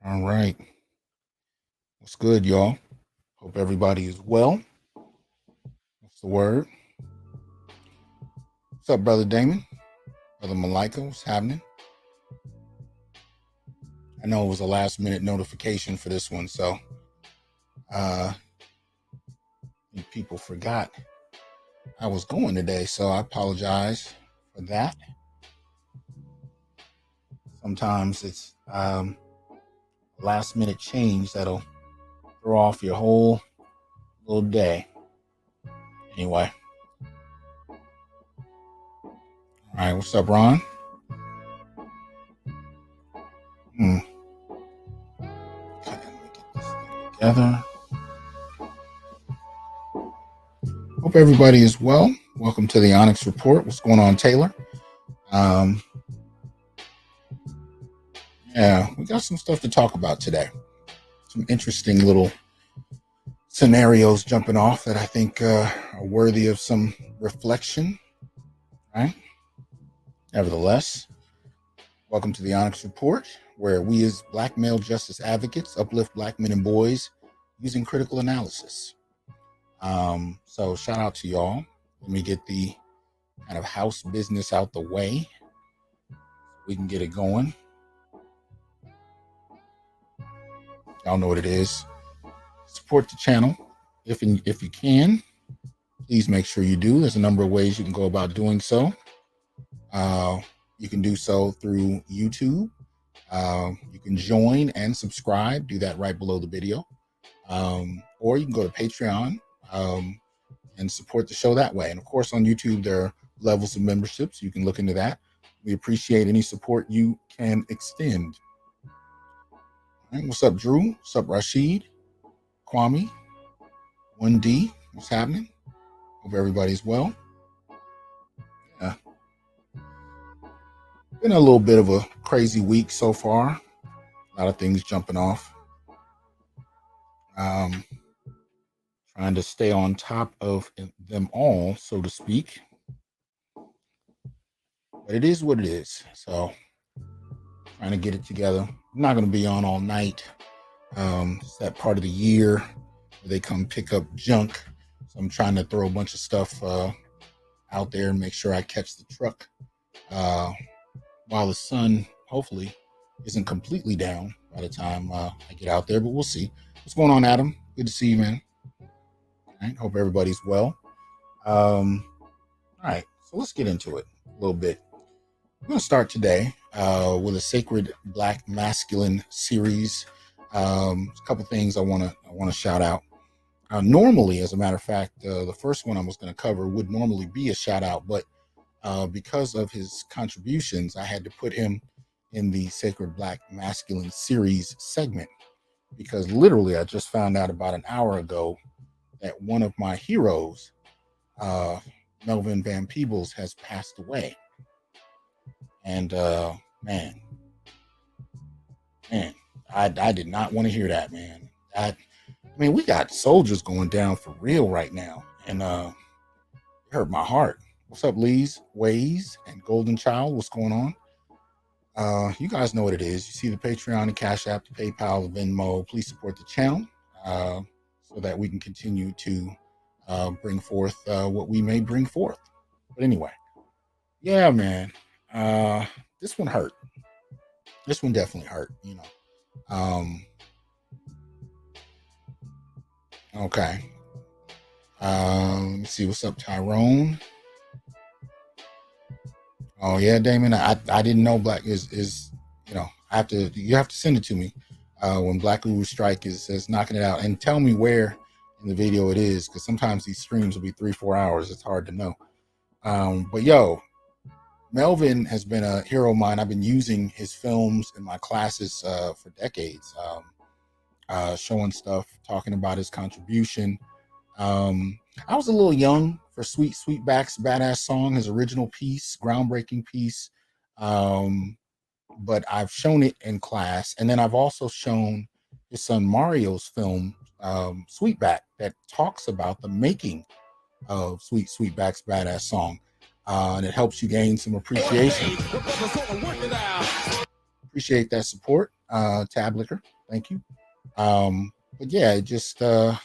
All right. What's good, y'all? Hope everybody is well. What's the word? What's up, Brother Damon? Brother Malika, what's happening? I know it was a last minute notification for this one, so people forgot I was going today, so I apologize for that. Sometimes it's last minute change that'll throw off your whole little day. Anyway. All right, what's up, Ron? Okay, let me get this thing together. Hope everybody is well. Welcome to the Onyx Report. What's going on, Taylor? Yeah, we got some stuff to talk about today. Some interesting little scenarios jumping off that I think are worthy of some reflection, right? Nevertheless, welcome to the Onyx Report, where we as Black male justice advocates uplift Black men and boys using critical analysis. So shout out to y'all. Let me get the kind of house business out the way so we can get it going. Y'all know what it is. Support the channel if you can. Please make sure you do. There's a number of ways you can go about doing so. You can do so through YouTube. You can join and subscribe. Do that right below the video. Or you can go to Patreon and support the show that way. And of course, on YouTube, there are levels of memberships. You can look into that. We appreciate any support you can extend. All right, what's up, Drew? What's up, Rashid? Kwame? 1D? What's happening? Hope everybody's well. Yeah. Been a little bit of a crazy week so far. A lot of things jumping off. Trying to stay on top of them all, so to speak. But it is what it is. So, trying to get it together. I'm not going to be on all night. It's that part of the year where they come pick up junk. So I'm trying to throw a bunch of stuff out there and make sure I catch the truck while the sun, hopefully, isn't completely down by the time I get out there. But we'll see. What's going on, Adam? Good to see you, man. All right, hope everybody's well. All right, so let's get into it a little bit. I'm going to start today with a Sacred Black Masculine Series. A couple things I want to shout out. Normally, as a matter of fact, the first one I was going to cover would normally be a shout out, but because of his contributions, I had to put him in the Sacred Black Masculine Series segment, because literally I just found out about an hour ago that one of my heroes, Melvin Van Peebles, has passed away. And man, I did not want to hear that, man. I mean, we got soldiers going down for real right now, and it hurt my heart. What's up, Lee's, Ways, and Golden Child? What's going on? You guys know what it is. You see the Patreon, the Cash App, the PayPal, the Venmo. Please support the channel so that we can continue to bring forth what we may bring forth. But anyway, yeah, man. This one hurt. This one definitely hurt, you know. Okay. Let me see. What's up, Tyrone? Oh yeah, Damon. I didn't know Black is you know, you have to send it to me when Black Guru Strike is knocking it out, and tell me where in the video it is, because sometimes these streams will be 3-4 hours. It's hard to know. But yo, Melvin has been a hero of mine. I've been using his films in my classes for decades, showing stuff, talking about his contribution. I was a little young for Sweetback's Badass Song, his original piece, groundbreaking piece. But I've shown it in class. And then I've also shown his son Mario's film, Sweetback, that talks about the making of Sweetback's Badass Song. And it helps you gain some appreciation. Appreciate that support, Tablicker. Thank you. But yeah, it just Sweetback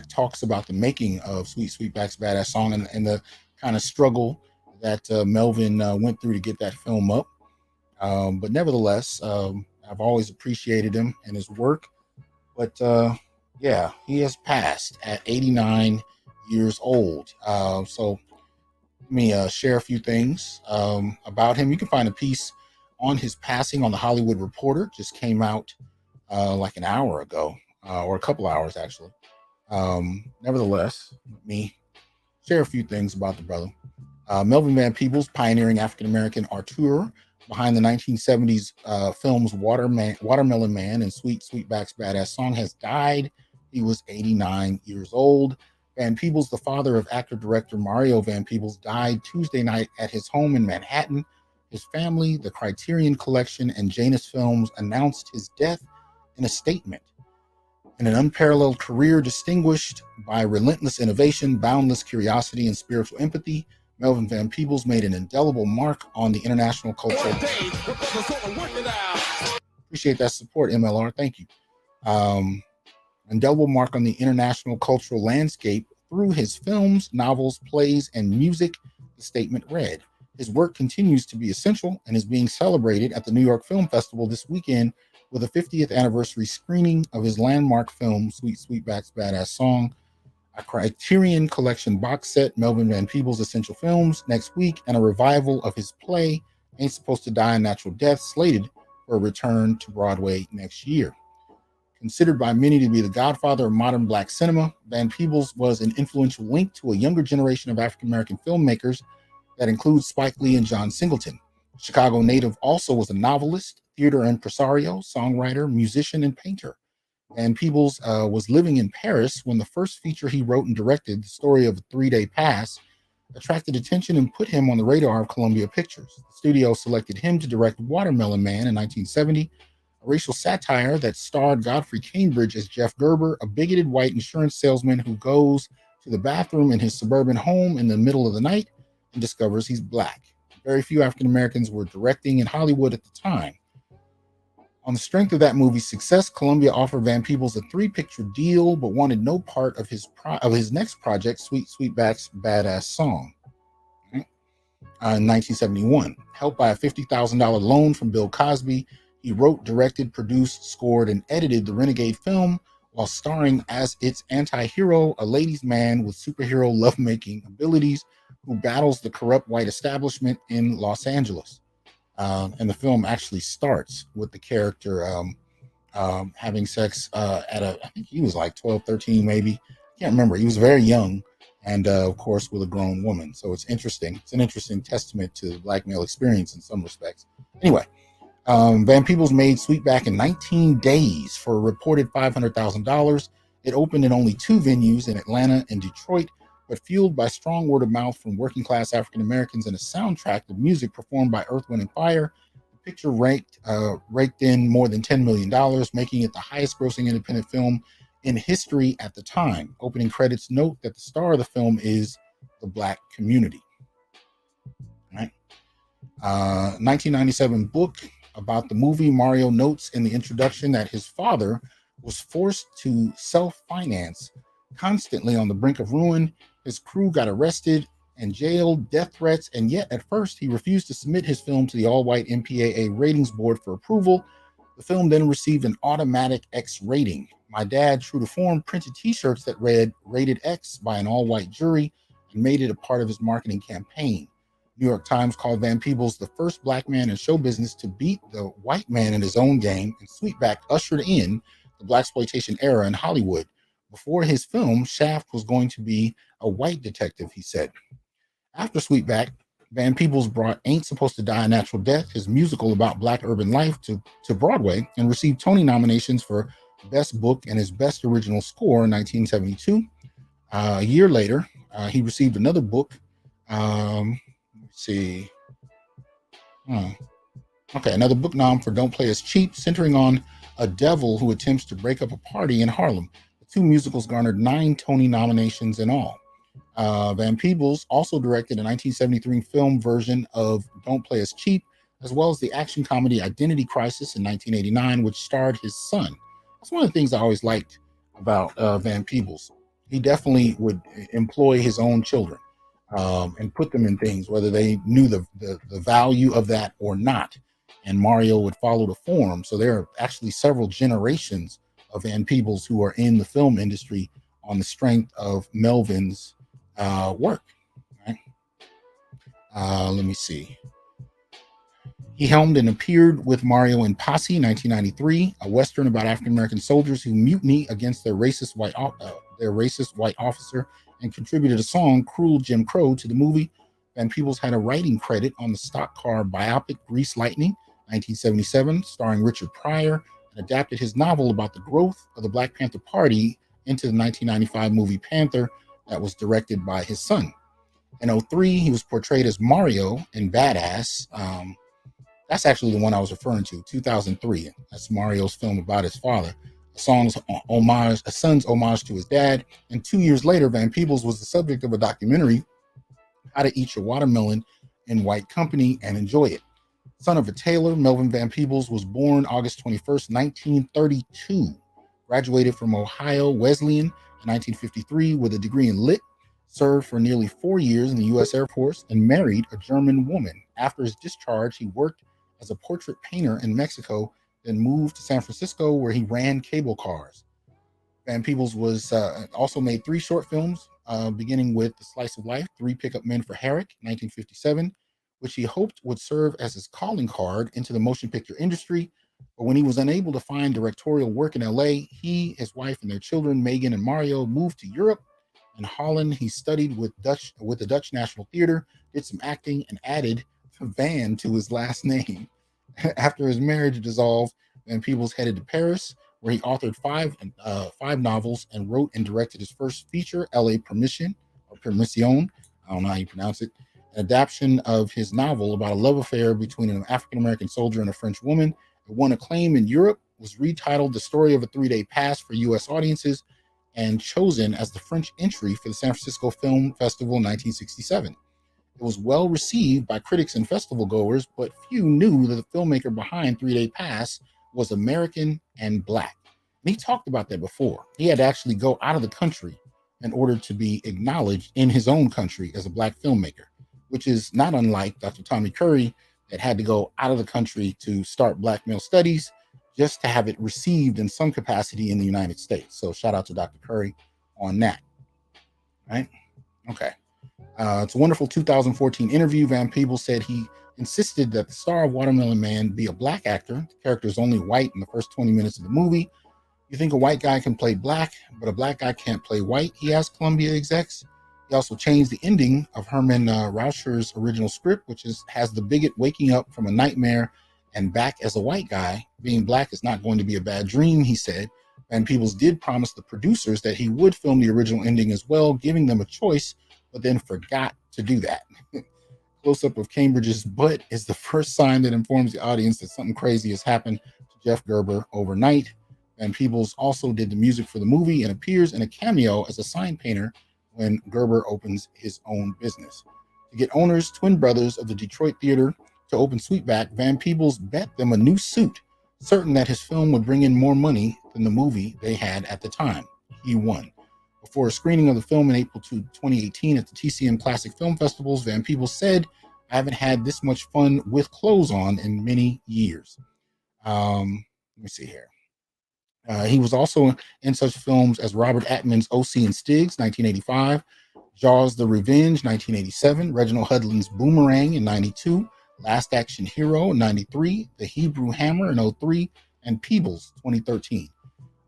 talks about the making of Sweetback's Badass Song and the kind of struggle that Melvin went through to get that film up. But nevertheless, I've always appreciated him and his work. But yeah, he has passed at 89 years old. So let me share a few things about him. You can find a piece on his passing on the Hollywood Reporter. Just came out like an hour ago, or a couple hours actually. Nevertheless, let me share a few things about the brother. Melvin Van Peebles, pioneering African-American auteur behind the 1970s films Watermelon Man and Sweetback's Badass Song, has died. He was 89 years old. Van Peebles, the father of actor-director Mario Van Peebles, died Tuesday night at his home in Manhattan. His family, the Criterion Collection, and Janus Films announced his death in a statement. In an unparalleled career distinguished by relentless innovation, boundless curiosity, and spiritual empathy, Melvin Van Peebles made an indelible mark on the international culture. Appreciate that support, MLR. Thank you. Indelible mark on the international cultural landscape through his films, novels, plays, and music, the statement read. His work continues to be essential and is being celebrated at the New York Film Festival this weekend with a 50th anniversary screening of his landmark film, Sweetback's Badass Song, a Criterion Collection box set, Melvin Van Peebles' Essential Films, next week, and a revival of his play, Ain't Supposed to Die a Natural Death, slated for a return to Broadway next year. Considered by many to be the godfather of modern black cinema, Van Peebles was an influential link to a younger generation of African-American filmmakers that includes Spike Lee and John Singleton. Chicago native also was a novelist, theater impresario, songwriter, musician, and painter. Van Peebles was living in Paris when the first feature he wrote and directed, The Story of a Three-Day Pass, attracted attention and put him on the radar of Columbia Pictures. The studio selected him to direct Watermelon Man in 1970, a racial satire that starred Godfrey Cambridge as Jeff Gerber, a bigoted white insurance salesman who goes to the bathroom in his suburban home in the middle of the night and discovers he's black. Very few African Americans were directing in Hollywood at the time. On the strength of that movie's success, Columbia offered Van Peebles a 3-picture deal, but wanted no part of his next project, Sweetback's Badass Song. In 1971, helped by a $50,000 loan from Bill Cosby, he wrote, directed, produced, scored, and edited the Renegade film while starring as its anti-hero, a ladies' man with superhero lovemaking abilities who battles the corrupt white establishment in Los Angeles. And the film actually starts with the character having sex I think he was like 12, 13 maybe. Can't remember. He was very young and, of course, with a grown woman. So it's interesting. It's an interesting testament to the black male experience in some respects. Anyway, Van Peebles made Sweetback in 19 days for a reported $500,000. It opened in only 2 venues in Atlanta and Detroit, but fueled by strong word of mouth from working class African Americans and a soundtrack of music performed by Earth, Wind, and Fire, the picture raked in more than $10 million, making it the highest grossing independent film in history at the time. Opening credits note that the star of the film is the black community. All right. 1997 book about the movie. Mario notes in the introduction that his father was forced to self-finance, constantly on the brink of ruin. His crew got arrested and jailed, death threats, and yet at first he refused to submit his film to the all-white MPAA ratings board for approval. The film then received an automatic X rating. My dad, true to form, printed t-shirts that read "Rated X" by an all-white jury and made it a part of his marketing campaign. New York Times called Van Peebles the first black man in show business to beat the white man in his own game, and Sweetback ushered in the blaxploitation era in Hollywood. Before his film, Shaft was going to be a white detective, he said. After Sweetback, Van Peebles brought Ain't Supposed to Die a Natural Death, his musical about black urban life, to Broadway, and received Tony nominations for Best Book and his Best Original Score in 1972. A year later, he received another book. Another book nom for Don't Play Us Cheap, centering on a devil who attempts to break up a party in Harlem. The 2 musicals garnered 9 Tony nominations in all. Van Peebles also directed a 1973 film version of Don't Play Us Cheap, as well as the action comedy Identity Crisis in 1989, which starred his son. That's one of the things I always liked about Van Peebles. He definitely would employ his own children and put them in things, whether they knew the value of that or not. And Mario would follow the form. So there are actually several generations of Van Peebles who are in the film industry on the strength of Melvin's work. Right? Let me see. He helmed and appeared with Mario in Posse 1993, a western about African American soldiers who mutiny against their racist white officer, and contributed a song, "Cruel Jim Crow," to the movie. Van Peebles had a writing credit on the stock car biopic Grease Lightning 1977, starring Richard Pryor, and adapted his novel about the growth of the Black Panther Party into the 1995 movie Panther that was directed by his son. In 2003, he was portrayed as Mario in Badass. That's actually the one I was referring to, 2003. That's Mario's film about his father. A son's homage, a son's homage to his dad. And 2 years later, Van Peebles was the subject of a documentary, How to Eat Your Watermelon in White Company and Enjoy It. Son of a tailor, Melvin Van Peebles was born August 21st, 1932. Graduated from Ohio Wesleyan in 1953 with a degree in Lit. Served for nearly 4 years in the U.S. Air Force and married a German woman. After his discharge, he worked as a portrait painter in Mexico, then moved to San Francisco where he ran cable cars. Van Peebles was also made 3 short films, beginning with The Slice of Life, 3 Pickup Men for Herrick, 1957, which he hoped would serve as his calling card into the motion picture industry. But when he was unable to find directorial work in LA, he, his wife, and their children, Megan and Mario, moved to Europe. In Holland, he studied with the Dutch National Theater, did some acting, and added Van to his last name. After his marriage dissolved, Van Peebles headed to Paris, where he authored 5 novels and wrote and directed his first feature, L.A. Permission, or Permission, I don't know how you pronounce it, an adaptation of his novel about a love affair between an African-American soldier and a French woman. It won acclaim in Europe, was retitled The Story of a 3-Day Pass for U.S. audiences, and chosen as the French entry for the San Francisco Film Festival in 1967. It was well received by critics and festival goers, but few knew that the filmmaker behind 3-Day Pass was American and Black. And he talked about that before. He had to actually go out of the country in order to be acknowledged in his own country as a Black filmmaker, which is not unlike Dr. Tommy Curry, that had to go out of the country to start Black male studies just to have it received in some capacity in the United States. So shout out to Dr. Curry on that. Right? Okay. It's a wonderful 2014 interview. Van Peebles said he insisted that the star of Watermelon Man be a Black actor. The character is only white in the first 20 minutes of the movie. You think a white guy can play Black, but a Black guy can't play white, he asked Columbia execs. He also changed the ending of Herman Rauscher's original script, which has the bigot waking up from a nightmare and back as a white guy. Being Black is not going to be a bad dream, he said. Van Peebles did promise the producers that he would film the original ending as well, giving them a choice, but then forgot to do that. Close-up of Cambridge's butt is the first sign that informs the audience that something crazy has happened to Jeff Gerber overnight. Van Peebles also did the music for the movie and appears in a cameo as a sign painter when Gerber opens his own business. To get owners, twin brothers of the Detroit Theater, to open Sweetback, Van Peebles bet them a new suit, certain that his film would bring in more money than the movie they had at the time. He won. Before a screening of the film in April 2018 at the TCM Classic Film Festivals, Van Peebles said, "I haven't had this much fun with clothes on in many years." Let me see here. He was also in such films as Robert Altman's O.C. and Stiggs, 1985, Jaws the Revenge, 1987, Reginald Hudlin's Boomerang in 92, Last Action Hero in 93, The Hebrew Hammer in 03, and Peebles, 2013.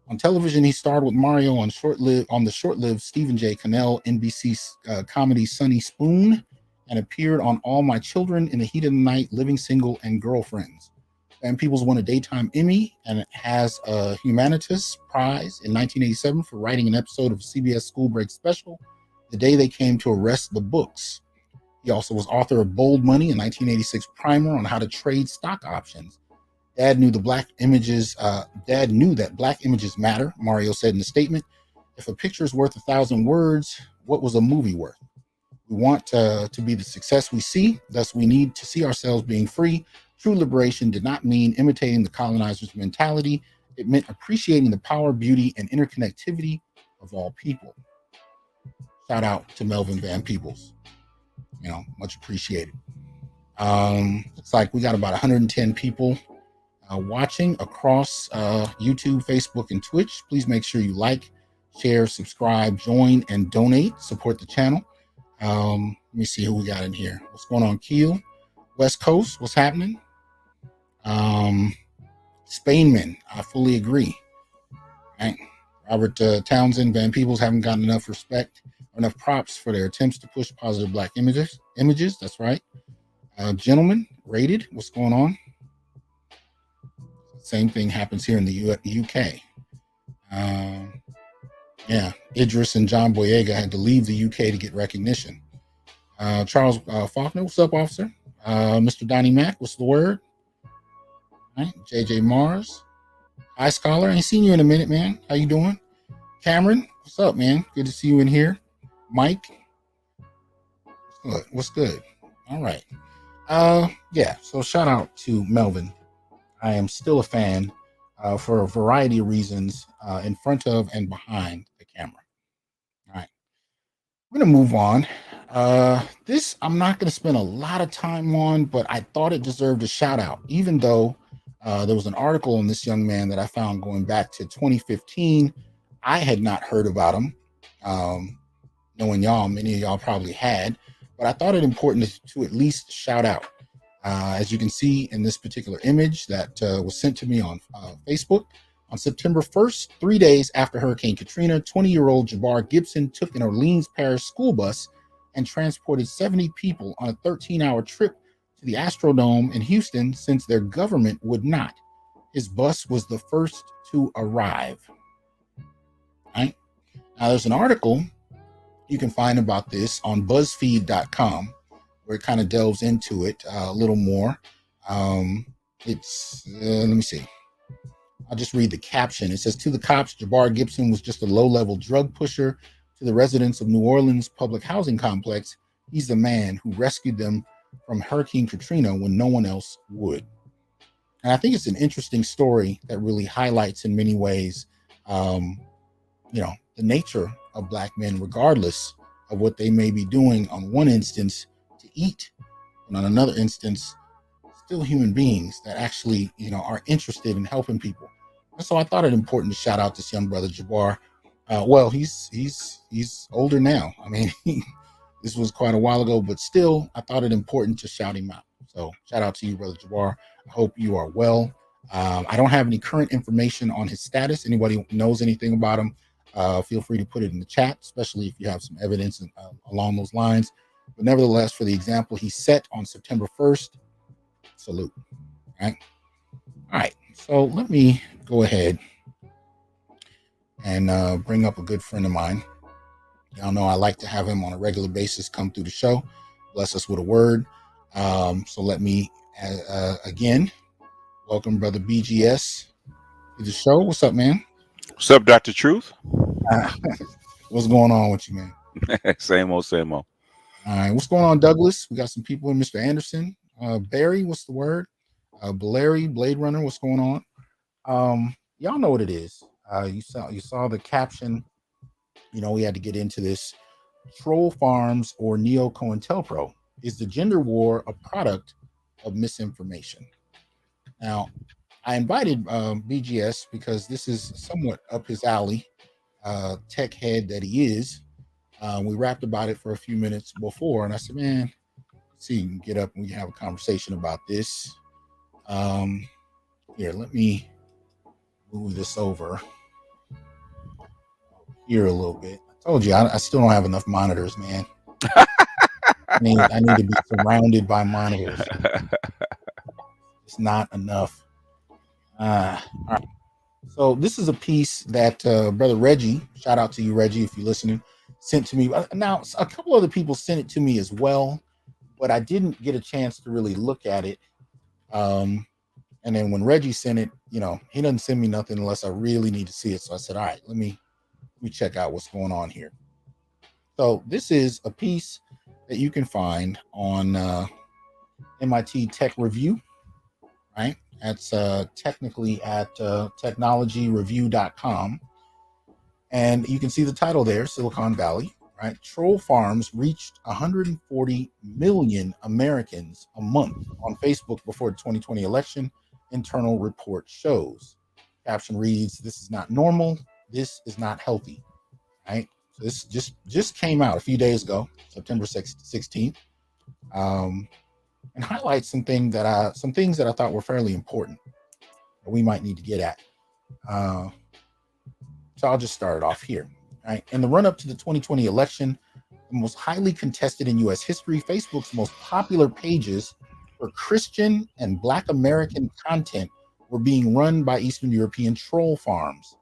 On television, he starred with Mario on the short-lived Stephen J. Cannell NBC comedy Sunny Spoon, and appeared on All My Children, In the Heat of the Night, Living Single, and Girlfriends. Van Peebles won a Daytime Emmy and has a Humanitas Prize in 1987 for writing an episode of CBS School Break Special, The Day They Came to Arrest the Books. He also was author of Bold Money, a 1986 primer on how to trade stock options. Dad knew that Black images matter, Mario said in a statement. If a picture is worth 1,000 words, what was a movie worth? We want to be the success we see, thus we need to see ourselves being free. True liberation did not mean imitating the colonizer's mentality. It meant appreciating the power, beauty, and interconnectivity of all people. Shout out to Melvin Van Peebles. Much appreciated. Looks like we got about 110 people watching across YouTube, Facebook, and Twitch. Please make sure you like, share, subscribe, join, and donate. Support the channel. Let me see who we got in here. What's going on, Keel? West Coast, what's happening? Spainman, I fully agree. Right? Robert Townsend, Van Peebles haven't gotten enough respect, enough props for their attempts to push positive black images. That's right. Gentlemen, rated, what's going on? Same thing happens here in the UK. Yeah, Idris and John Boyega had to leave the UK to get recognition. Charles Faulkner, what's up, officer? Mr. Donnie Mack, what's the word? All right, JJ Mars, High Scholar, ain't seen you in a minute, man. How you doing? Cameron, what's up, man? Good to see you in here. Mike, what's good? All right. Yeah, so shout out to Melvin. I am still a fan for a variety of reasons in front of and behind the camera. All right. We're going to move on. This I'm not going to spend a lot of time on, but I thought it deserved a shout out, even though there was an article on this young man that I found going back to 2015. I had not heard about him. Knowing y'all, many of y'all probably had, but I thought it important to at least shout out. As you can see in this particular image that was sent to me on Facebook, on September 1st, 3 days after Hurricane Katrina, 20-year-old Jabbar Gibson took an Orleans Parish school bus and transported 70 people on a 13-hour trip to the Astrodome in Houston since their government would not. His bus was the first to arrive. Right? Now, there's an article you can find about this on BuzzFeed.com, where it kind of delves into it a little more. Let me see. I'll just read the caption. It says, to the cops, Jabbar Gibson was just a low-level drug pusher. To the residents of New Orleans public housing complex, he's the man who rescued them from Hurricane Katrina when no one else would. And I think it's an interesting story that really highlights in many ways, the nature of black men, regardless of what they may be doing on one instance to eat, and on another instance, still human beings that actually, are interested in helping people. And so I thought it important to shout out this young brother, Jabbar. Well, he's older now. I mean, this was quite a while ago, but still, I thought it important to shout him out. So shout out to you, brother Jabbar. I hope you are well. I don't have any current information on his status. Anybody knows anything about him, feel free to put it in the chat, especially if you have some evidence along those lines. But nevertheless, for the example he set on September 1st, salute. All right. So let me go ahead and bring up a good friend of mine. Y'all know I like to have him on a regular basis come through the show, bless us with a word. So let me, again, welcome brother BGS to the show. What's up, man? What's up, Dr. Truth? What's going on with you, man? Same old, same old. All right. What's going on, Douglas? We got some people in. Mr. Anderson. Barry, what's the word? Valeri, Blade Runner, what's going on? Y'all know what it is. You saw the caption. We had to get into this. Troll farms or Neo-COINTELPRO. Is the gender war a product of misinformation? Now, I invited BGS because this is somewhat up his alley, tech head that he is. We rapped about it for a few minutes before, and I said, man, see, you can get up and we can have a conversation about this. Here, let me move this over here a little bit. I told you, I still don't have enough monitors, man. I need to be surrounded by monitors. It's not enough. All right. So this is a piece that brother Reggie, shout out to you, Reggie, if you're listening, sent to me. Now, a couple other people sent it to me as well, but I didn't get a chance to really look at it. And then when Reggie sent it, he doesn't send me nothing unless I really need to see it. So I said, all right, let me check out what's going on here. So this is a piece that you can find on MIT Tech Review. right? That's technically at technologyreview.com. And you can see the title there, Silicon Valley, right? Troll farms reached 140 million Americans a month on Facebook before the 2020 election, internal report shows. Caption reads, "This is not normal. This is not healthy," right? So this just came out a few days ago, September 16th, and highlights some things that I thought were fairly important that we might need to get at. So I'll just start it off here. Right. In the run up to the 2020 election, the most highly contested in US history, Facebook's most popular pages for Christian and Black American content were being run by Eastern European troll farms.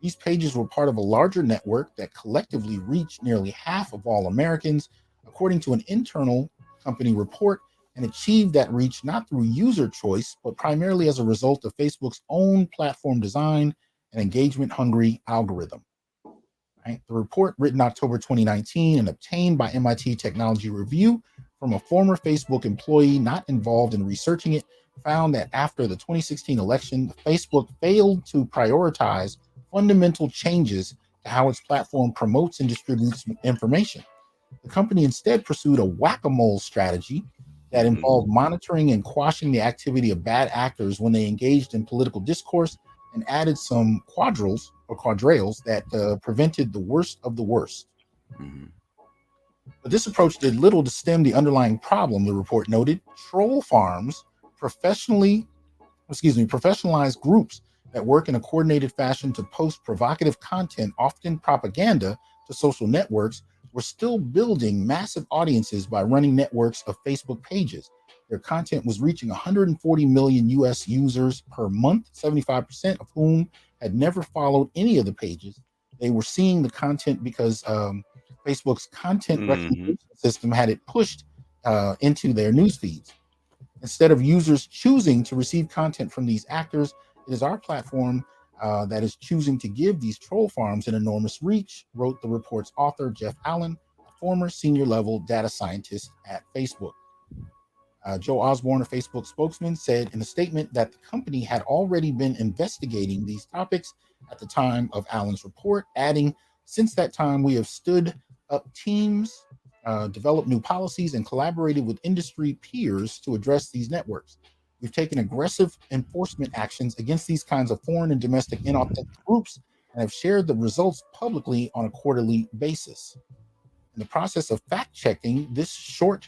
These pages were part of a larger network that collectively reached nearly half of all Americans, according to an internal company report, and achieved that reach not through user choice, but primarily as a result of Facebook's own platform design and engagement-hungry algorithm. Right? The report, written October 2019 and obtained by MIT Technology Review from a former Facebook employee not involved in researching it, found that after the 2016 election, Facebook failed to prioritize fundamental changes to how its platform promotes and distributes information. The company instead pursued a whack-a-mole strategy that involved monitoring and quashing the activity of bad actors when they engaged in political discourse, and added some quadrails that prevented the worst of the worst. But this approach did little to stem the underlying problem, the report noted. Troll farms professionalized groups that work in a coordinated fashion to post provocative content, often propaganda, to social networks, were still building massive audiences by running networks of Facebook pages. Their content was reaching 140 million US users per month, 75% of whom had never followed any of the pages. They were seeing the content because Facebook's content recommendation system had it pushed into their news feeds. Instead of users choosing to receive content from these actors, it is our platform that is choosing to give these troll farms an enormous reach, wrote the report's author, Jeff Allen, a former senior level data scientist at Facebook. Joe Osborne, a Facebook spokesman, said in a statement that the company had already been investigating these topics at the time of Allen's report, adding, "Since that time, we have stood up teams, developed new policies, and collaborated with industry peers to address these networks. We've taken aggressive enforcement actions against these kinds of foreign and domestic inauthentic groups and have shared the results publicly on a quarterly basis." In the process of fact-checking this story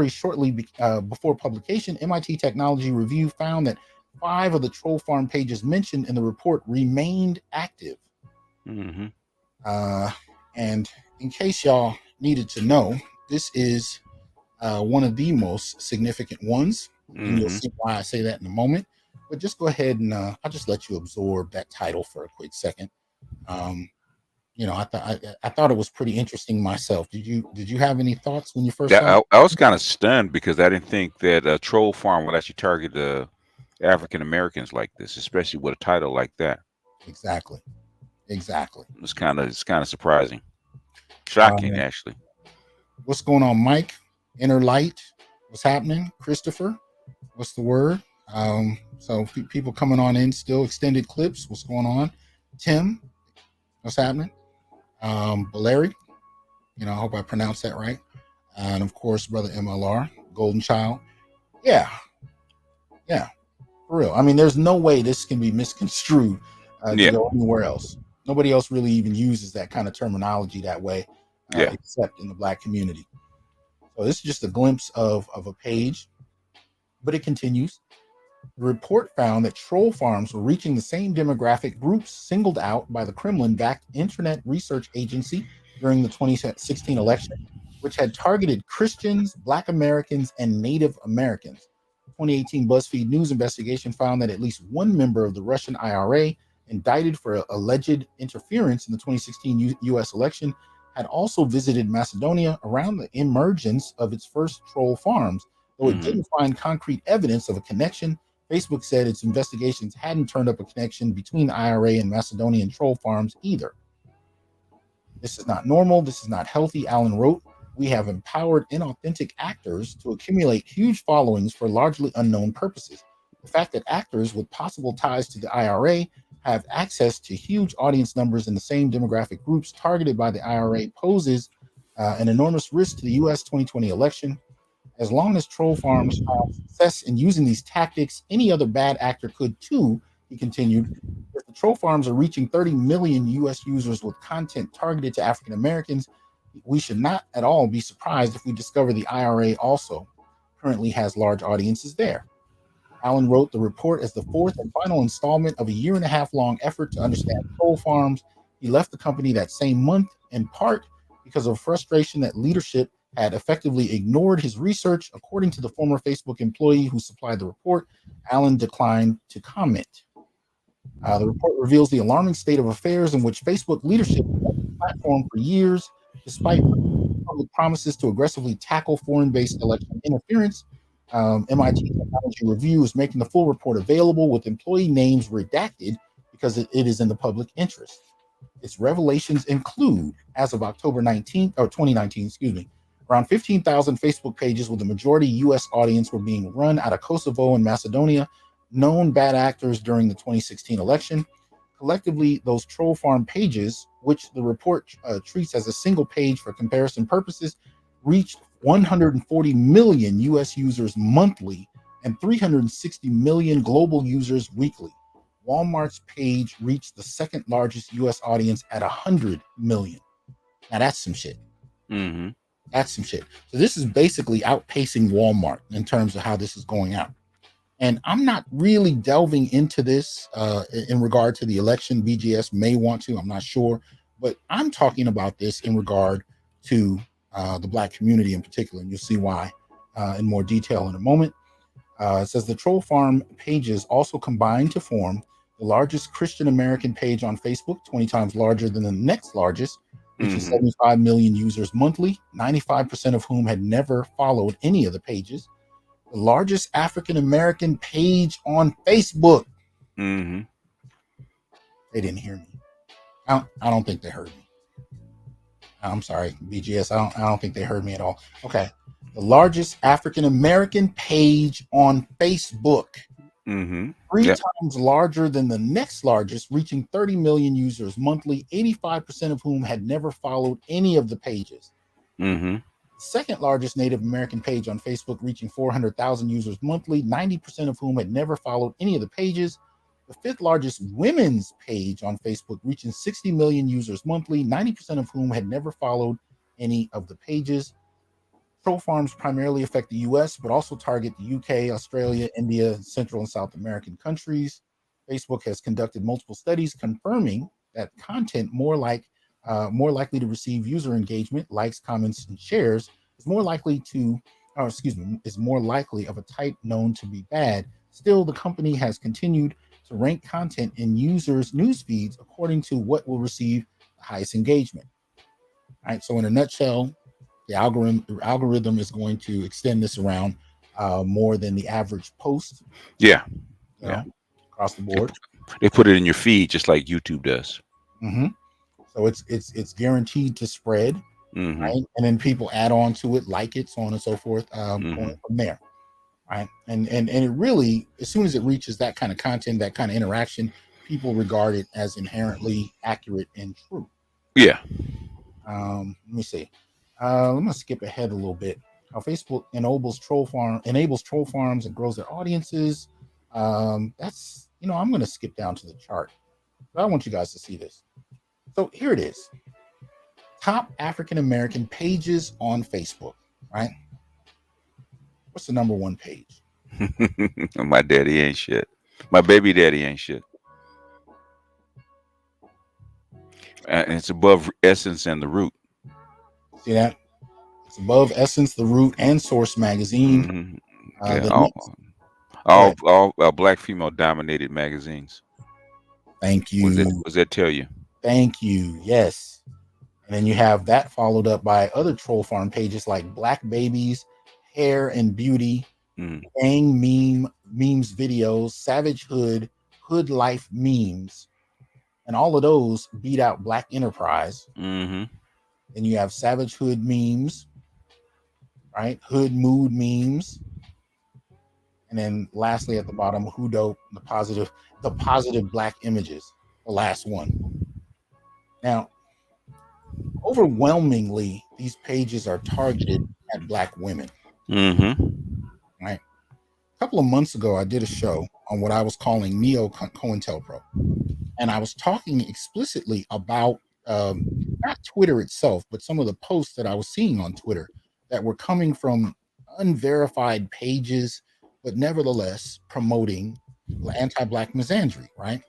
shortly before publication, MIT Technology Review found that 5 of the troll farm pages mentioned in the report remained active. And in case y'all needed to know, this is one of the most significant ones, and you'll see why I say that in a moment. But just go ahead and I'll just let you absorb that title for a quick second. I thought it was pretty interesting myself. Did you have any thoughts when you first saw it? I was kind of stunned because I didn't think that a troll farm would actually target African Americans like this, especially with a title like that. Exactly. It's kind of surprising, shocking, actually. What's going on, Mike? Inner Light, what's happening? Christopher, what's the word? So people coming on in still. Extended clips, what's going on? Tim, what's happening? Valeri, I hope I pronounced that right. And of course, brother MLR, Golden Child. Yeah, for real. I mean, there's no way this can be misconstrued to go anywhere else. Nobody else really even uses that kind of terminology that way, except in the Black community. So this is just a glimpse of a page, but it continues. The report found that troll farms were reaching the same demographic groups singled out by the Kremlin-backed Internet Research Agency during the 2016 election, which had targeted Christians, Black Americans, and Native Americans. 2018 BuzzFeed News investigation found that at least one member of the Russian IRA, indicted for alleged interference in the 2016 U.S. election, had also visited Macedonia around the emergence of its first troll farms. Though it didn't find concrete evidence of a connection, Facebook said its investigations hadn't turned up a connection between the IRA and Macedonian troll farms either. This is not normal. This is not healthy, Allen wrote. we have empowered inauthentic actors to accumulate huge followings for largely unknown purposes. The fact that actors with possible ties to the IRA have access to huge audience numbers in the same demographic groups targeted by the IRA poses an enormous risk to the US 2020 election. As long as troll farms have success in using these tactics, any other bad actor could too, he continued. If the troll farms are reaching 30 million US users with content targeted to African Americans, we should not at all be surprised if we discover the IRA also currently has large audiences there. Allen wrote the report as the fourth and final installment of a year-and-a-half long effort to understand troll farms. He left the company that same month, in part because of frustration that leadership had effectively ignored his research. According to the former Facebook employee who supplied the report, Allen declined to comment. The report reveals the alarming state of affairs in which Facebook leadership left the platform for years, despite public promises to aggressively tackle foreign-based election interference. MIT Technology Review is making the full report available with employee names redacted because it is in the public interest. Its revelations include, as of October 19th or 2019, around 15,000 Facebook pages with a majority U.S. audience were being run out of Kosovo and Macedonia, known bad actors during the 2016 election. Collectively, those troll farm pages, which the report treats as a single page for comparison purposes, reached 140 million US users monthly and 360 million global users weekly. Walmart's page reached the second largest US audience at 100 million. Now that's some shit. Mm-hmm. That's some shit. So this is basically outpacing Walmart in terms of how this is going out. And I'm not really delving into this in regard to the election. BGS may want to, I'm not sure. But I'm talking about this in regard to the Black community in particular. And you'll see why in more detail in a moment. It says the troll farm pages also combine to form the largest Christian American page on Facebook, 20 times larger than the next largest, reaching 75 million users monthly, 95% of whom had never followed any of the pages. The largest African American page on Facebook. Mm-hmm. They didn't hear me. I don't think they heard me. I'm sorry, BGS. I don't think they heard me at all. Okay. The largest African American page on Facebook. Mm-hmm. Three times larger than the next largest, reaching 30 million users monthly, 85% of whom had never followed any of the pages. Mm-hmm. Second largest Native American page on Facebook, reaching 400,000 users monthly, 90% of whom had never followed any of the pages. The fifth largest women's page on Facebook, reaching 60 million users monthly, 90% of whom had never followed any of the pages. Troll farms primarily affect the US, but also target the UK, Australia, India, Central and South American countries. Facebook has conducted multiple studies confirming that content more likely to receive user engagement, likes, comments, and shares is more likely of a type known to be bad. Still, the company has continued to rank content in users' news feeds according to what will receive the highest engagement. All right. So, in a nutshell, the algorithm is going to extend this around more than the average post. Yeah. Across the board. They put it in your feed just like YouTube does. Mm-hmm. So it's guaranteed to spread, Mm-hmm. right? And then people add on to it, like it, so on and so forth, going from there, right? And it really, as soon as it reaches that kind of content, that kind of interaction, people regard it as inherently accurate and true. Yeah. Let me see. I'm gonna skip ahead a little bit. How Facebook enables troll farms and grows their audiences. That's I'm gonna skip down to the chart. But I want you guys to see this. So here it is. Top African American pages on Facebook, right? What's the number one page? My daddy ain't shit. My baby daddy ain't shit. And it's above Essence and The Root. See that? It's above Essence, The Root, and Source Magazine. All black female dominated magazines. Thank you. What does that tell you? Thank you. Yes. And then you have that followed up by other troll farm pages like Black Babies, Hair and Beauty, Gang Memes Videos, Savage Hood, Hood Life Memes. And all of those beat out Black Enterprise. Mm-hmm. Then you have Savage Hood Memes. right? Hood mood memes, and then lastly at the bottom, who dope, the positive black images, the last one. Now, overwhelmingly, these pages are targeted at black women, Mm-hmm. right? A couple of months ago, I did a show on what I was calling Neo-COINTELPRO, and I was talking explicitly about not Twitter itself, but some of the posts that I was seeing on Twitter that were coming from unverified pages, but nevertheless promoting anti-black misandry, right?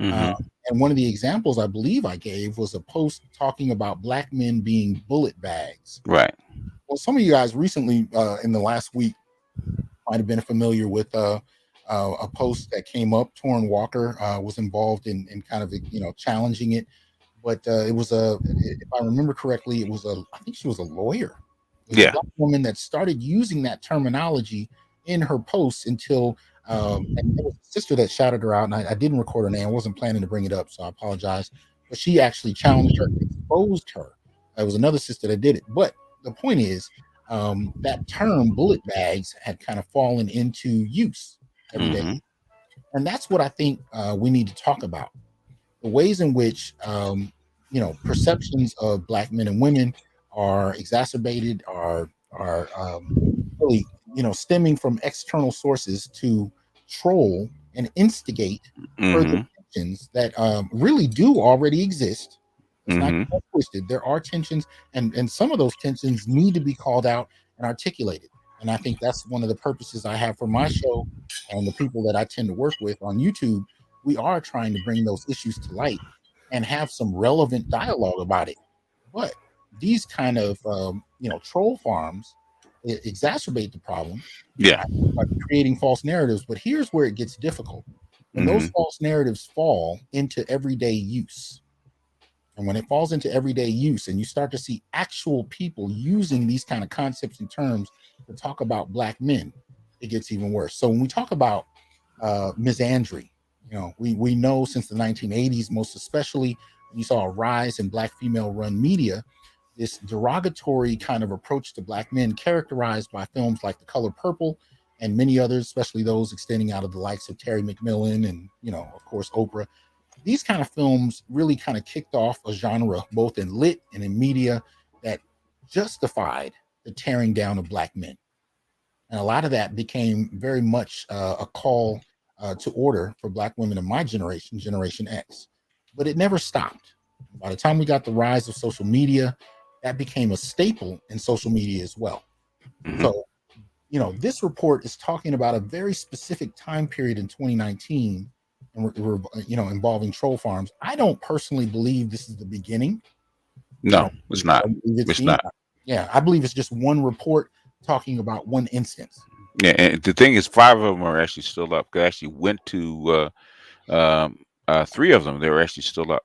Uh, Mm-hmm. and one of the examples I believe I gave was a post talking about black men being bullet bags. Right. Well, some of you guys recently, in the last week, might have been familiar with a post that came up. Torrin Walker was involved in kind of challenging it, but it was if I remember correctly, I think she was a lawyer. It was a Yeah. black woman that started using that terminology in her posts until and there was a sister that shouted her out, and I didn't record her name. I wasn't planning to bring it up, so I apologize. But she actually challenged her, exposed her. It was another sister that did it. But the point is, that term bullet bags had kind of fallen into use every day. Mm-hmm. And that's what I think we need to talk about. The ways in which, perceptions of black men and women are exacerbated, are really, stemming from external sources to troll and instigate further Mm-hmm. tensions that really do already exist. Let's not get Mm-hmm. that twisted. There are tensions, and some of those tensions need to be called out and articulated. And I think that's one of the purposes I have for my show and the people that I tend to work with on YouTube. We are trying to bring those issues to light and have some relevant dialogue about it. But these kind of troll farms exacerbate the problem Yeah. by creating false narratives. But here's where it gets difficult: when those Mm-hmm. false narratives fall into everyday use, and when it falls into everyday use, and you start to see actual people using these kind of concepts and terms to talk about black men, it gets even worse. So when we talk about misandry, we know since the 1980s, most especially when you saw a rise in black female-run media, this derogatory kind of approach to black men, characterized by films like The Color Purple and many others, especially those extending out of the likes of Terry McMillan and, of course, Oprah. These kind of films really kind of kicked off a genre, both in lit and in media, that justified the tearing down of black men. And a lot of that became very much a call to order for black women of my generation, Generation X. But it never stopped. By the time we got the rise of social media, that became a staple in social media as well. Mm-hmm. So, this report is talking about a very specific time period in 2019, and involving troll farms. I don't personally believe this is the beginning. I No, don't it's believe, I not. don't believe it's It's the end. not. Yeah, I believe it's just one report talking about one instance. Yeah, and the thing is, five of them are actually still up. I actually went to three of them. They were actually still up.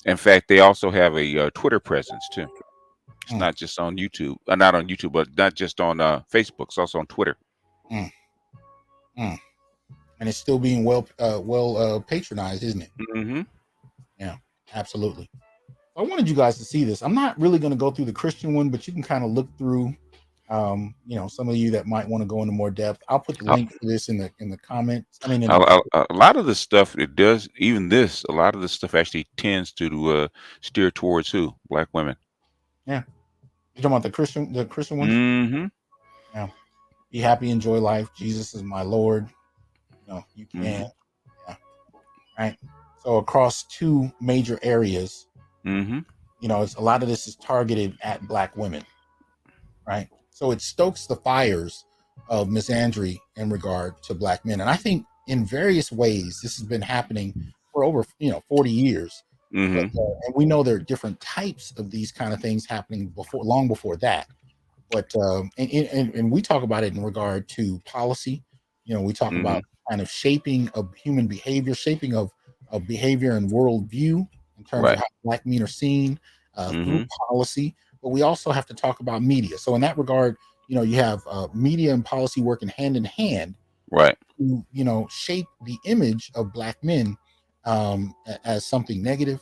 In fact, they also have a Twitter presence too. It's Mm, not just on YouTube, not on YouTube, but not just on Facebook. It's also on Twitter. mm, mm. And it's still being patronized, isn't it? Mm-hmm. Yeah, absolutely. I wanted you guys to see this. I'm not really going to go through the Christian one, but you can kind of look through. Some of you that might want to go into more depth. I'll put the A, link to this in the comments. I mean, in the a lot of the stuff it does, even this, a lot of the stuff actually tends to steer towards who? Black women. yeah. You talking about the Christian ones? Mm-hmm. Yeah. Be happy, enjoy life. Jesus is my Lord. You can. Mm-hmm. Yeah. Right. So across two major areas, Mm-hmm. it's a lot of this is targeted at black women, right? So it stokes the fires of misandry in regard to black men. And I think in various ways this has been happening for over 40 years. But Mm-hmm. and we know there are different types of these kind of things happening long before that. But and we talk about it in regard to policy. We talk Mm-hmm. about kind of shaping of human behavior, shaping of behavior and worldview in terms of Right. how black men are seen through Mm-hmm. policy. But we also have to talk about media. So in that regard, you have media and policy working hand in hand Right. to shape the image of black men as something negative,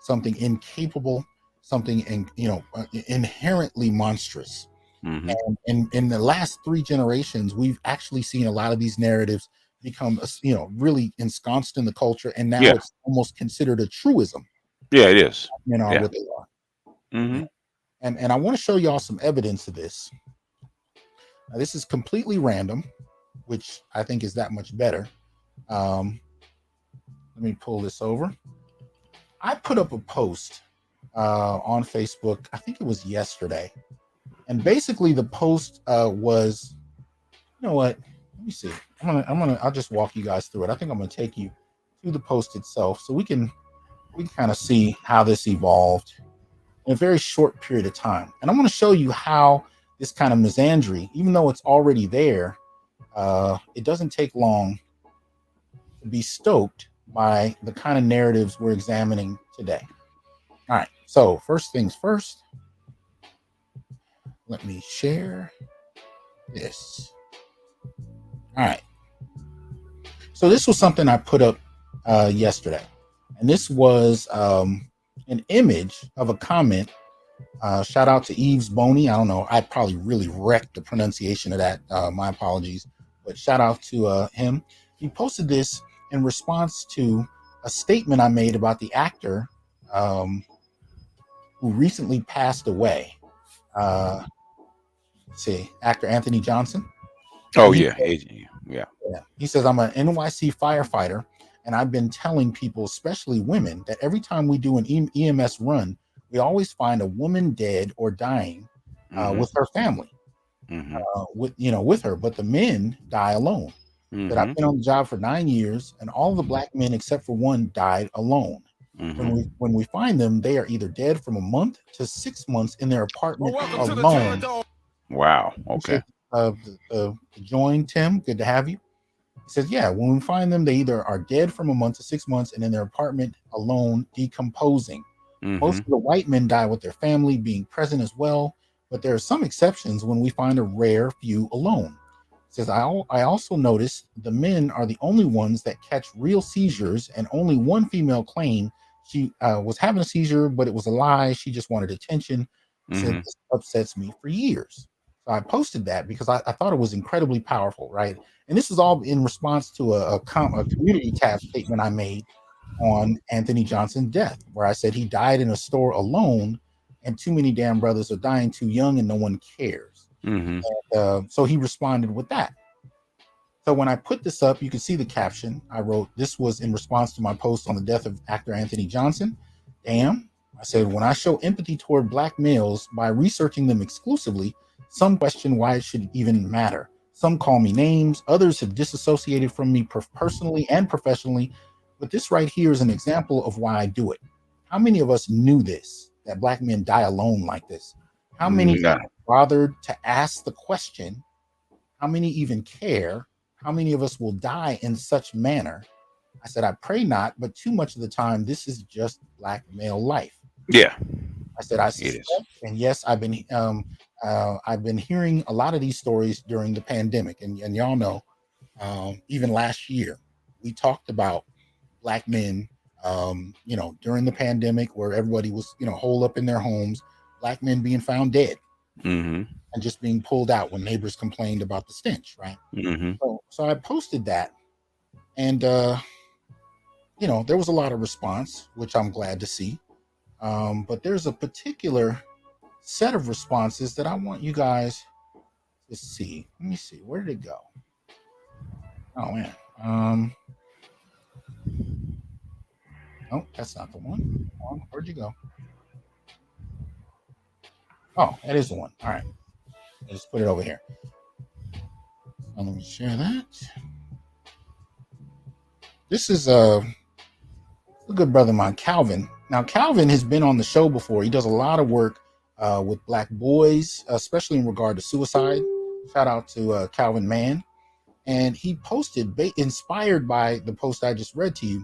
something incapable, something inherently monstrous. Mm-hmm. And in the last 3 generations, we've actually seen a lot of these narratives become, really ensconced in the culture, and now Yeah. it's almost considered a truism. Yeah, it is. Men are Yeah. what they are. Mm-hmm. And I want to show y'all some evidence of this. Now, this is completely random, which I think is that much better. Let me pull this over. I put up a post on Facebook. I think it was yesterday, and basically the post was, you know what? Let me see. I'll just walk you guys through it. I think I'm gonna take you to the post itself, so we can kind of see how this evolved in a very short period of time. And I'm going to show you how this kind of misandry, even though it's already there, it doesn't take long to be stoked by the kind of narratives we're examining today. All right. So first things first, let me share this. All right. So this was something I put up yesterday, and this was an image of a comment. Shout out to Eves Boney. I don't know. I probably really wrecked the pronunciation of that. My apologies. But shout out to him. He posted this in response to a statement I made about the actor who recently passed away. Let's see, actor Anthony Johnson. Oh And he, yeah. Yeah. he says, I'm an NYC firefighter, and I've been telling people, especially women, that every time we do an EMS run, we always find a woman dead or dying Mm-hmm. with her family, Mm-hmm. with her, but the men die alone. That I've Mm-hmm. been on the job for 9 years, and all the black men except for one died alone. Mm-hmm. When we find them, they are either dead from a month to 6 months in their apartment alone. Wow. Appreciate Okay. the join, Tim. Good to have you. He says, yeah, when we find them, they either are dead from a month to 6 months and in their apartment alone, decomposing. Most Mm-hmm. of the white men die with their family being present as well, but there are some exceptions when we find a rare few alone. He says, I also noticed the men are the only ones that catch real seizures, and only one female claimed she was having a seizure, but it was a lie. She just wanted attention. He said, Mm-hmm. this upsets me for years. So I posted that because I thought it was incredibly powerful, right? And this is all in response to a community tab statement I made on Anthony Johnson's death, where I said he died in a store alone, and too many damn brothers are dying too young, and no one cares. Mm-hmm. So he responded with that. So when I put this up, you can see the caption. I wrote, this was in response to my post on the death of actor Anthony Johnson. Damn. I said, when I show empathy toward black males by researching them exclusively, some question why it should even matter. Some call me names. Others have disassociated from me personally and professionally. But this right here is an example of why I do it. How many of us knew this, that black men die alone like this? How many Nah. bothered to ask the question? How many even care? How many of us will die in such manner? I said, I pray not, but too much of the time, this is just black male life. Yeah. I said, I It is. suspect, and yes, I've been hearing a lot of these stories during the pandemic, and y'all know, even last year, we talked about black men, during the pandemic where everybody was, holed up in their homes, black men being found dead Mm-hmm. and just being pulled out when neighbors complained about the stench, right? Mm-hmm. So I posted that, and there was a lot of response, which I'm glad to see. But there's a particular set of responses that I want you guys to see. Let me see, where did it go? Oh man, no, that's not the one. Where'd you go? Oh, that is the one. All right, let's put it over here. So let me share that. This is a good brother of mine, Calvin. Now, Calvin has been on the show before. He does a lot of work with black boys, especially in regard to suicide. Shout out to Calvin Mann. And he posted, inspired by the post I just read to you,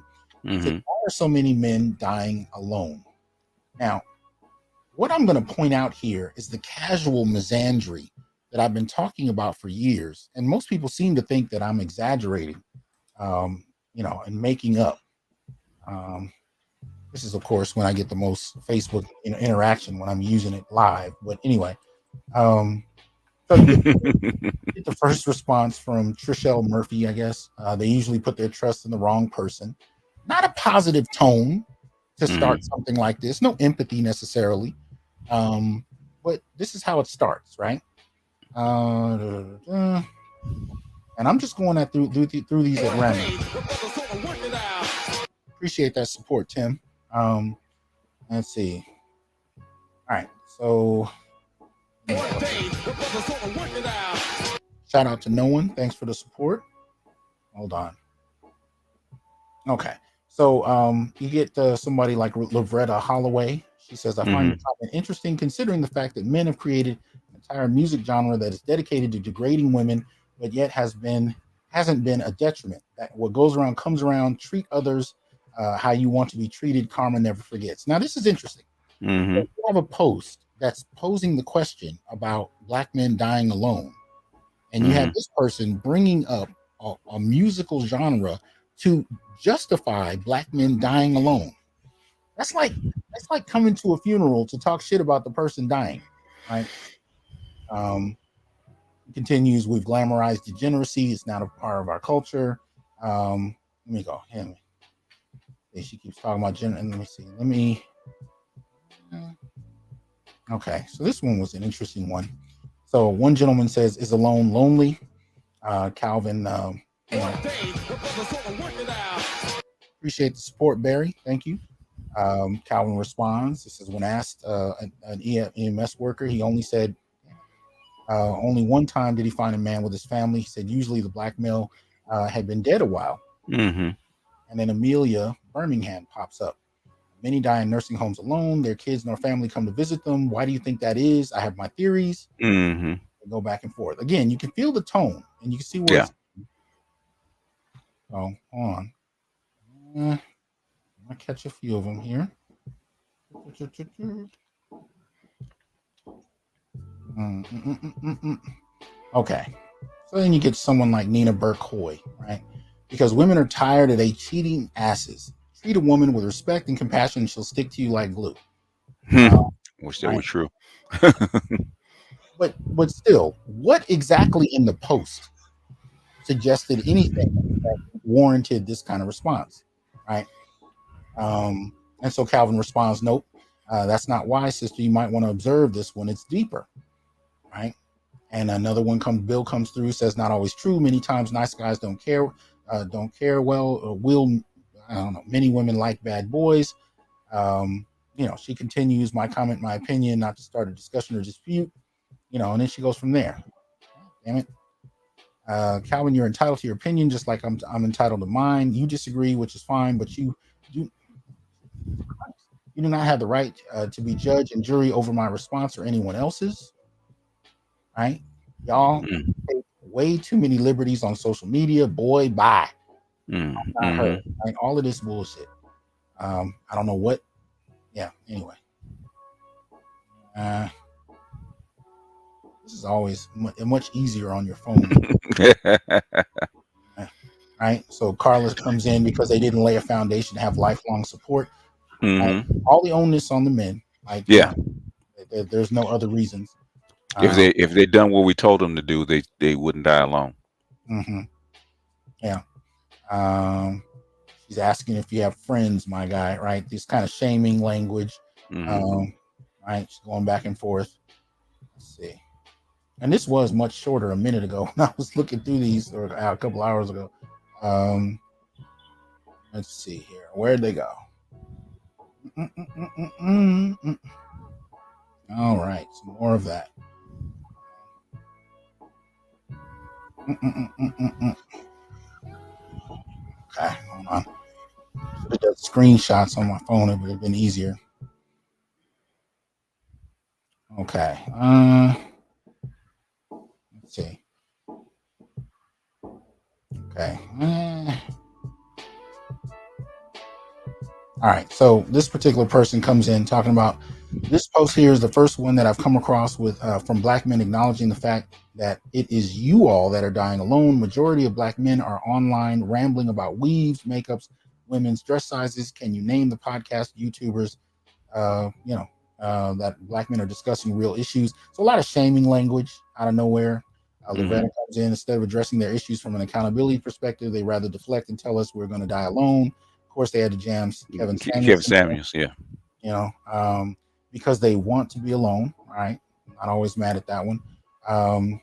said, why are so many men dying alone? Now, what I'm going to point out here is the casual misandry that I've been talking about for years. And most people seem to think that I'm exaggerating, and making up. This is, of course, when I get the most Facebook interaction when I'm using it live. But anyway, So you get the first response from Trishelle Murphy, I guess. They usually put their trust in the wrong person. Not a positive tone to start something like this. No empathy necessarily. But this is how it starts, right? And I'm just going through these at random. Appreciate that support, Tim. Let's see. All right, so shout out to no one. Thanks for the support. Hold on. Okay, so you get somebody like Lovretta Holloway. She says, "I find the topic interesting, considering the fact that men have created an entire music genre that is dedicated to degrading women, but yet hasn't been a detriment. That what goes around comes around. Treat others how you want to be treated. Karma never forgets." Now, this is interesting. Mm-hmm. You have a post that's posing the question about Black men dying alone, and you have this person bringing up a musical genre to justify Black men dying alone. That's like coming to a funeral to talk shit about the person dying, right? It continues, we've glamorized degeneracy. It's not a part of our culture. Let me go. She keeps talking about gender. And let me see. Okay, so this one was an interesting one. So one gentleman says, "Is alone lonely?" Calvin, appreciate the support, Barry. Thank you. Calvin responds. This is when asked an EMS worker. He only said only one time did he find a man with his family. He said usually the black male had been dead a while. Mm-hmm. And then Amelia Birmingham pops up. Many die in nursing homes alone. Their kids and their family come to visit them. Why do you think that is? I have my theories. Mm-hmm. They go back and forth. Again, you can feel the tone and you can see where it's. Oh, hold on. I catch a few of them here. Okay. So then you get someone like Nina Burke-Hoy, right? Because women are tired of they cheating asses. Treat a woman with respect and compassion, she'll stick to you like glue. Wish that were true. But still, what exactly in the post suggested anything that warranted this kind of response, right? And so Calvin responds, "Nope, that's not why, sister. You might want to observe this one. It's deeper, right?" And another one Bill comes through, says, "Not always true. Many times nice guys don't care well, or will, I don't know, many women like bad boys." She continues, "My comment, my opinion, not to start a discussion or dispute," and then she goes from there. Damn it. Calvin, you're entitled to your opinion, just like I'm entitled to mine. You disagree, which is fine, but you do not have the right to be judge and jury over my response or anyone else's. Right? Y'all take way too many liberties on social media. Boy, bye. Not her. Right? All of this bullshit. I don't know what. Yeah. Anyway, this is always much easier on your phone. Right? So Carlos comes in because they didn't lay a foundation to have lifelong support. Right? All the onus on the men. Like, there's no other reasons. If they done what we told them to do, they wouldn't die alone. Yeah. She's asking if you have friends, my guy. Right? This kind of shaming language. Right? She's going back and forth. Let's see. And this was much shorter a minute ago when I was looking through these, or a couple hours ago. Let's see here. Where'd they go? All right, some more of that. Okay, hold on. Should have done screenshots on my phone. It would have been easier. Okay. Let's see. Okay. All right. So this particular person comes in talking about this post here is the first one that I've come across with from black men acknowledging the fact that it is you all that are dying alone. Majority of black men are online rambling about weaves, makeups, women's dress sizes. Can you name the podcast YouTubers? That black men are discussing real issues. So a lot of shaming language. out of nowhere. Mm-hmm. Loretta comes in, instead of addressing their issues from an accountability perspective, they rather deflect and tell us we're going to die alone. Of course, they had to jam Kevin Kevin Samuels in there, Samuels, yeah. you know, because they want to be alone. Right? Not always mad at that one. Um,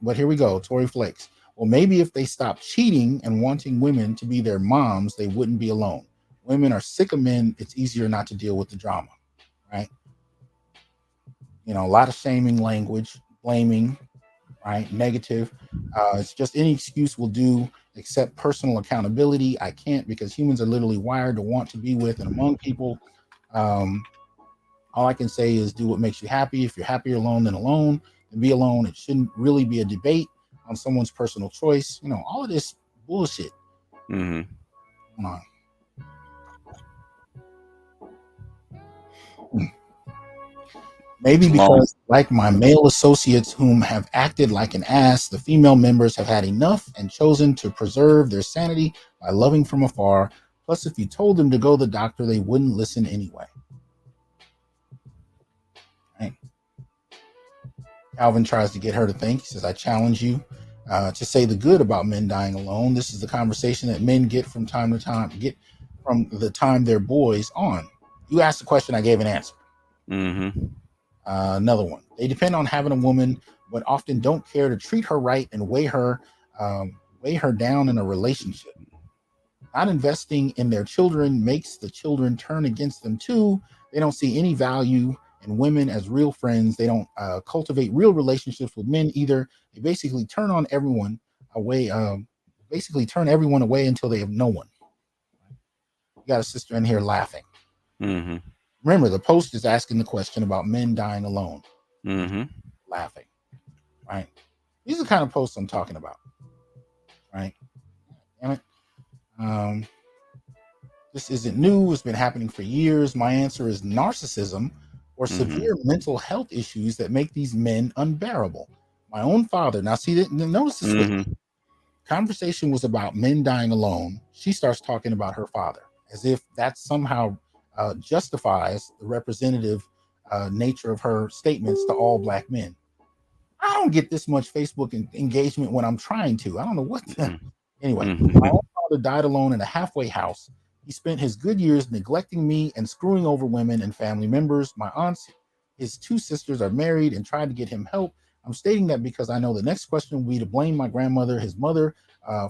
but here we go, Tory Flakes. Well, maybe if they stopped cheating and wanting women to be their moms, they wouldn't be alone. Women are sick of men. It's easier not to deal with the drama, right? You know, a lot of shaming language, blaming, right? Negative. It's just any excuse will do except personal accountability. I can't because humans are literally wired to want to be with and among people. Um, all I can say is do what makes you happy. If you're happier alone than alone, then be alone. It shouldn't really be a debate on someone's personal choice. You know, all of this bullshit. Mm-hmm. Come on. Hmm. It's Maybe long. because, like my male associates whom have acted like an ass, the female members have had enough and chosen to preserve their sanity by loving from afar. Plus, if you told them to go to the doctor, they wouldn't listen anyway. Right? Calvin tries to get her to think. He says, I challenge you to say the good about men dying alone. This is the conversation that men get from time to time, get from the time they're boys on. You asked the question, I gave an answer. Mm-hmm. Another one. They depend on having a woman, but often don't care to treat her right and weigh her down in a relationship. Not investing in their children makes the children turn against them too. They don't see any value in women as real friends. They don't cultivate real relationships with men either. They basically turn on everyone away. Basically turn everyone away until they have no one. You got a sister in here laughing. Mm-hmm. Remember, the post is asking the question about men dying alone. Mm-hmm. Laughing, right? These are the kind of posts I'm talking about, right? Damn it. Um, this isn't new. It's been happening for years. My answer is narcissism or Mm-hmm. severe mental health issues that make these men unbearable. My own father. Now, see, notice the switch. Mm-hmm. Conversation was about men dying alone. She starts talking about her father as if that somehow justifies the representative nature of her statements to all black men. I don't get this much Facebook engagement when I'm trying to. I don't know what the. Anyway, my Mm-hmm. own father died alone in a halfway house. He spent his good years neglecting me and screwing over women and family members. My aunts, his two sisters are married and tried to get him help. I'm stating that because I know the next question will be to blame my grandmother, his mother,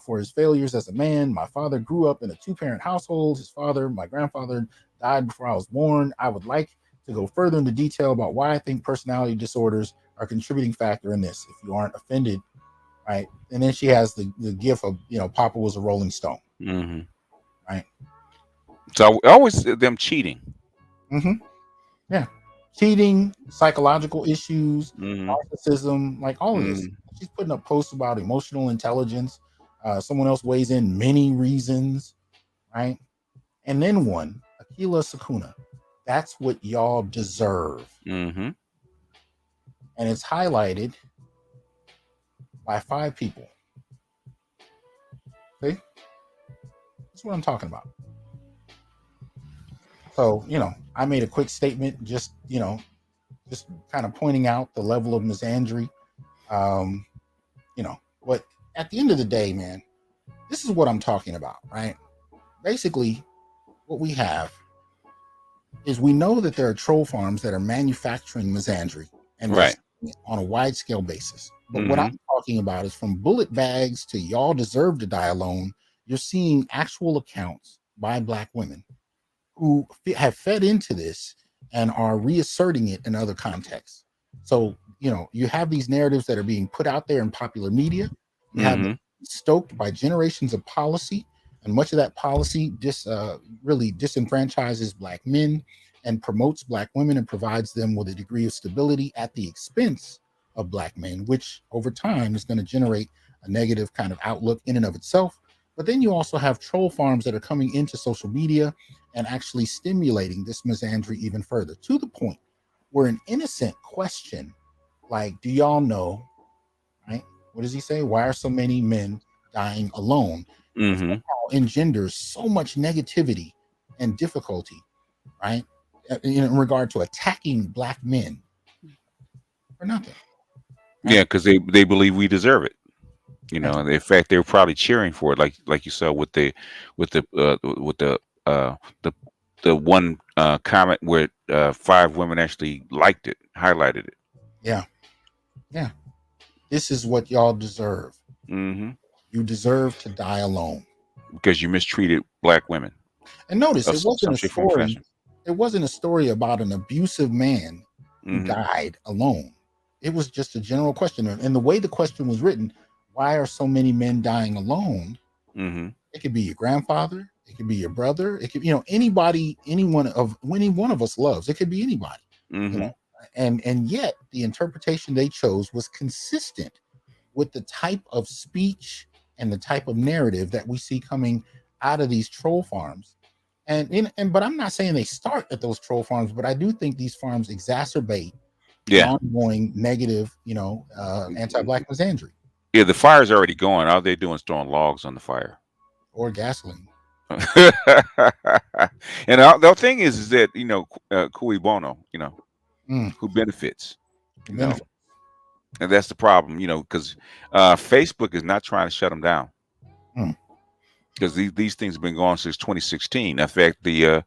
for his failures as a man. My father grew up in a two-parent household. His father, my grandfather, died before I was born. I would like to go further into detail about why I think personality disorders are a contributing factor in this. If you aren't offended, right? And then she has the gif of Papa was a Rolling Stone, Mm-hmm. right? So always them cheating. Mm-hmm. Yeah, cheating, psychological issues, Mm-hmm. narcissism, like all of this. Mm-hmm. She's putting up posts about emotional intelligence. Someone else weighs in many reasons, right? And then one, Akila Sakuna. That's what y'all deserve, Mm-hmm. and it's highlighted by 5 people. See, that's what I'm talking about. So, I made a quick statement, just kind of pointing out the level of misandry. Um, but at the end of the day, man, this is what I'm talking about, right? Basically, what we have is we know that there are troll farms that are manufacturing misandry and they're Right. selling it on a wide scale basis. But what I'm Mm-hmm. talking about is from bullet bags to y'all deserve to die alone, you're seeing actual accounts by black women who have fed into this and are reasserting it in other contexts. So, you have these narratives that are being put out there in popular media. You have them Mm-hmm. stoked by generations of policy, and much of that policy really disenfranchises black men and promotes black women and provides them with a degree of stability at the expense of black men, which over time is going to generate a negative kind of outlook in and of itself. But then you also have troll farms that are coming into social media and actually stimulating this misandry even further to the point where an innocent question like, do y'all know, right? What does he say? Why are so many men dying alone? Mm-hmm. Somehow engenders so much negativity and difficulty, right? In regard to attacking black men for nothing. Yeah, right? because they believe we deserve it. You Yeah, know, and in fact, they were probably cheering for it, like you saw with uh, the the one comment where 5 women actually liked it, highlighted it. yeah, yeah. This is what y'all deserve. Hmm. You deserve to die alone. Because you mistreated black women And notice, of it wasn't some a shape, form, or story. fashion. It wasn't a story about an abusive man who Hmm. died alone. It was just a general question. And the way the question was written, why are so many men dying alone? Hmm. It could be your grandfather. It could be your brother. It could, anybody, any one of us loves. It could be anybody, you know. Hmm. And yet the interpretation they chose was consistent with the type of speech and the type of narrative that we see coming out of these troll farms. But I'm not saying they start at those troll farms, but I do think these farms exacerbate the Yeah. ongoing negative, anti-black misandry Yeah, the fire's already going. All they're doing is throwing logs on the fire. or gasoline. And the thing is that cui bono, Mm, who benefits, the you know, benefit. and that's the problem, because Facebook is not trying to shut them down, Mm, because these things have been going since 2016. In fact, the uh,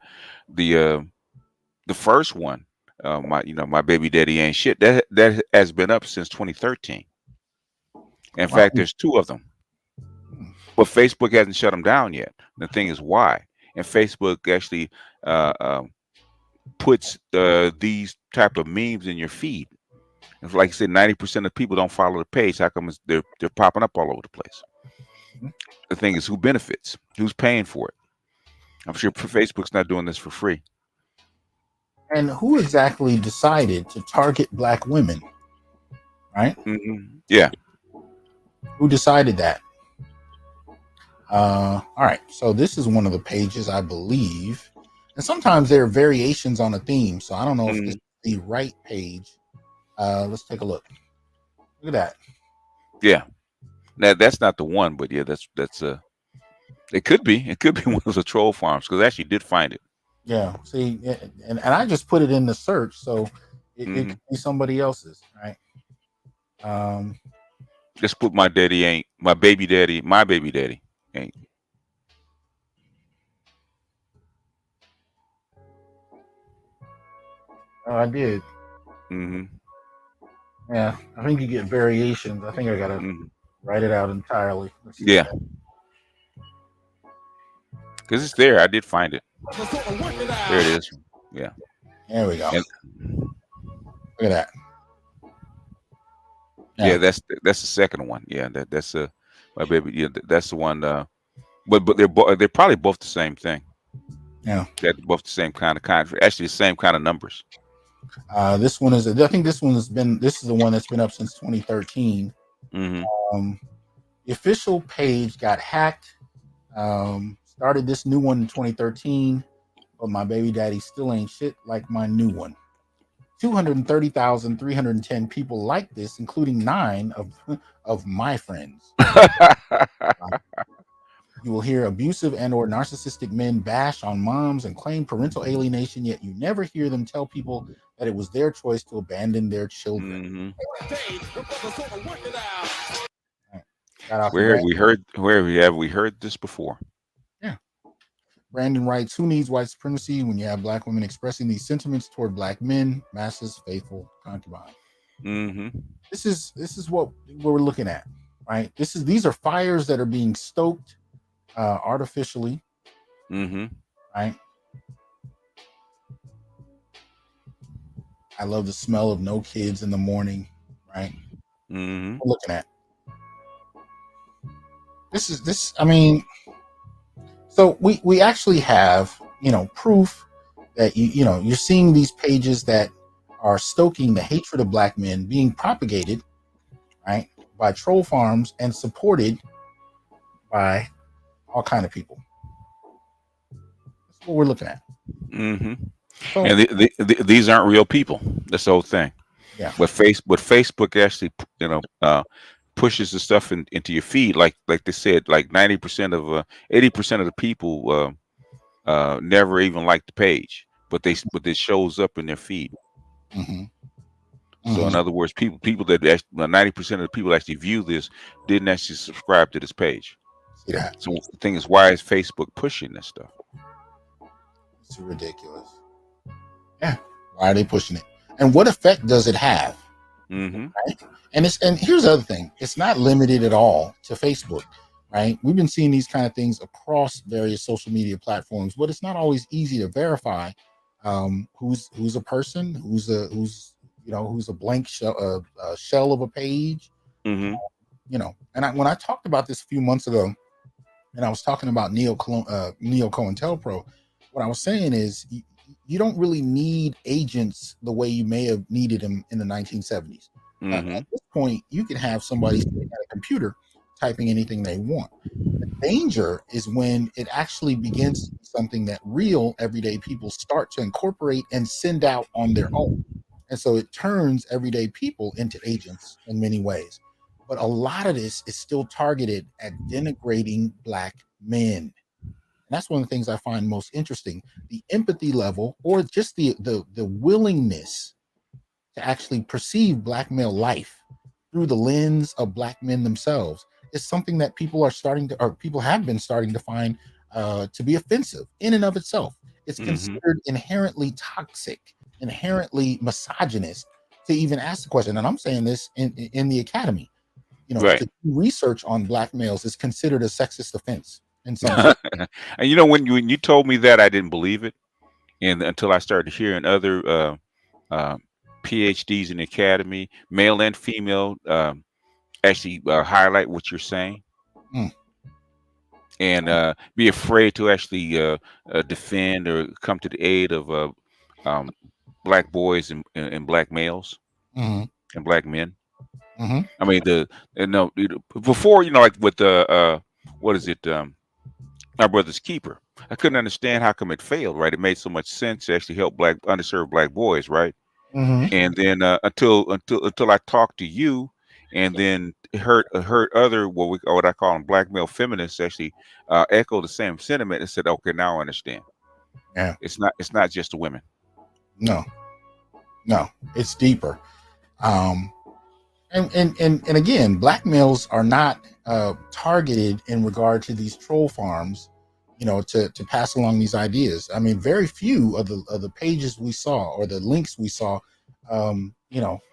the first one, my baby daddy ain't shit. That has been up since 2013. In wow. fact, there's 2 of them, Mm, but Facebook hasn't shut them down yet. The thing is why, and Facebook actually uh, uh, puts these type of memes in your feed. And like I said, 90% of people don't follow the page. How come they're popping up all over the place? mm. The thing is, who benefits? Who's paying for it? I'm sure Facebook's not doing this for free. And who exactly decided to target black women? Right? Yeah. Who decided that? All right. So this is one of the pages, I believe. And sometimes there are variations on a theme. So I don't know if this Hmm. is the right page. Let's take a look. Look at that. Yeah. Now that's not the one, but yeah, that's it could be. It could be one of the troll farms because I actually did find it. Yeah. See, and I just put it in the search, so it Hmm. could be somebody else's, right? Um, Just put my daddy ain't my baby daddy. My baby daddy ain't. oh, I did. Hmm. Yeah. I think you get variations. I think I gotta Hmm. write it out entirely. Let's see. Yeah, because it's there. I did find it. There it is. Yeah. There we go. And Look at that. yeah, Yeah. that's the second one. Yeah, that's my baby. Yeah, that's the one. But they're probably both the same thing. Yeah. They're both the same kind. Actually, the same kind of numbers. This one is. I think this one has been. This is the one that's been up since 2013. Hmm. Um, the official page got hacked. Started this new one in 2013, but my baby daddy still ain't shit like my new one. 230,310 people like this, including 9 of my friends. You will hear abusive and or narcissistic men bash on moms and claim parental alienation, yet you never hear them tell people that it was their choice to abandon their children. Hmm. Right. Shout out to Where have Brandon. we heard? Where have we heard this before? Yeah. Brandon writes, who needs white supremacy when you have black women expressing these sentiments toward black men, masses, faithful concubine? Hmm. This is what we're looking at, right? These are fires that are being stoked artificially, Hmm. right? I love the smell of no kids in the morning, right? Hmm. We're looking at this is this. I mean, so we actually have proof that you're seeing these pages that are stoking the hatred of black men being propagated, right, by troll farms and supported by all kind of people. That's what we're looking at. Hmm. So And these aren't real people. That's the whole thing. yeah. But Facebook actually, pushes the stuff into your feed, like they said, like 90% of 80% of the people never even like the page, but it shows up in their feed. Hmm. So in Hmm. other words, people that actually, 90% of the people actually view this didn't actually subscribe to this page. See that? So the thing is, why is Facebook pushing this stuff? It's ridiculous. Yeah. Why are they pushing it? And what effect does it have? Mm-hmm. Right? And here's the other thing. It's not limited at all to Facebook, right? We've been seeing these kind of things across various social media platforms, but it's not always easy to verify who's a person, who's a blank shell, shell of a page, Mm-hmm. And when I talked about this a few months ago, and I was talking about Neo-COINTELPRO, what I was saying is you don't really need agents the way you may have needed them in the 1970s. At Mm-hmm. this point, you can have somebody sitting at a computer typing anything they want. The danger is when it actually begins to be something that real everyday people start to incorporate and send out on their own. And so it turns everyday people into agents in many ways. But a lot of this is still targeted at denigrating Black men. And that's one of the things I find most interesting. The empathy level, or just the willingness to actually perceive Black male life through the lens of Black men themselves, is something that people are starting to, or people have been starting to find to be offensive in and of itself. It's Mm-hmm. considered inherently toxic, inherently misogynist to even ask the question. And I'm saying this in the academy. To Right. do research on Black males is considered a sexist offense in some circles. And when you told me that, I didn't believe it, and until I started hearing other uh, PhDs in the academy, male and female, actually highlight what you're saying, Mm, and be afraid to actually defend or come to the aid of um, Black boys and Black males mm-hmm, and Black men. mm-hmm, I mean, no, before, like with the what is it, our brother's keeper. I couldn't understand how come it failed. Right, it made so much sense to actually help underserved Black boys. Right, mm-hmm. and then until I talked to you, and then heard other what I call them Black male feminists actually echo the same sentiment and said, okay, now I understand. Yeah, It's not just the women. no, no, it's deeper. Um, and again, Black males are not targeted in regard to these troll farms, to pass along these ideas. I mean, very few of the pages we saw or the links we saw,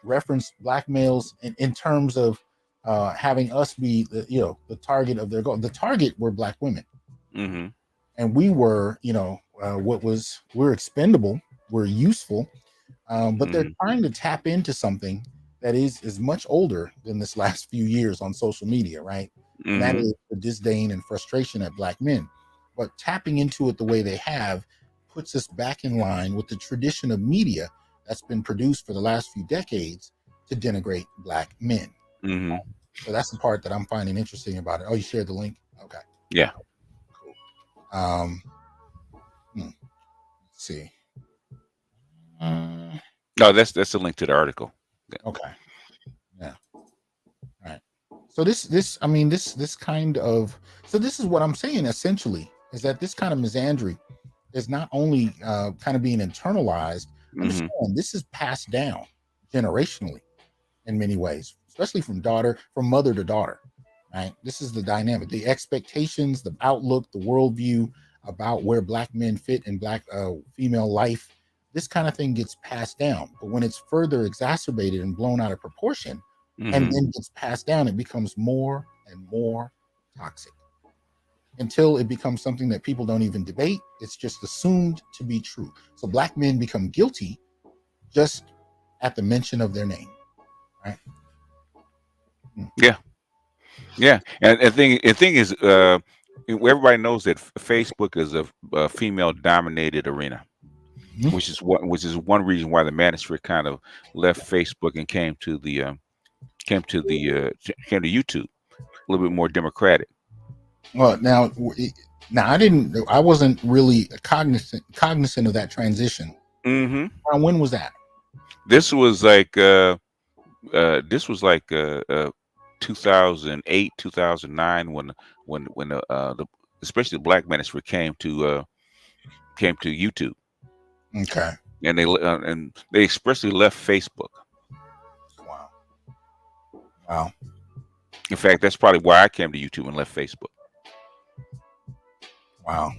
reference Black males in terms of having us be the target of their goal. The target were Black women, Mm-hmm. and we were, we're expendable, we're useful, but they're Mm-hmm. trying to tap into something that is much older than this last few years on social media, right? And that Mm-hmm. is the disdain and frustration at Black men. But tapping into it the way they have puts us back in line with the tradition of media that's been produced for the last few decades to denigrate Black men. Mm-hmm. So that's the part that I'm finding interesting about it. Oh, you shared the link? Okay, Yeah. cool. Um, let's see. Uh, No, that's a link to the article. Yeah. okay, yeah. Right. So this kind of, so this is what I'm saying essentially, is that this kind of misandry is not only kind of being internalized. Mm-hmm. Understand, this is passed down generationally in many ways, especially from mother to daughter. Right. This is the dynamic, the expectations, the outlook, the worldview about where Black men fit in Black female life. This kind of thing gets passed down, but when it's further exacerbated and blown out of proportion, and Mm-hmm. then gets passed down, it becomes more and more toxic until it becomes something that people don't even debate. It's just assumed to be true. So Black men become guilty just at the mention of their name. Right? Hmm. Yeah. Yeah. And the thing is, everybody knows that Facebook is a female dominated arena, Mhm. which is one reason why the Manosphere kind of left Facebook and came to YouTube, a little bit more democratic. Well, now I wasn't really cognizant of that transition. Hmm. When was that? This was like this was like 2008, 2009, when especially the Black Manosphere came to YouTube, Okay. and they expressly left Facebook. Wow. In fact, that's probably why I came to YouTube and left Facebook. Wow.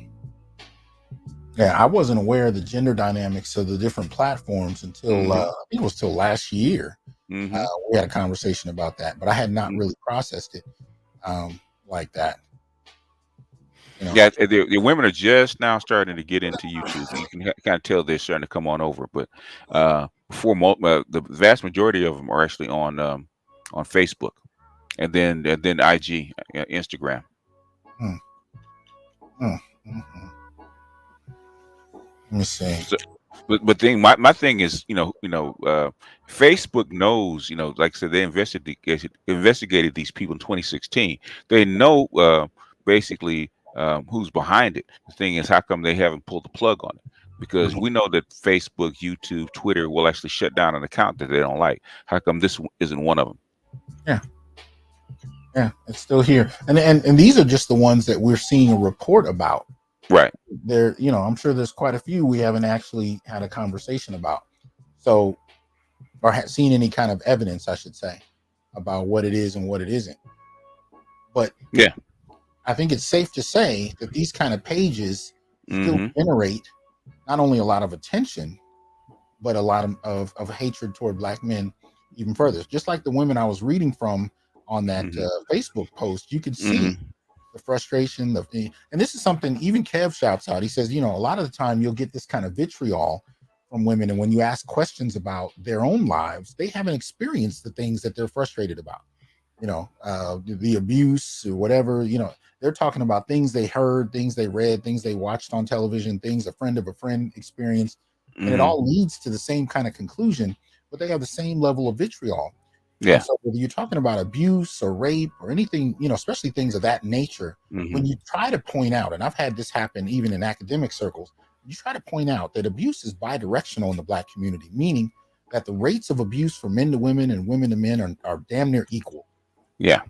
Yeah, I wasn't aware of the gender dynamics of the different platforms until I think it was till last year. Mm-hmm. We had a conversation about that, but I had not Mm-hmm. really processed it like that. You know. Yeah, the women are just now starting to get into YouTube. You can kind of tell they're starting to come on over, but the vast majority of them are actually on Facebook, and then IG, Instagram. Mm, mm, mm, mm. Let me see. So, but my thing is, Facebook knows, like I said, they investigated these people in 2016. They know basically who's behind it. The thing is, how come they haven't pulled the plug on it? Because Mhm. we know that Facebook, YouTube, Twitter will actually shut down an account that they don't like. How come this isn't one of them? Yeah, yeah, it's still here, and these are just the ones that we're seeing a report about. Right. There, I'm sure there's quite a few we haven't actually had a conversation about. So, or seen any kind of evidence, I should say, about what it is and what it isn't. But Yeah. I think it's safe to say that these kind of pages still Mm-hmm. generate not only a lot of attention, but a lot of hatred toward Black men even further. Just like the women I was reading from on that Mm-hmm. Facebook post, you could see Mm-hmm. the frustration, and this is something even Kev shouts out. He says, a lot of the time you'll get this kind of vitriol from women, and when you ask questions about their own lives, they haven't experienced the things that they're frustrated about. The abuse or whatever. They're talking about things they heard, things they read, things they watched on television, things a friend of a friend experienced, and it Mm-hmm. all leads to the same kind of conclusion, but they have the same level of vitriol. And Yeah. so whether you're talking about abuse or rape or anything, especially things of that nature, Mm-hmm. when you try to point out, and I've had this happen even in academic circles, you try to point out that abuse is bidirectional in the Black community, meaning that the rates of abuse from men to women and women to men are damn near equal. Yeah.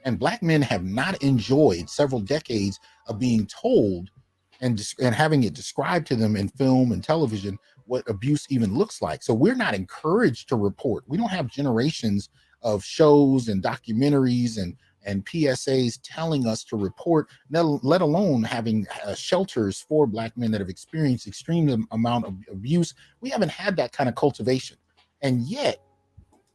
And Black men have not enjoyed several decades of being told and having it described to them in film and television what abuse even looks like. So we're not encouraged to report. We don't have generations of shows and documentaries and PSAs telling us to report, let alone having shelters for Black men that have experienced extreme amount of abuse. We haven't had that kind of cultivation, and yet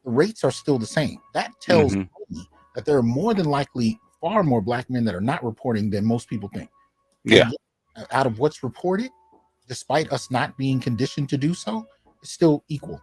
the rates are still the same. That tells Mm-hmm. me that there are more than likely far more Black men that are not reporting than most people think. Yeah. And yet, out of what's reported, despite us not being conditioned to do so, it's still equal,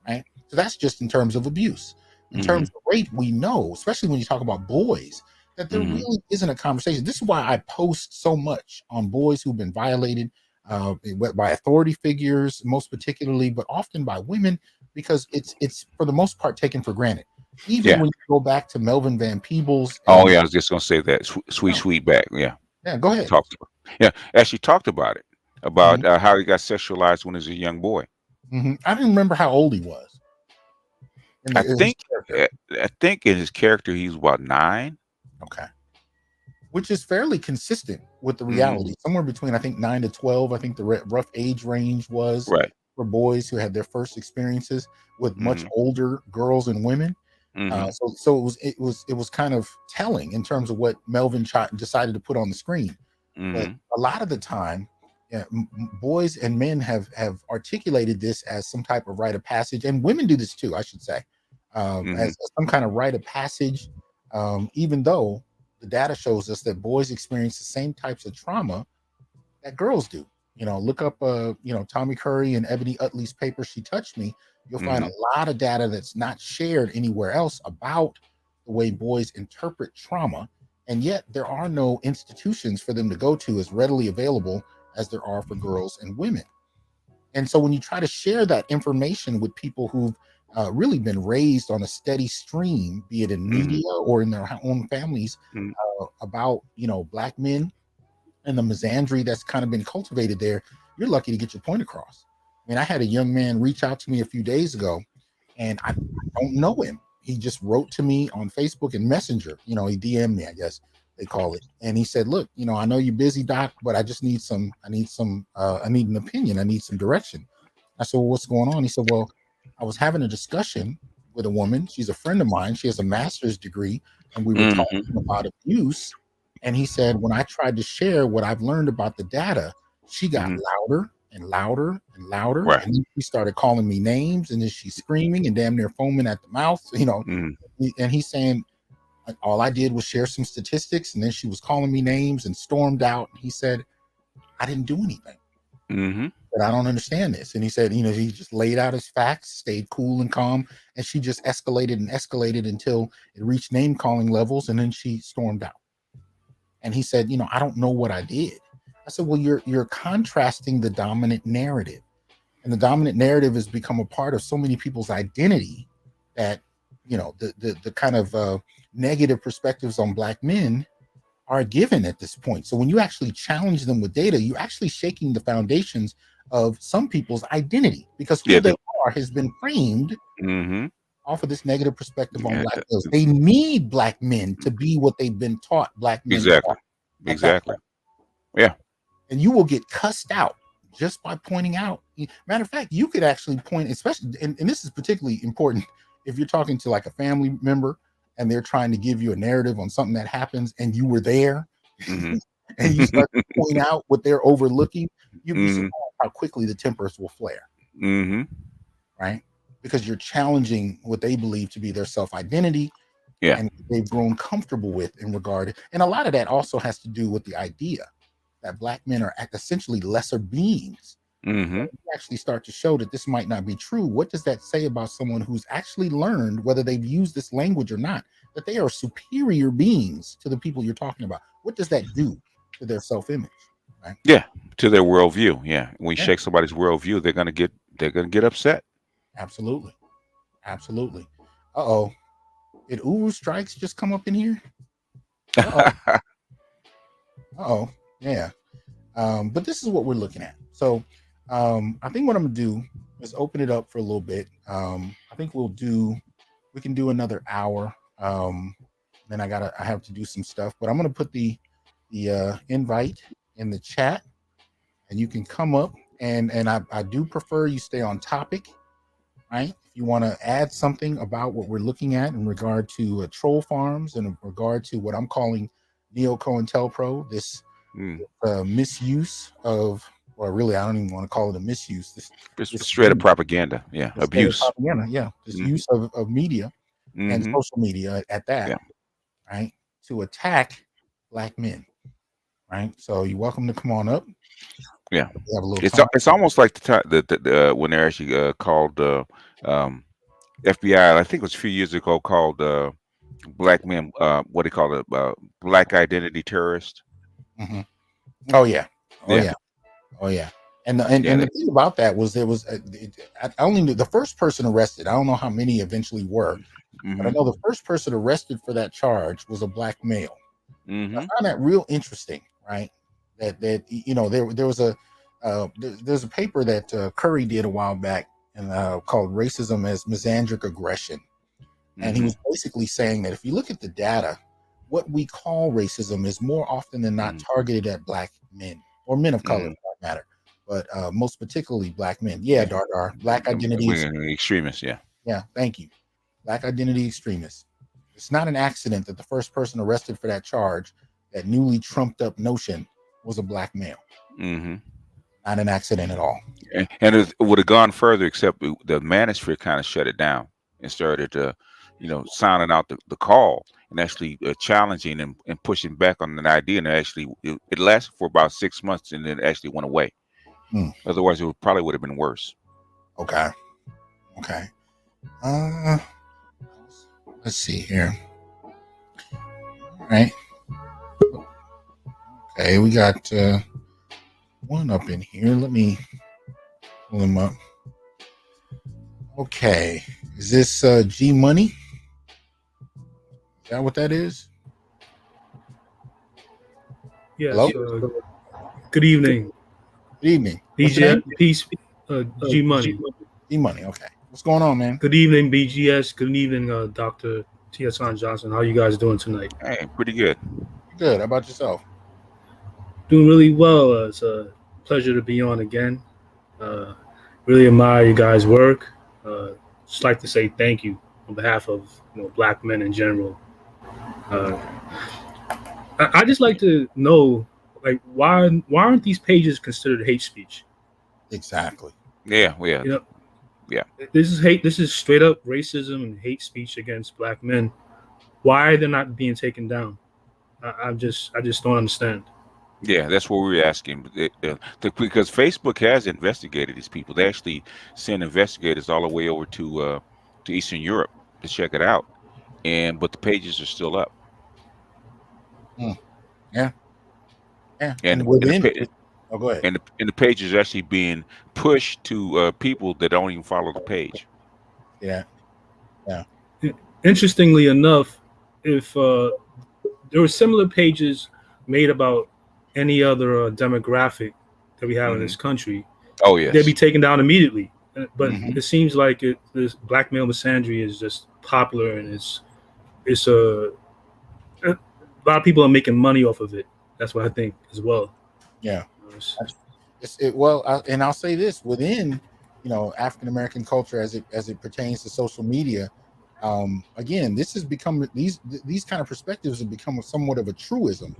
right? So that's just in terms of abuse. In Mm-hmm. terms of rape, we know, especially when you talk about boys, that there Mm-hmm. really isn't a conversation. This is why I post so much on boys who've been violated by authority figures, most particularly, but often by women, because it's for the most part taken for granted. Even Yeah. when you go back to Melvin Van Peebles Oh and yeah, I was just gonna say that sweet no, sweetback. Yeah. yeah, go ahead. Talked about, yeah, actually talked about it, Hmm. about how he got sexualized when he was a young boy. Hmm. I didn't remember how old he was in I his think character. I think in his character he was about 9. Okay, which is fairly consistent with the Mm-hmm. reality. Somewhere between I think 9 to 12. I think the rough age range was Right. for boys who had their first experiences with much Mm-hmm. older girls and women. Mm-hmm. So it was kind of telling in terms of what Melvin decided to put on the screen. But Mm-hmm. a lot of the time, yeah, boys and men have articulated this as some type of rite of passage, and women do this too, I should say, Mm-hmm. as some kind of rite of passage. Even though the data shows us that boys experience the same types of trauma that girls do. Look up Tommy Curry and Ebony Utley's paper "She Touched Me." You'll find Mm-hmm. a lot of data that's not shared anywhere else about the way boys interpret trauma, and yet there are no institutions for them to go to as readily available as there are for girls and women. And so when you try to share that information with people who've really been raised on a steady stream, be it in Mm-hmm. media or in their own families, about Black men and the misandry that's kind of been cultivated there, you're lucky to get your point across. I mean, I had a young man reach out to me a few days ago, and I don't know him. He just wrote to me on Facebook and Messenger. He DM'd me, I guess they call it, and he said, "Look, I know you're busy, Doc, but I just need I need an opinion. I need some direction." I said, "Well, what's going on?" He said, "Well, I was having a discussion with a woman. She's a friend of mine. She has a master's degree, and we were talking Mm-hmm. about abuse. And he said, when I tried to share what I've learned about the data, she got Mm-hmm. louder and louder and louder. Right. And then she started calling me names, and then she's screaming and damn near foaming at the mouth, Mm-hmm. And he's saying, all I did was share some statistics, and then she was calling me names and stormed out. He said, I didn't do anything. Mm-hmm. But I don't understand this. And he said, he just laid out his facts, stayed cool and calm, and she just escalated and escalated until it reached name calling levels, and then she stormed out. And he said, I don't know what I did. I said, well, you're contrasting the dominant narrative. And the dominant narrative has become a part of so many people's identity that, the kind of negative perspectives on Black men are given at this point. So when you actually challenge them with data, you're actually shaking the foundations of some people's identity, because who Yeah. they are has been framed Mm-hmm. off of this negative perspective on Yeah. Black males. They need Black men to be what they've been taught Black men Exactly. are at that Exactly. point. Yeah. And you will get cussed out just by pointing out. Matter of fact, you could actually point, especially, and this is particularly important if you're talking to like a family member and they're trying to give you a narrative on something that happens and you were there, Mm-hmm. and you start to point out what they're overlooking, you'd be Mm-hmm. surprised how quickly the tempers will flare, Mm-hmm. right? Because you're challenging what they believe to be their self-identity, Yeah. and they've grown comfortable with in regard. And a lot of that also has to do with the idea that Black men are essentially lesser beings. Mm-hmm. You actually start to show that this might not be true. What does that say about someone who's actually learned, whether they've used this language or not, that they are superior beings to the people you're talking about? What does that do to their self-image? Right? Yeah. To their worldview. Yeah. When you Yeah. shake somebody's worldview, they're gonna get upset. Absolutely. Absolutely. Uh-oh. Did Uru Strikes just come up in here? Uh-oh. Uh-oh. Yeah. But this is what we're looking at. So I think what I'm gonna do is open it up for a little bit. I think we can do another hour. Then I have to do some stuff, but I'm gonna put the invite in the chat, and you can come up, and I do prefer you stay on topic, right? If you want to add something about what we're looking at in regard to troll farms and in regard to what I'm calling Neo-COINTELPRO, this misuse of, or really, I don't even want to call it a misuse. This Straight up propaganda. Yeah. this Abuse. propaganda, yeah. This use of media and Mm-hmm. social media at that, Yeah. right? To attack Black men, right? So you're welcome to come on up. Yeah. We have a little It's almost like the when they're actually called FBI. I think it was a few years ago called Black men. What do you call it? Black identity terrorist. Mm-hmm. Oh yeah. Oh Yeah. yeah. Oh yeah. And the thing about that was there was I only knew the first person arrested. I don't know how many eventually were, but I know the first person arrested for that charge was a Black male. Mm-hmm. I found that real interesting, right? That there was there's a paper that Curry did a while back and called "Racism as Misandric Aggression," and he was basically saying that if you look at the data, what we call racism is more often than not targeted at Black men or men of color, for that matter, but most particularly Black men. Yeah, Dar, Black identity extremists. Yeah. Yeah, thank you. Black identity extremists. It's not an accident that the first person arrested for that charge, that newly trumped up notion, was a Black male. Mm-hmm. Not an accident at all. And it would have gone further, except the manosphere kind of shut it down and started, sounding out the call and actually challenging and pushing back on an idea. And actually, it lasted for about 6 months, and then it actually went away. Otherwise, it probably would have been worse. Okay. Let's see here. All right. Okay, we got one up in here. Let me pull him up. Okay, is this G Money? Is that what that is? Yes. Hello? Good evening. Good evening. BGS, peace. G Money. G Money. Okay. What's going on, man? Good evening, BGS. Good evening, Dr. Hasan Johnson. How you guys doing tonight? Hey, pretty good. Good. How about yourself? Doing really well. It's a pleasure to be on again. Really admire you guys' work. Just like to say thank you. on behalf of black men in general. I just like to know, like, why aren't these pages considered hate speech? Exactly. Yeah. This is hate. This is straight up racism and hate speech against black men. Why are they not being taken down? I just don't understand. Yeah, that's what we were asking. Because Facebook has investigated these people. They actually send investigators all the way over to Eastern Europe to check it out, but the pages are still up. Yeah. And Go ahead. And the pages are actually being pushed to people that don't even follow the page. Yeah. Interestingly enough, if there were similar pages made about any other demographic that we have in this country, oh yes, they'd be taken down immediately. But it seems like this black male misandry is just popular, and it's a lot of people are making money off of it. That's what I think as well. Yeah. And I'll say this: within African American culture, as it pertains to social media, again, this has become these kind of perspectives have become somewhat of a truism.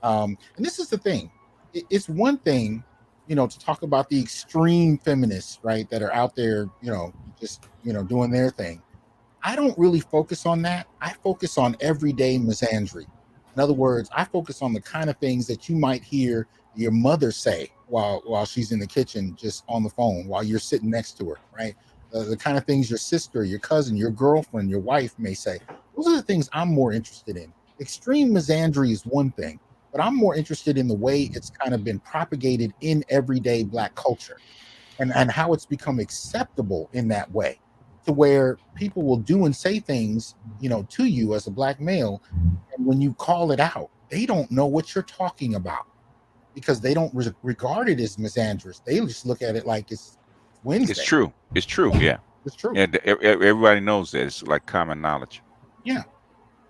And this is the thing: it's one thing, to talk about the extreme feminists, right, that are out there, just doing their thing. I don't really focus on that. I focus on everyday misandry. In other words, I focus on the kind of things that you might hear your mother say while she's in the kitchen, just on the phone, while you're sitting next to her, right? The kind of things your sister, your cousin, your girlfriend, your wife may say. Those are the things I'm more interested in. Extreme misandry is one thing, but I'm more interested in the way it's kind of been propagated in everyday Black culture, and how it's become acceptable in that way, to where people will do and say things, to you as a Black male, and when you call it out, they don't know what you're talking about, because they don't regard it as misandrous. They just look at it like it's Wednesday. It's true. Yeah, it's true. And everybody knows that. It's like common knowledge. Yeah.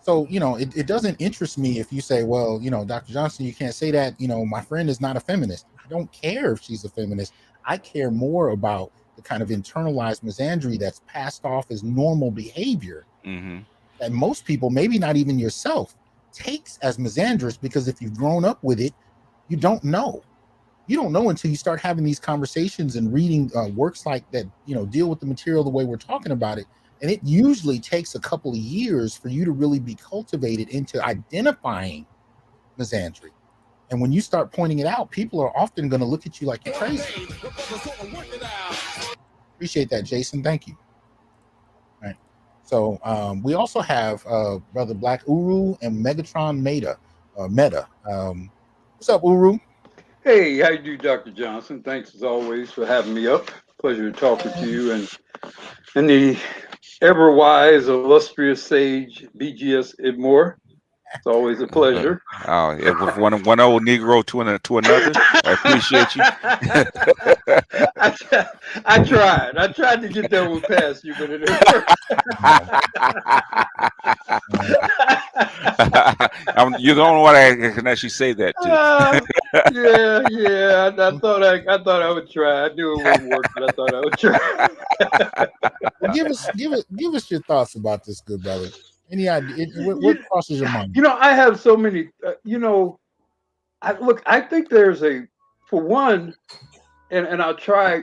So it doesn't interest me if you say, well, Dr. Johnson, you can't say that. My friend is not a feminist. I don't care if she's a feminist. I care more about the kind of internalized misandry that's passed off as normal behavior that most people, maybe not even yourself, takes as misandrous, because if you've grown up with it, you don't know. You don't know until you start having these conversations and reading works like that, deal with the material the way we're talking about it. And it usually takes a couple of years for you to really be cultivated into identifying misandry. And when you start pointing it out, people are often going to look at you like you're crazy. Appreciate that, Jason. Thank you. All right. So we also have Brother Black Uru and Megatron Meta. What's up, Uru? Hey, how you do, Dr. Johnson? Thanks as always for having me up. Pleasure talking to you and the ever-wise, illustrious sage BGS Idmore. It's always a pleasure. With one old Negro to another. I appreciate you. I tried to get that one past you, but it you're the only one I can actually say that to. Yeah. I thought I would try. I knew it wouldn't work, but I thought I would try. Well, give us your thoughts about this, good brother. Any idea? What crosses your mind? I have so many. I think there's for one, and I'll try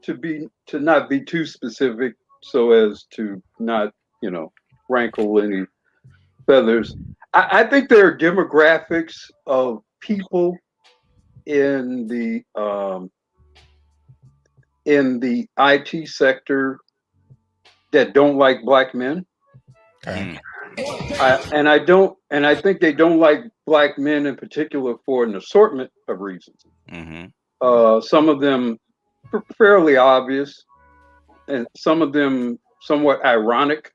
to not be too specific so as to not rankle any feathers. I think there are demographics of people in the IT sector that don't like Black men. Okay. I think they don't like Black men in particular for an assortment of reasons. Some of them fairly obvious, and some of them somewhat ironic.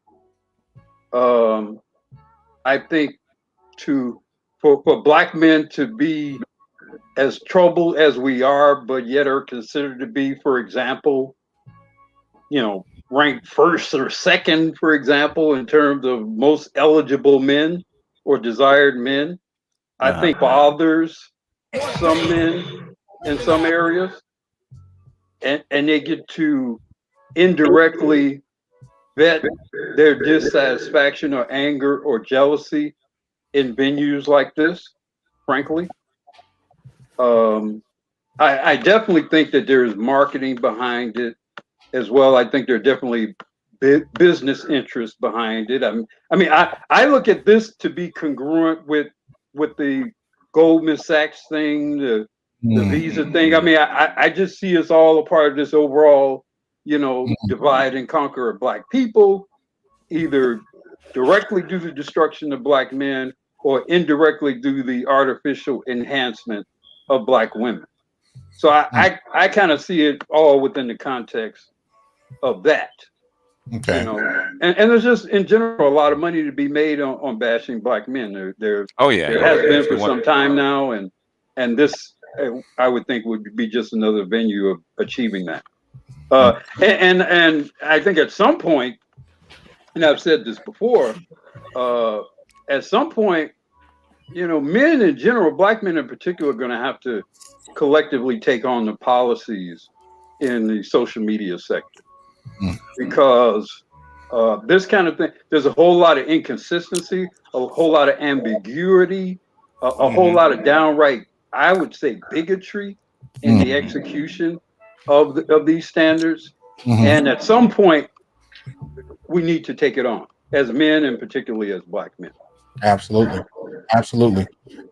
I think for Black men to be as troubled as we are, but yet are considered to be, for example, ranked first or second, for example, in terms of most eligible men or desired men, I think bothers some men in some areas, and they get to indirectly vet their dissatisfaction or anger or jealousy in venues like this, frankly. I definitely think that there is marketing behind it as well. I think there are definitely business interests behind it. I look at this to be congruent with the Goldman Sachs thing, the Visa thing. I just see us all a part of this overall, divide and conquer of Black people, either directly due to destruction of Black men or indirectly due to the artificial enhancement of Black women. So I kind of see it all within the context of that. Okay. And there's just in general a lot of money to be made on bashing Black men. There has been for some time now, and this I would think would be just another venue of achieving that. And I think at some point, and I've said this before, at some point, men in general, Black men in particular, are going to have to collectively take on the policies in the social media sector, because this kind of thing, there's a whole lot of inconsistency, a whole lot of ambiguity, a whole lot of downright, I would say, bigotry in the execution of these standards. And at some point, we need to take it on as men, and particularly as Black men. Absolutely.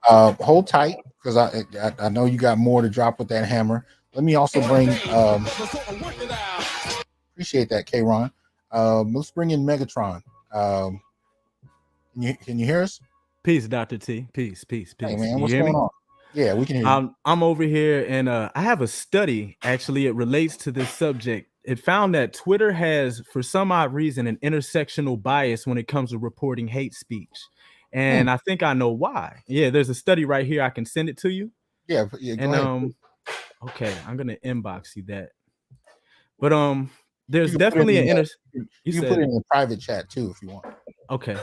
Hold tight, because I know you got more to drop with that hammer. Let me also bring appreciate that, K-Ron. Let's bring in Megatron. Can you hear us? Peace, Dr. T. Peace. Hey man, what's going on? Yeah, we can hear you. I'm over here, and I have a study. Actually, it relates to this subject. It found that Twitter has, for some odd reason, an intersectional bias when it comes to reporting hate speech. And I think I know why. Yeah, there's a study right here. I can send it to you. Yeah, go ahead. Okay, I'm gonna inbox you that. But there's definitely an you can put it in the private chat too if you want. Okay.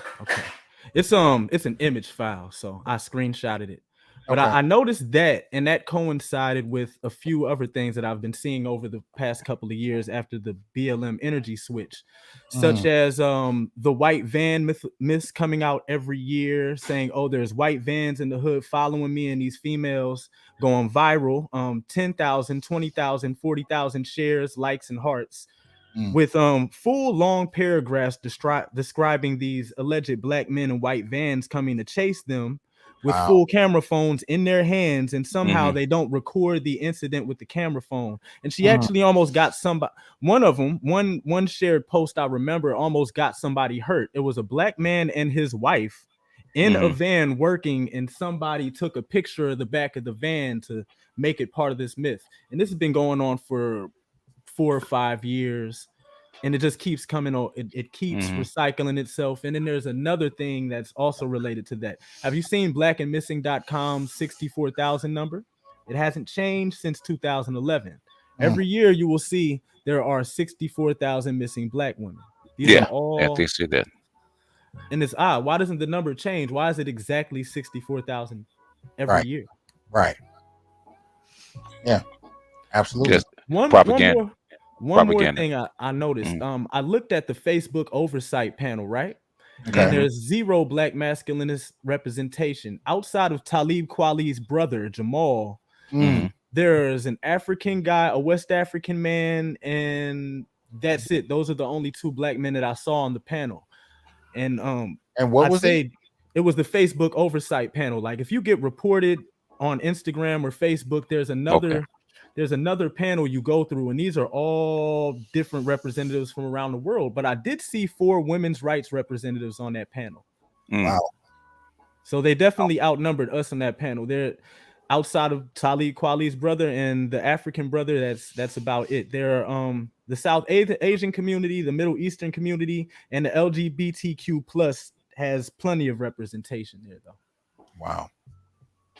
It's an image file, so I screenshotted it. But I noticed that, and that coincided with a few other things that I've been seeing over the past couple of years after the BLM energy switch, such as the white van myths coming out every year saying, oh, there's white vans in the hood following me, and these females going viral, 10,000, 20,000, 40,000 shares, likes, and hearts. With full long paragraphs describing these alleged Black men in white vans coming to chase them with full camera phones in their hands, and somehow they don't record the incident with the camera phone. And she actually almost got somebody. One of them, one shared post I remember, almost got somebody hurt. It was a Black man and his wife in a van working, and somebody took a picture of the back of the van to make it part of this myth. And this has been going on for 4 or 5 years, and it just keeps coming on. It keeps recycling itself. And then there's another thing that's also related to that. Have you seen blackandmissing.com's 64,000 number? It hasn't changed since 2011. Every year you will see there are 64,000 missing Black women. These are all, they said that. and it's odd. Why doesn't the number change? Why is it exactly 64,000 every year? Right. Yeah, absolutely. Yes. Propaganda. One more thing I noticed. I looked at the Facebook oversight panel, right? And there's 0 Black masculinist representation outside of Talib Kweli's brother Jamal. There's an African guy, a West African man, and that's it. Those are the only 2 Black men that I saw on the panel. And what was it? It was the Facebook oversight panel. Like, if you get reported on Instagram or Facebook, there's another panel you go through, and these are all different representatives from around the world. But I did see 4 women's rights representatives on that panel. Wow. So they definitely outnumbered us on that panel. They're outside of Talib Kweli's brother and the African brother. That's about it. There are the South Asian community, the Middle Eastern community, and the LGBTQ plus has plenty of representation there, though. Wow.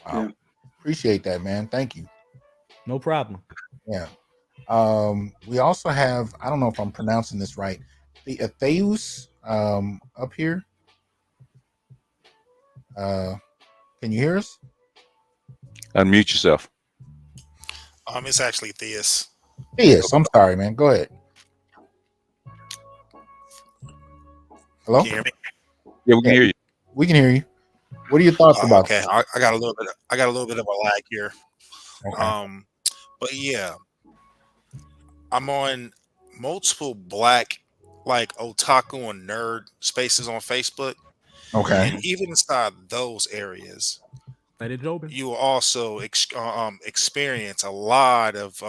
Yeah. Appreciate that, man. Thank you. No problem. Yeah. We also have, I don't know if I'm pronouncing this right, the Atheus up here. Can you hear us? Unmute yourself. It's actually Theus. Theus, I'm sorry, man. Go ahead. Hello? Can you hear me? Yeah, we can hear you. We can hear you. What are your thoughts about Okay, this? I got a little bit. I got a little bit of a lag here. Okay. But yeah, I'm on multiple black like otaku and nerd spaces on Facebook, Okay. and even inside those areas, Let it open. you will also experience a lot of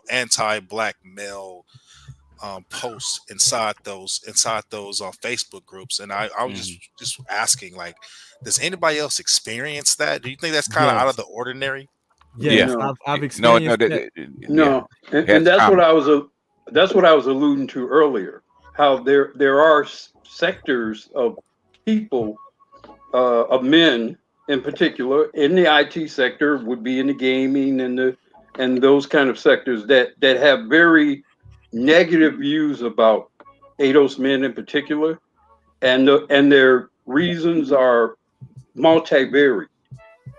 anti-black male posts inside those Facebook groups. And I was just asking, like, does anybody else experience that? Do you think that's kind of out of Yes. the ordinary? Yes, No. I've No, experienced that. No, and That's that's what common. that's what I was alluding to earlier. How there are sectors of people, of men in particular, in the IT sector, would be in the gaming and those kind of sectors that have very negative views about ADOS men in particular, and their reasons are multivariate.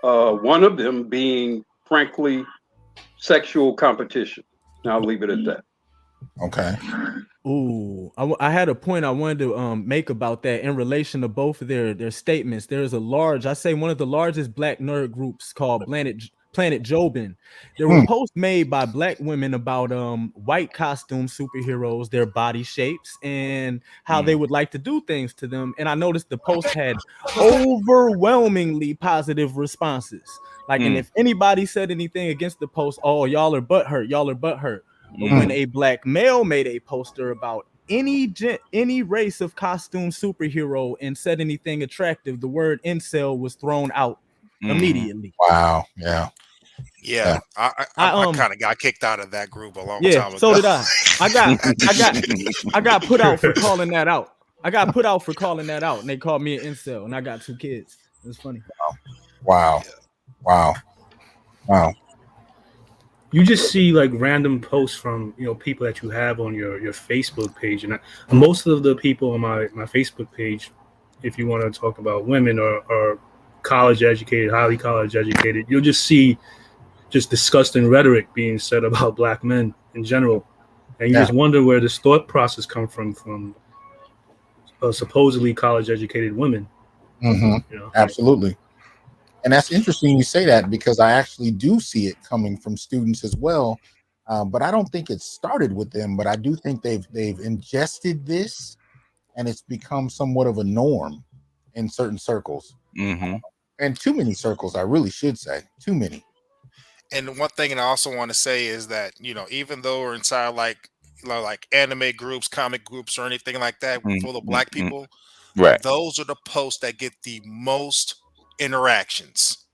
One of them being, frankly, sexual competition. And I'll leave it at that. Okay. Ooh, I had a point I wanted to make about that in relation to both of their statements. There's a large, I say one of the largest black nerd groups called Planet Jobin. There were posts made by black women about white costume superheroes, their body shapes, and how they would like to do things to them. And I noticed the post had overwhelmingly positive responses. Like, and if anybody said anything against the post, oh, y'all are butthurt, y'all are butthurt. But when a black male made a poster about any race of costume superhero and said anything attractive, the word incel was thrown out immediately. Wow. Yeah. Yeah, I kind of got kicked out of that group a long time ago. So did I. I got put out for calling that out. I got put out for calling that out, and they called me an incel, and I got 2 kids. It was funny. Wow. Wow. Wow. You just see like random posts from people that you have on your Facebook page, and most of the people on my Facebook page, if you want to talk about women, are college educated, highly college educated. You'll just see just disgusting rhetoric being said about black men in general, and you just wonder where this thought process come from supposedly college educated women. Absolutely. And that's interesting you say that, because I actually do see it coming from students as well. But I don't think it started with them, but I do think they've ingested this, and it's become somewhat of a norm in certain circles. And too many circles, I really should say. Too many. And one thing I also want to say is that, even though we're inside like anime groups, comic groups, or anything like that for the black people, right, those are the posts that get the most interactions.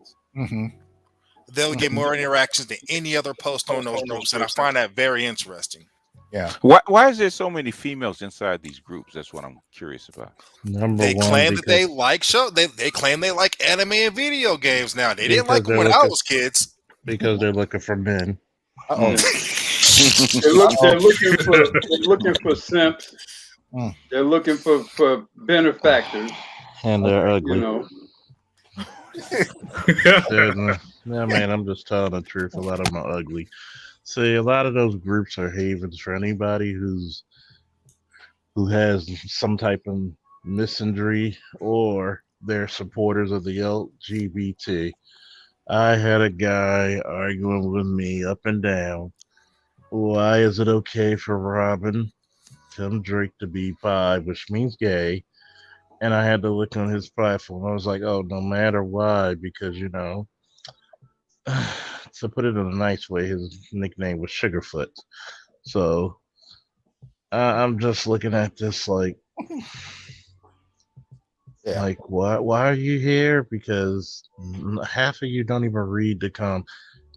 They'll get more interactions than any other post on those groups, and I find that very interesting. Yeah. Why is there so many females inside these groups? That's what I'm curious about. They claim that they like they claim they like anime and video games now. They didn't like them when I was kids. Because they're looking for men. They're looking for simps. They're looking for benefactors. And they're ugly. Yeah, man, I'm just telling the truth. A lot of them are ugly. See, a lot of those groups are havens for anybody who has some type of misandry, or they're supporters of the LGBT. I had a guy arguing with me up and down. Why is it okay for Robin Tim Drake to be bi, which means gay? And I had to look on his platform. I was like, oh, no matter why, because, to put it in a nice way, his nickname was Sugarfoot. So I'm just looking at this like, like, why are you here? Because half of you don't even read the comic.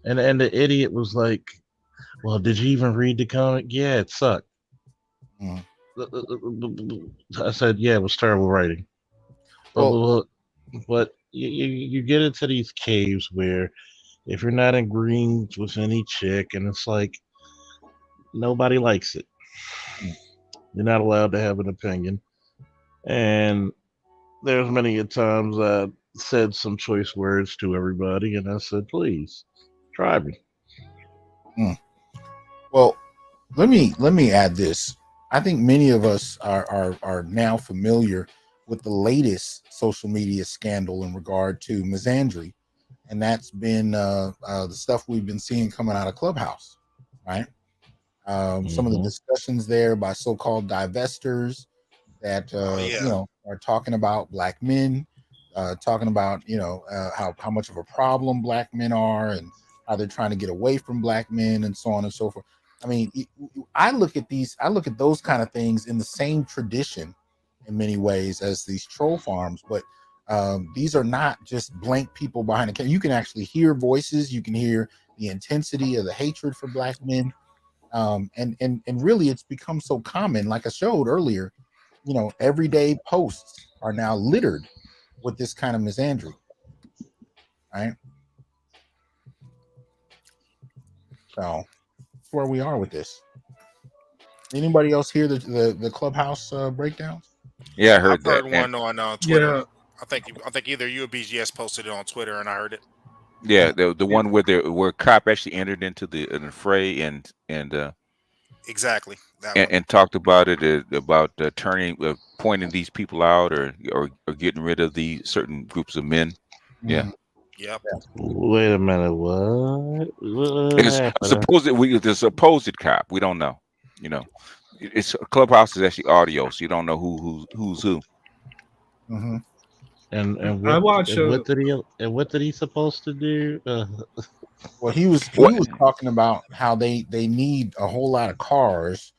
And the idiot was like, well, did you even read the comic? Yeah, it sucked. I said, yeah, it was terrible writing. But you get into these caves where if you're not agreeing with any chick, and it's like, nobody likes it. You're not allowed to have an opinion. And there's many a times I said some choice words to everybody, and I said, please, try me. Well, let me add this. I think many of us are now familiar with the latest social media scandal in regard to misandry, and that's been the stuff we've been seeing coming out of Clubhouse, right? Some of the discussions there by so-called divestors that Oh yeah. are talking about black men, talking about how much of a problem black men are, and how they're trying to get away from black men, and so on and so forth. I mean, I look at those kind of things in the same tradition in many ways as these troll farms, but these are not just blank people behind the camera. You can actually hear voices, you can hear the intensity of the hatred for black men, and really it's become so common. Like I showed earlier, everyday posts are now littered with this kind of misandry, right? So that's where we are with this. Anybody else hear the Clubhouse breakdowns? Yeah, I I've heard that. heard And one on Twitter. Yeah. I think either you or BGS posted it on Twitter, and I heard it. yeah, the one where cop actually entered into the fray and Exactly that one. and talked about it about pointing these people out or getting rid of the certain groups of men. Yeah. Yep. Wait a minute. What? It's the supposed cop. We don't know. It's Clubhouse is actually audio, so you don't know who's who. Mm-hmm. And I what, watch. what did he supposed to do? Well, he was talking about how they need a whole lot of cars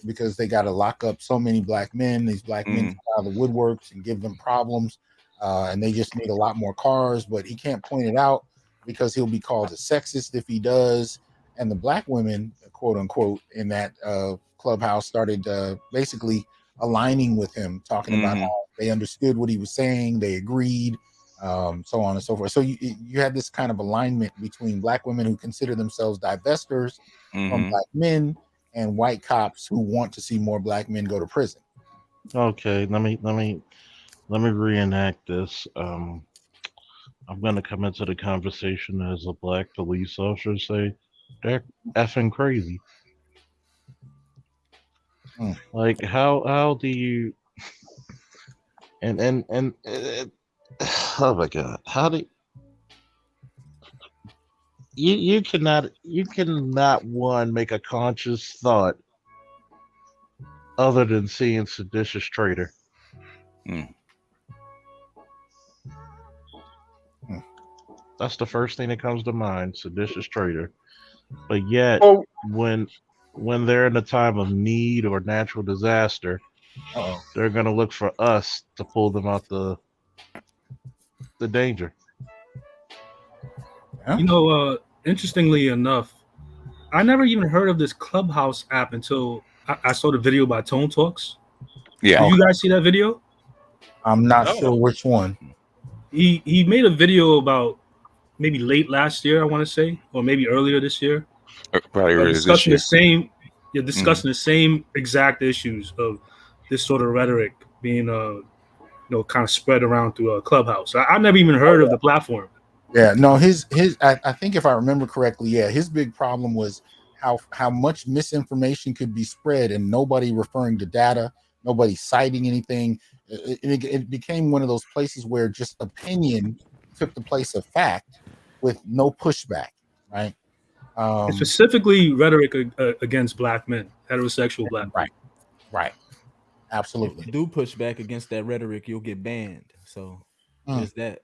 because they got to lock up so many black men. These black men come out of the woodworks and give them problems, and they just need a lot more cars. But he can't point it out because he'll be called a sexist if he does. And the black women, quote unquote, in that Clubhouse started basically aligning with him, talking about how they understood what he was saying, they agreed. So on and so forth. So you had this kind of alignment between black women who consider themselves divestors from black men and white cops who want to see more black men go to prison. Okay, let me reenact this. I'm gonna come into the conversation as a black police officer and say they're effing crazy. Like how do you and oh my god, how do you cannot one make a conscious thought other than seeing seditious traitor. That's the first thing that comes to mind, seditious traitor. But yet when they're in a time of need or natural disaster, they're gonna look for us to pull them out the danger. Interestingly enough, I never even heard of this Clubhouse app until I saw the video by Tone Talks. Yeah. Did you guys see that video? I'm not sure which one. He made a video about maybe late last year, I want to say, or maybe earlier this year. Probably earlier discussing this year. Discussing the same exact issues of this sort of rhetoric being kind of spread around through a Clubhouse. I never even heard of the platform. Yeah, no, his I think if I remember correctly, his big problem was how much misinformation could be spread and nobody referring to data, nobody citing anything. It became one of those places where just opinion took the place of fact with no pushback, right? Specifically rhetoric against black men, heterosexual black men. Right. Absolutely. If you do push back against that rhetoric, you'll get banned. So there's that.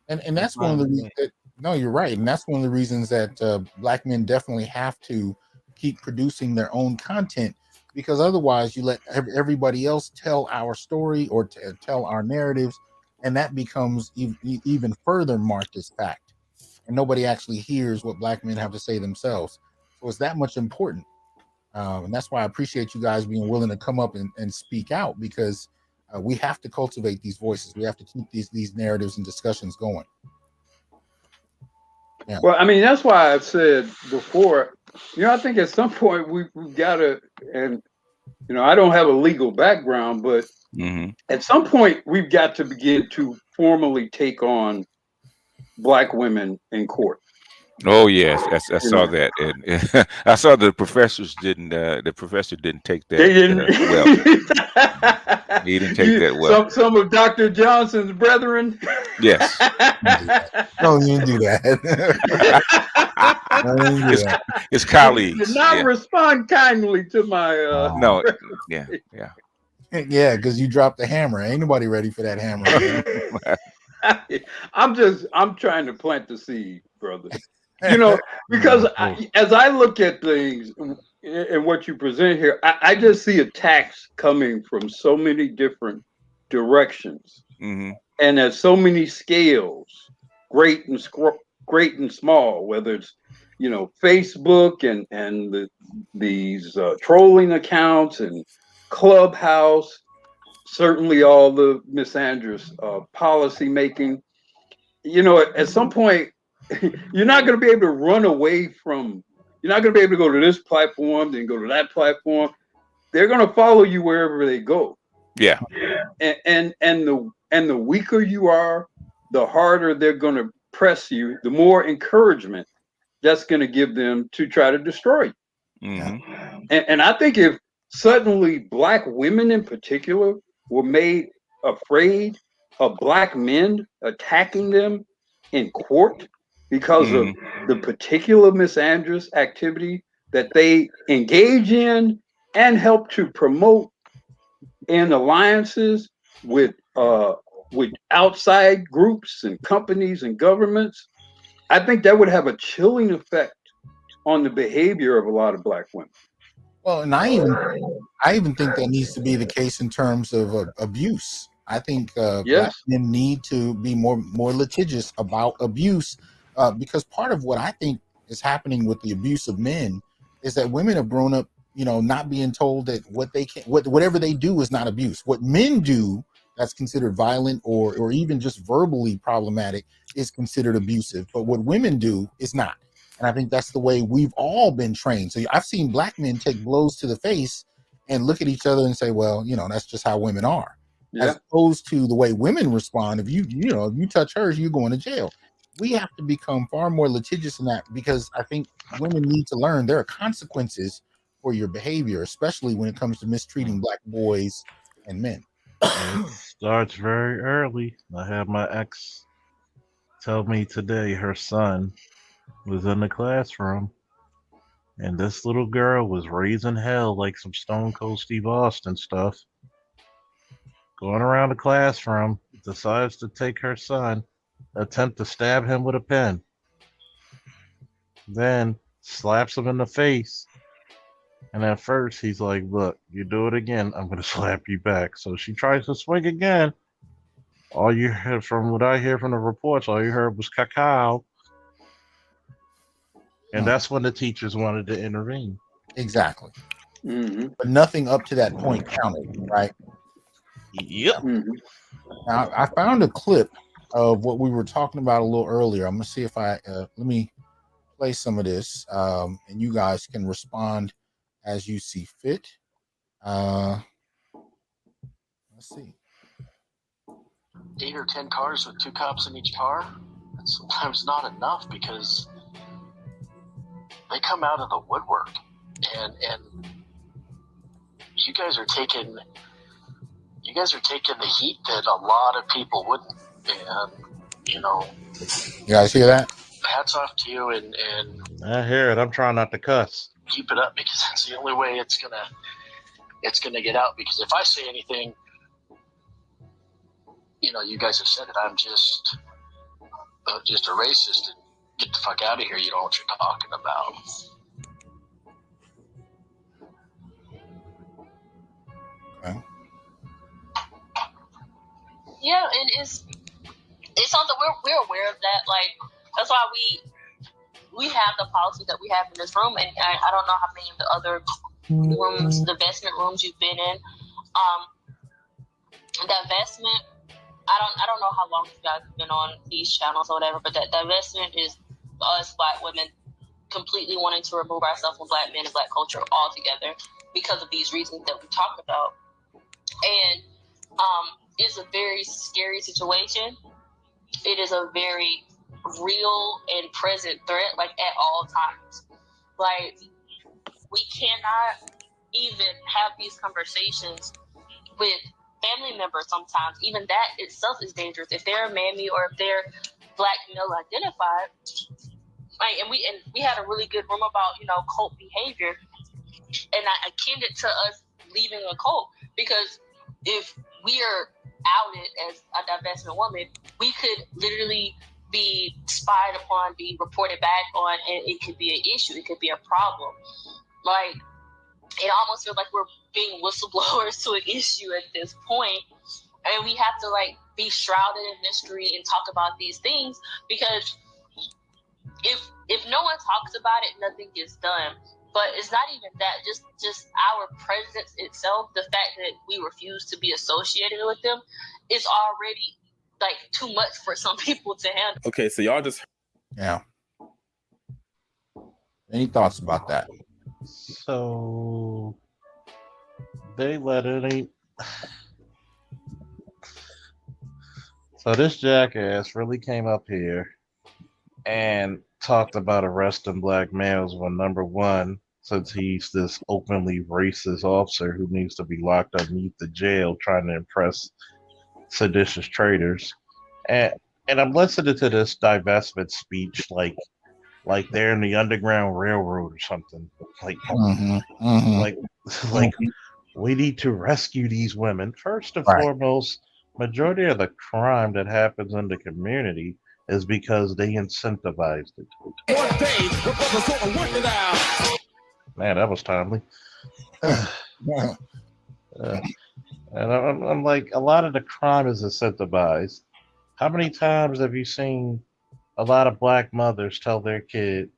And that's one of the reasons that, no, you're right. And that's one of the reasons that black men definitely have to keep producing their own content, because otherwise you let everybody else tell our story or tell our narratives, and that becomes even further marked as fact. And nobody actually hears what black men have to say themselves. So it's that much important. And that's why I appreciate you guys being willing to come up and speak out, because we have to cultivate these voices. We have to keep these narratives and discussions going. Yeah. Well, I mean, that's why I've said before, I think at some point we've got to, and, I don't have a legal background, but at some point we've got to begin to formally take on black women in court. Oh yes, I saw that, and I saw the professors didn't. The professor didn't take They that didn't. well. He didn't take that well. Some of Dr. Johnson's brethren. Yes. No, you didn't do that. No, you didn't do his that. his Did colleagues. not Yeah. respond kindly to my. No. Yeah. Yeah. Yeah, because you dropped the hammer. Ain't nobody ready for that hammer. Man. I'm trying to plant the seed, brother. You know, because as I look at things and what you present here, I just see attacks coming from so many different directions, Mm-hmm. and there's so many scales, great and small. Whether it's Facebook and these trolling accounts and Clubhouse, certainly all the misandrous policy making. At some point, you're not going to be able to run away from. You're not going to be able to go to this platform, then go to that platform. They're going to follow you wherever they go. Yeah. And the weaker you are, the harder they're going to press you. The more encouragement that's going to give them to try to destroy you. Mm-hmm. And I think if suddenly Black women in particular were made afraid of Black men attacking them in court because of the particular misandrous activity that they engage in and help to promote in alliances with outside groups and companies and governments, I think that would have a chilling effect on the behavior of a lot of Black women. Well, and I even think that needs to be the case in terms of abuse. I think Black men need to be more litigious about abuse, because part of what I think is happening with the abuse of men is that women have grown up, not being told that whatever they do is not abuse. What men do that's considered violent or even just verbally problematic is considered abusive, but what women do is not. And I think that's the way we've all been trained. So I've seen Black men take blows to the face and look at each other and say, well, that's just how women are. Yeah. As opposed to the way women respond. If you touch hers, you're going to jail. We have to become far more litigious in that, because I think women need to learn there are consequences for your behavior, especially when it comes to mistreating Black boys and men. It starts very early. I had my ex tell me today her son was in the classroom, and this little girl was raising hell like some Stone Cold Steve Austin stuff. Going around the classroom, decides to take her son, attempt to stab him with a pen, then slaps him in the face. And at first he's like, look, you do it again, I'm going to slap you back. So she tries to swing again. All you heard, from what I hear from the reports, all you heard was cacao. And that's when the teachers wanted to intervene. Exactly. Mm-hmm. But nothing up to that point counted, right? Yep. Mm-hmm. Now, I found a clip of what we were talking about a little earlier. I'm going to see if let me play some of this, and you guys can respond as you see fit. Let's see. 8 or 10 cars with 2 cops in each car, that's sometimes not enough, because they come out of the woodwork, and you guys are taking the heat that a lot of people wouldn't. And you guys hear that? Hats off to you, and I hear it. I'm trying not to cuss. Keep it up, because that's the only way it's gonna get out. Because if I say anything, you guys have said it, I'm just a racist, and get the fuck out of here. You know what you're talking about. Okay. Yeah, and it's something we're aware of that. Like, that's why we have the policy that we have in this room, and I don't know how many of the other rooms, the investment rooms you've been in. That investment, I don't know how long you guys have been on these channels or whatever, but that investment is us Black women completely wanting to remove ourselves from Black men and Black culture altogether because of these reasons that we talk about. And it's a very scary situation. It is a very real and present threat, like at all times. Like, we cannot even have these conversations with family members sometimes. Even that itself is dangerous. If they're mammy or if they're Black male identified, like, and we had a really good room about, you know, cult behavior, and I akin it to us leaving a cult, because if we are outed as a divestment woman, we could literally be spied upon, be reported back on, and it could be an issue. It could be a problem. Like, it almost feels like we're being whistleblowers to an issue at this point, and we have to like be shrouded in mystery and talk about these things, because if no one talks about it, nothing gets done. But it's not even that, just our presence itself, the fact that we refuse to be associated with them, is already like too much for some people to handle. Okay, so y'all just... Yeah. Any thoughts about that? So they let any. So this jackass really came up here and talked about arresting Black males when, number one, since he's this openly racist officer who needs to be locked underneath the jail trying to impress seditious traitors. And I'm listening to this divestment speech like they're in the Underground Railroad or something. Like we need to rescue these women. First and foremost, majority of the crime that happens in the community is because they incentivized it. Man, that was timely. And I'm like, a lot of the crime is incentivized. How many times have you seen a lot of Black mothers tell their kids,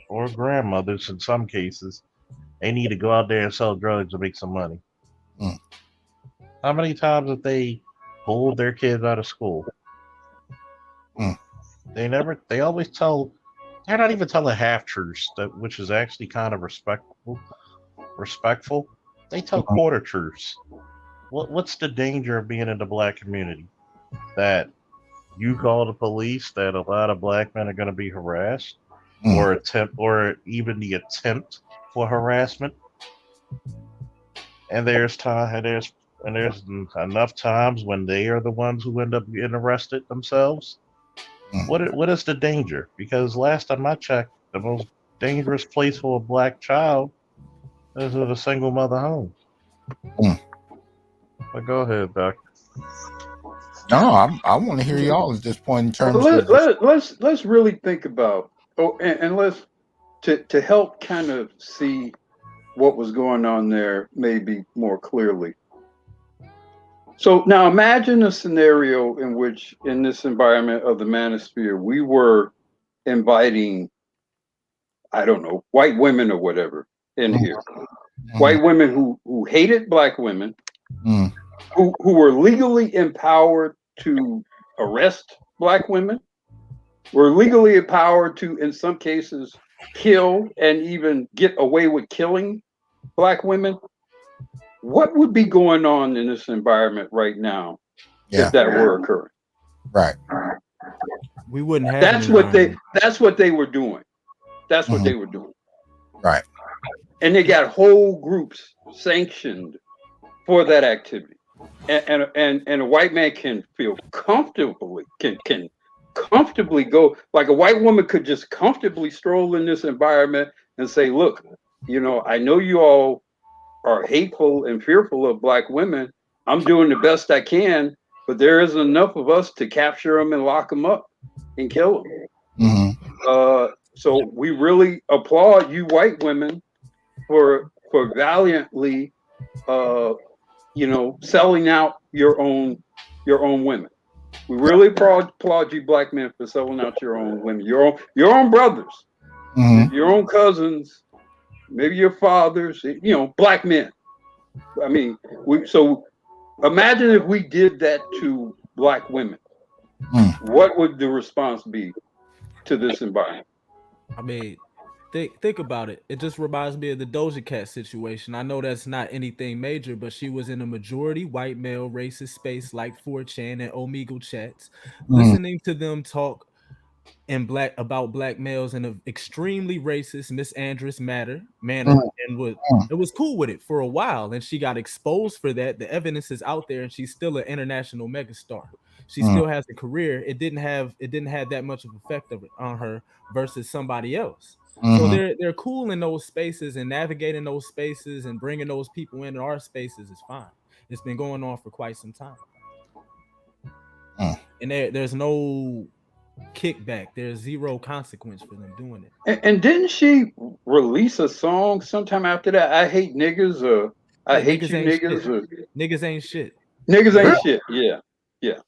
or grandmothers in some cases, they need to go out there and sell drugs to make some money? How many times have they pulled their kids out of school? They always tell, they're not even telling half-truths, which is actually kind of respectful. They tell quarter truths. What's the danger of being in the Black community? That you call the police that a lot of Black men are going to be harassed, or even the attempt for harassment. And there's enough times when they are the ones who end up getting arrested themselves. What is the danger? Because last time I checked, the most dangerous place for a Black child is at a single mother home. But go ahead, Doc. No, I want to hear y'all at this point in terms of let's really think about and let's to help kind of see what was going on there maybe more clearly. So now imagine a scenario in which, in this environment of the manosphere, we were inviting, I don't know, white women or whatever in here. White women who hated Black women, who were legally empowered to arrest Black women, were legally empowered to, in some cases, kill and even get away with killing Black women. What would be going on in this environment right now if that were occurring? Right. We wouldn't have. That's what they were doing. That's what they were doing. Right. And they got whole groups sanctioned for that activity. And a white man can feel comfortably, can comfortably go, like a white woman could just comfortably stroll in this environment and say, look, you know, I know you all are hateful and fearful of Black women. I'm doing the best I can, but there isn't enough of us to capture them and lock them up and kill them. So we really applaud you white women for valiantly, selling out your own women. We really applaud you Black men for selling out your own women, your own brothers, your own cousins, maybe your fathers, Black men. I mean, so imagine if we did that to Black women. What would the response be to this environment? I mean, think about it. It just reminds me of the Doja Cat situation. I know that's not anything major, but she was in a majority white male racist space like 4chan and Omegle chats, listening to them talk about black males in an extremely racist, misandrous manner, and it was cool with it for a while, and she got exposed for that. The evidence is out there, and she's still an international megastar. She still has a career. It didn't have that much of effect on her versus somebody else. So they're cool in those spaces, and navigating those spaces and bringing those people into our spaces is fine. It's been going on for quite some time, and there's no kickback. There's zero consequence for them doing it. And didn't she release a song sometime after that? I hate niggas, or I hate you niggas, or niggas ain't shit. Niggas ain't shit. Yeah.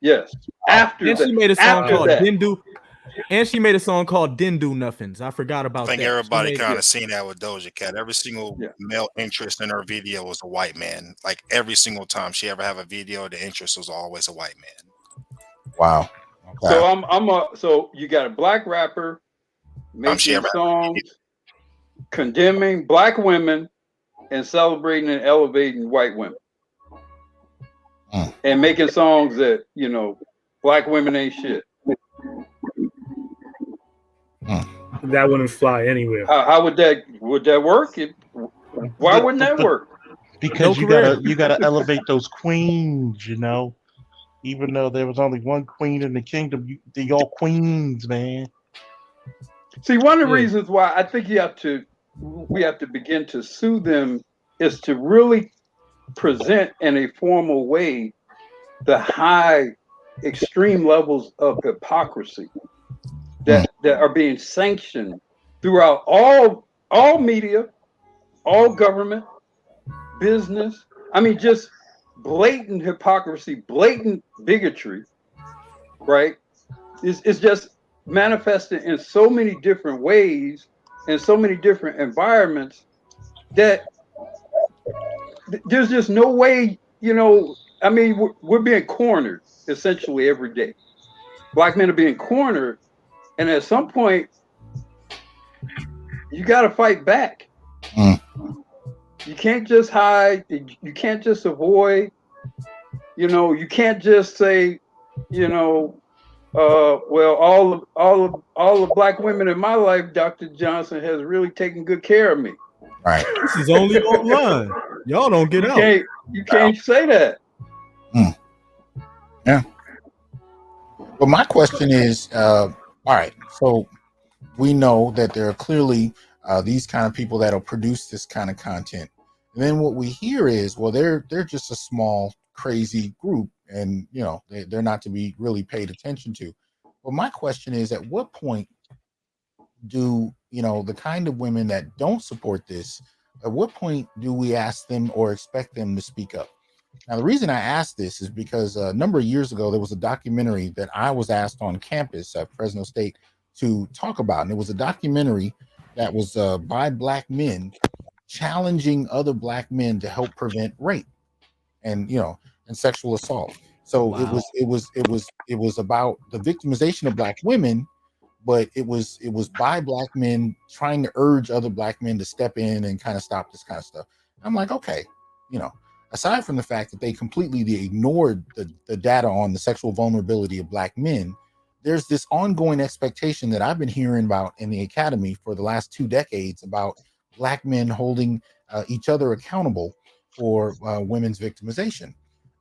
Yes. After and that, she made a song called that. Didn't Do. And she made a song called Didn't Do Nothings. I forgot about that. I think everybody kind of seen that with Doja Cat. Every single male interest in her video was a white man. Like every single time she ever have a video, the interest was always a white man. Wow. Okay. So you got a black rapper making songs condemning black women and celebrating and elevating white women. And making songs that, black women ain't shit. That wouldn't fly anywhere. How would that work? Why wouldn't that work? Because you gotta elevate those queens, Even though there was only one queen in the kingdom, they all queens, man. See, one of the reasons why I think we have to begin to sue them is to really present in a formal way the high extreme levels of hypocrisy that are being sanctioned throughout all media, all government, business. I mean, just blatant hypocrisy, blatant bigotry, right? It's just manifested in so many different ways, in so many different environments, that there's just no way, I mean, we're being cornered essentially every day. Black men are being cornered, and at some point, you got to fight back. You can't just hide. You can't just avoid. You can't just say, well, all the black women in my life, Dr. Johnson has really taken good care of me. Right. This is only online. Y'all don't get out. You can't say that. Yeah. Well, my question is, all right, so we know that there are clearly these kind of people that'll produce this kind of content. And then what we hear is, well, they're just a small, crazy group, and they're not to be really paid attention to. Well, my question is, at what point do the kind of women that don't support this, at what point do we ask them or expect them to speak up? Now, the reason I asked this is because a number of years ago, there was a documentary that I was asked on campus at Fresno State to talk about. And it was a documentary that was by black men challenging other black men to help prevent rape and sexual assault. So wow. it was about the victimization of black women, but it was by black men trying to urge other black men to step in and kind of stop this kind of stuff. I'm like, okay, aside from the fact that they completely ignored the data on the sexual vulnerability of black men, there's this ongoing expectation that I've been hearing about in the academy for the last 2 decades about black men holding each other accountable for women's victimization,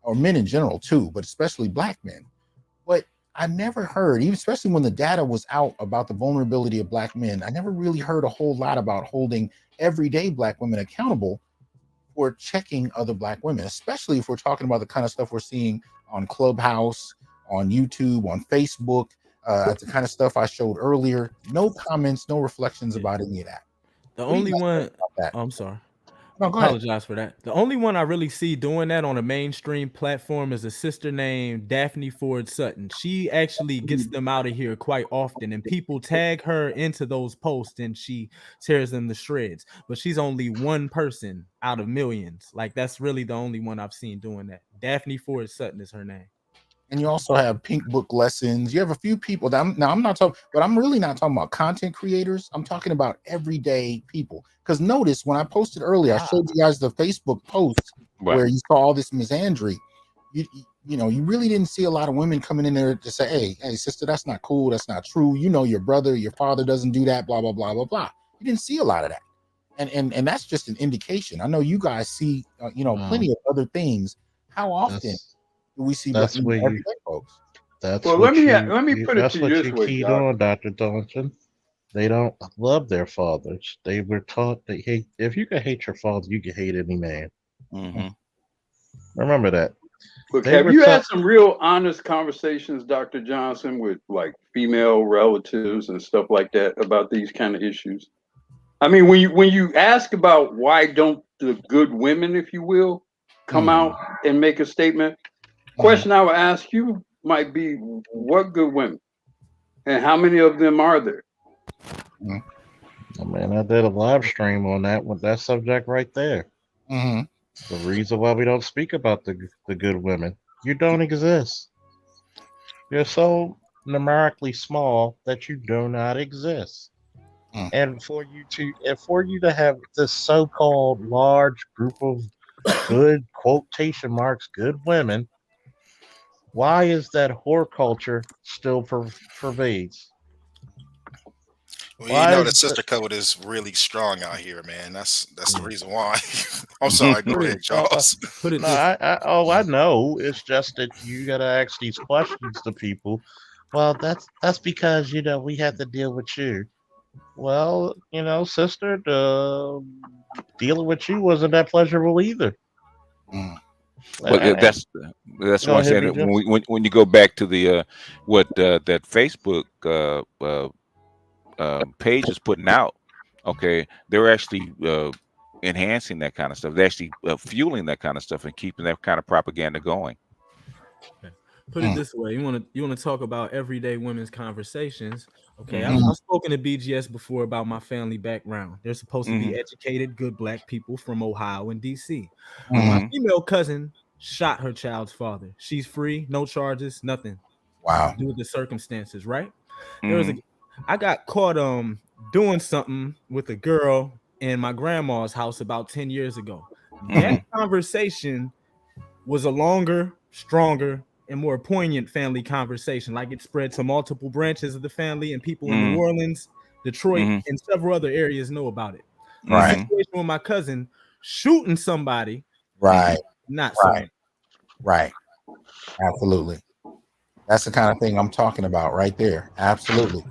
or men in general too, but especially black men. But I never heard, even especially when the data was out about the vulnerability of black men, I never really heard a whole lot about holding everyday black women accountable for checking other black women, especially if we're talking about the kind of stuff we're seeing on Clubhouse, on YouTube, on Facebook, the kind of stuff I showed earlier. No comments, no reflections about any of that. The only one, I'm sorry. No, go apologize ahead. For that. The only one I really see doing that on a mainstream platform is a sister named Daphne Ford Sutton. She actually gets them out of here quite often, and people tag her into those posts and she tears them to shreds. But she's only one person out of millions. Like, that's really the only one I've seen doing that. Daphne Ford Sutton is her name. And you also have Pink Book Lessons. You have a few people that I'm not talking, but I'm really not talking about content creators. I'm talking about everyday people. Because notice when I posted earlier, I showed you guys the Facebook post where you saw all this misandry. you really didn't see a lot of women coming in there to say, hey, sister, that's not cool. That's not true. Your brother, your father doesn't do that, blah, blah, blah, blah, blah. You didn't see a lot of that. And that's just an indication. I know you guys see, plenty of other things. How often do we see everyday folks? That's well, what let me put it that's to what you you this way, keyed Doc. on, Dr. Johnson. They don't love their fathers. They were taught they hate. If you can hate your father, you can hate any man. Mm-hmm. Remember that. Look, have you had some real honest conversations, Dr. Johnson, with like female relatives and stuff like that about these kind of issues? I mean, when you ask about why don't the good women, if you will, come out and make a statement, question I would ask you might be, what good women? And how many of them are there? I mean, I did a live stream on that with that subject right there. The reason why we don't speak about the good women, you don't exist. You're so numerically small that you do not exist. And for you to have this so-called large group of good quotation marks, good women, why is that whore culture still pervades? Well, the sister code is really strong out here, man. That's the reason why. I'm sorry, go ahead, Charles. I know. It's just that you gotta ask these questions to people. Well, that's because we have to deal with you. Well, sister, dealing with you wasn't that pleasurable either. Well, that's what I'm saying. When you go back to the that Facebook page is putting out, okay, they're actually enhancing that kind of stuff. They're actually fueling that kind of stuff and keeping that kind of propaganda going. Put it this way: you want to talk about everyday women's conversations. Okay, I've spoken to BGS before about my family background. They're supposed to be educated, good Black people from Ohio and DC. My female cousin shot her child's father. She's free, no charges, nothing. Wow. Due to the circumstances, right? I got caught doing something with a girl in my grandma's house about 10 years ago. That conversation was a longer, stronger, and more poignant family conversation. Like, it spread to multiple branches of the family, and people in New Orleans, Detroit, and several other areas know about it. The situation with my cousin shooting somebody, not so. Right. Absolutely. That's the kind of thing I'm talking about right there. Absolutely.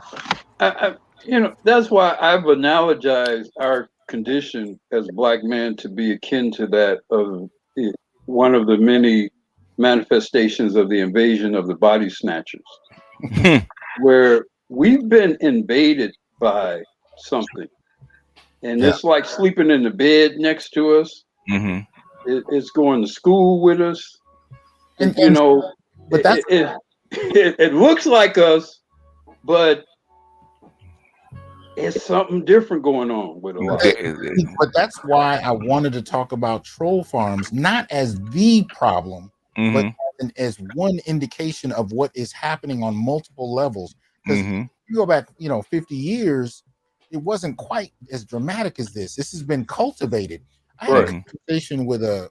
That's why I've analogized our condition as Black men to be akin to that of one of the many manifestations of the invasion of the body snatchers, where we've been invaded by something, and it's like sleeping in the bed next to us. It's going to school with us, but it looks like us, but it's something different going on with a lot. But that's why I wanted to talk about troll farms, not as the problem, but as one indication of what is happening on multiple levels. Because you go back, 50 years, it wasn't quite as dramatic as this. This has been cultivated. I had a conversation with a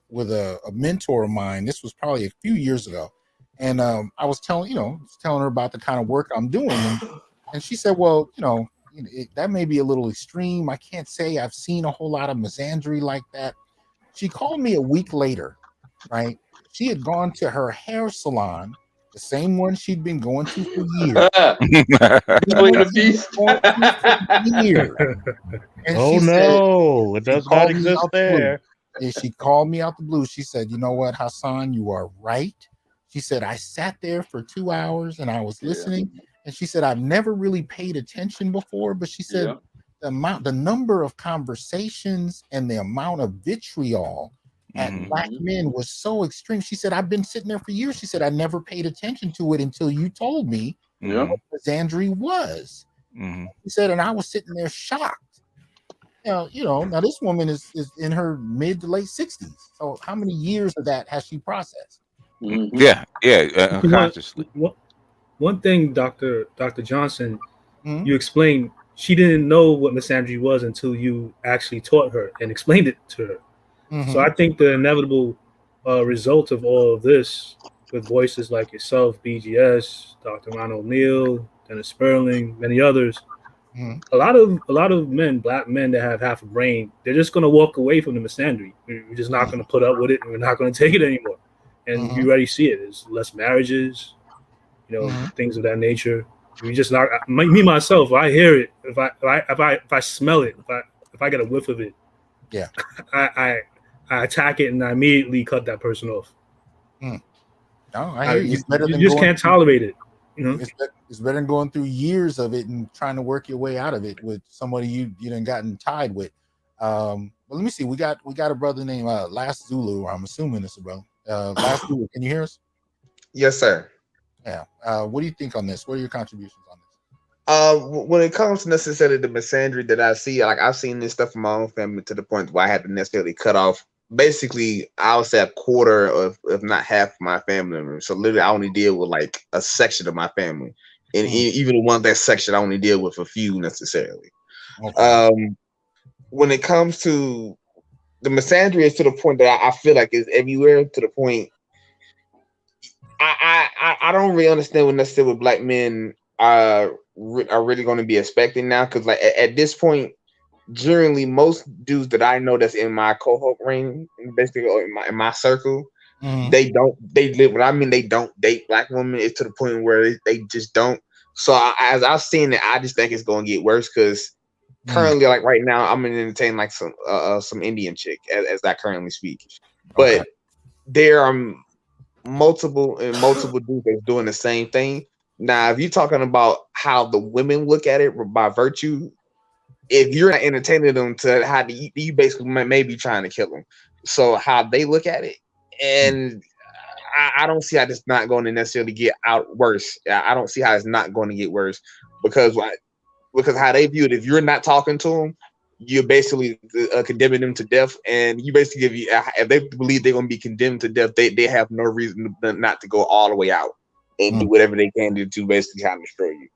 mentor of mine. This was probably a few years ago, and I was telling her about the kind of work I'm doing, and she said, well, that may be a little extreme. I can't say I've seen a whole lot of misandry like that. She called me a week later, right? She had gone to her hair salon, the same one she'd been going to for years. And oh no, it does not exist there. And she called me out the blue. She said, you know what, Hasan, you are right. She said, I sat there for 2 hours and I was listening. And she said, I've never really paid attention before, but she said the number of conversations and the amount of vitriol at Black men was so extreme. She said, I've been sitting there for years. She said, I never paid attention to it until you told me what misandry was. She said, and I was sitting there shocked. Now this woman is in her mid to late 60s. So how many years of that has she processed? Unconsciously. One thing, Dr. Johnson, you explained she didn't know what misandry was until you actually taught her and explained it to her. So I think the inevitable result of all of this with voices like yourself, BGS, Dr. Ron O'Neill, Dennis Sperling, many others. Mhm. A lot of men, black men that have half a brain, they're just gonna walk away from the misandry. We're just not gonna put up with it, and we're not gonna take it anymore. And you already see it. There's less marriages, things of that nature. We just not me myself. If I hear it, if I smell it, if I get a whiff of it, yeah, I attack it and I immediately cut that person off. No, I hear you. You just can't tolerate it. It's better than going through years of it and trying to work your way out of it with somebody you done gotten tied with. But let me see. We got a brother named Last Zulu. I'm assuming it's a brother. Last Zulu, can you hear us? Yes, sir. Yeah. What do you think on this? What are your contributions on this? When it comes to necessarily the misandry that I see, like I've seen this stuff from my own family to the point where I had to necessarily cut off. Basically, I would say a quarter of, if not half, of my family members. So literally, I only deal with like a section of my family, and even the one that section, I only deal with a few necessarily. Okay. When it comes to the misandry, is to the point that I feel like it's everywhere. To the point, I don't really understand what necessarily what black men are really going to be expecting now, because like at this point, generally most dudes that I know that's in my cohort range, basically in my circle, they don't date black women. It's to the point where they just don't. So as I've seen it, I just think it's going to get worse, because currently, like right now, I'm entertaining like some Indian chick as I currently speak, but there are multiple dudes that's doing the same thing. Now, if you're talking about how the women look at it by virtue, if you're not entertaining them, to how you basically may be trying to kill them. So how they look at it, and I don't see how it's not going to necessarily get out worse. I don't see how it's not going to get worse, because how they view it, if you're not talking to them, you're basically condemning them to death, and you basically if they believe they're going to be condemned to death, they have no reason not to go all the way out and do whatever they can do to basically kind of destroy you.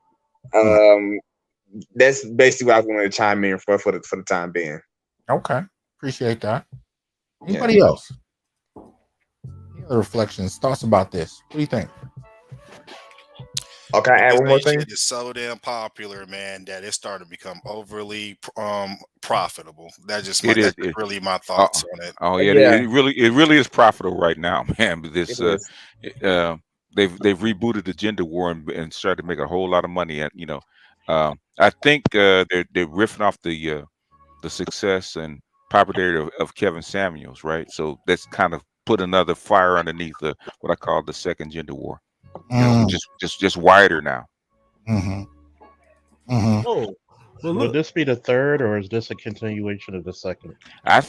That's basically what I was going to chime in for the time being. Okay, appreciate that. Anybody else? Any other reflections, thoughts about this? What do you think? Okay, add one more thing. It's so damn popular, man, that it's starting to become overly profitable. That's really my thoughts on it. Oh yeah, it really is profitable right now, man. This they've rebooted the gender war and started to make a whole lot of money. And I think they're riffing off the success and popularity of Kevin Samuels, right? So that's kind of put another fire underneath what I call the second gender war. Just wider now. Oh, will this be the third, or is this a continuation of the second? I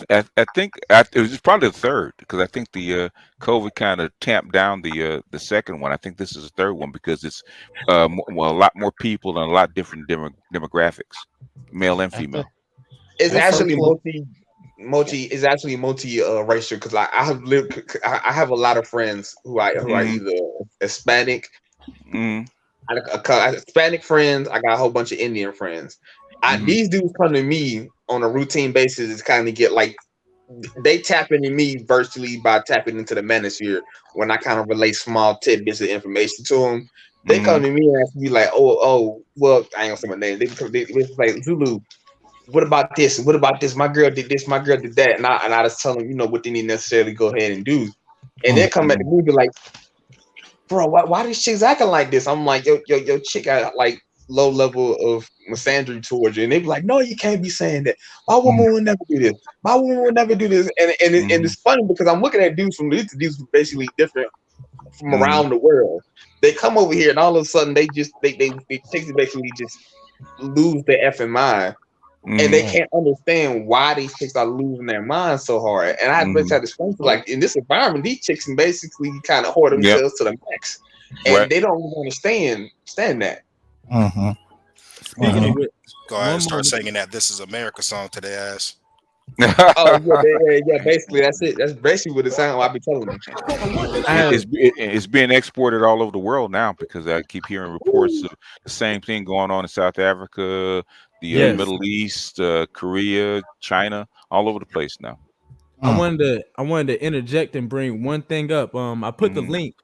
think it was probably the third, because I think the COVID kind of tamped down the second one. I think this is the third one, because it's a lot more people and a lot different demographics, male and female. It's actually multi-racial, because like I have a lot of friends who are either Hispanic. Hispanic friends. I got a whole bunch of Indian friends. These dudes come to me on a routine basis. It's kind of get like they tap into me virtually by tapping into the manosphere when I kind of relay small tidbits of information to them. They come to me and ask me like, well, I ain't gonna say my name. They like, Zulu, what about this? What about this? My girl did this. My girl did that. And I just tell them, what they need to necessarily go ahead and do. And they come back to me and be like, bro, why these chicks acting like this? I'm like, yo, chick got like low level of misandry towards you. And they be like, no, you can't be saying that. My woman would never do this. My woman would never do this. And it's funny, because I'm looking at dudes from these basically different from around the world. They come over here and all of a sudden they chicks basically just lose their effing mind. And they can't understand why these chicks are losing their minds so hard. And I had to explain to, like, in this environment, these chicks can basically kind of whore themselves to the max, and they don't understand that. Speaking of which, go ahead and start singing that "This Is America" song to their ass. Basically that's it. That's basically what it sounds like. I be telling them. It's being exported all over the world now, because I keep hearing reports of the same thing going on in South Africa, the Middle East, Korea, China, all over the place now. I wanted to interject and bring one thing up. I put the link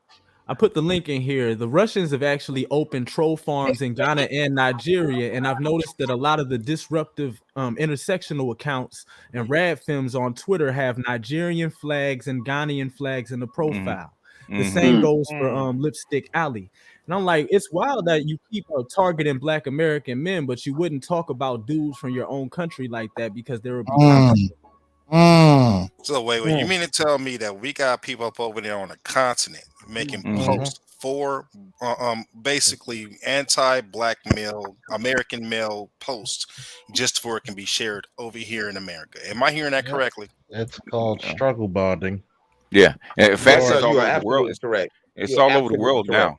I put the link in here. The Russians have actually opened troll farms in Ghana and Nigeria, and I've noticed that a lot of the disruptive intersectional accounts and rad films on Twitter have Nigerian flags and Ghanaian flags in the profile. The same goes for Lipstick Alley. And I'm like, it's wild that you keep targeting Black American men, but you wouldn't talk about dudes from your own country like that because there would be conflict. So wait, you mean to tell me that we got people up over there on the continent making posts for basically anti-Black male American male posts just for it can be shared over here in America? Am I hearing that correctly? It's called struggle bonding. Yeah, in fact, Yes, it's sir, all you are over the world. absolutely correct. It's You are all over the absolutely world correct. now.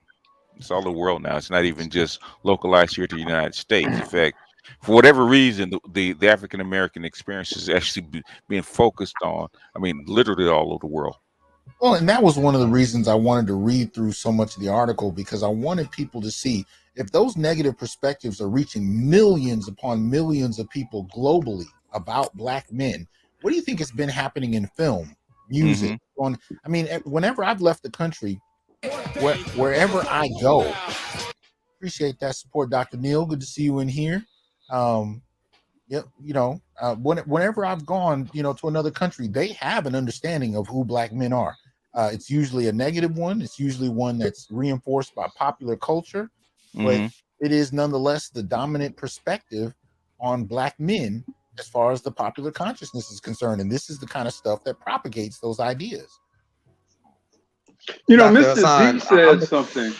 It's all over the world now. It's not even just localized here to the United States. In fact, for whatever reason, the African American experience is actually being focused on, I mean, literally all over the world. Well, and that was one of the reasons I wanted to read through so much of the article, because I wanted people to see if those negative perspectives are reaching millions upon millions of people globally about Black men. What do you think has been happening in film, music? I mean, whenever I've left the country, wherever I go, appreciate that support, Dr. Neil. Good to see you in here. Whenever I've gone, to another country, they have an understanding of who Black men are. It's usually a negative one. It's usually one that's reinforced by popular culture, but it is nonetheless the dominant perspective on Black men as far as the popular consciousness is concerned. And this is the kind of stuff that propagates those ideas. Mr. Z said something.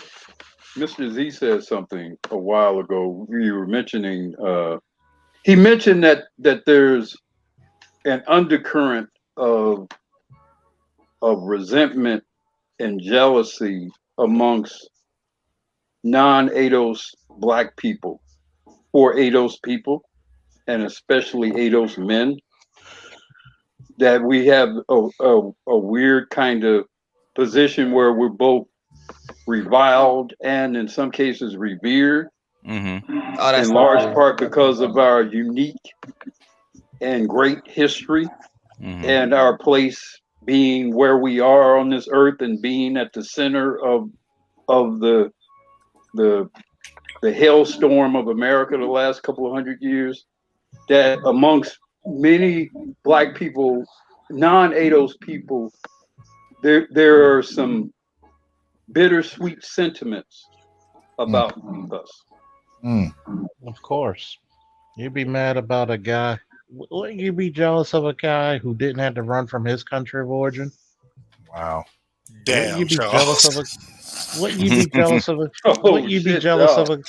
Mr. Z said something a while ago. You were mentioning, he mentioned that there's an undercurrent of resentment and jealousy amongst non-ADOS Black people for ADOS people, and especially ADOS men, that we have a weird kind of position where we're both reviled and in some cases revered, in large part because of our unique and great history and our place being where we are on this earth and being at the center of the hailstorm of America the last couple of 100 years, that amongst many Black people, non-ADOS people, there are some bittersweet sentiments about us. Of course. You'd be mad about a guy. Wouldn't you be jealous of a guy who didn't have to run from his country of origin? Wow. Damn, Wouldn't you be jealous of a Wouldn't you be jealous of a Wouldn't you be jealous of a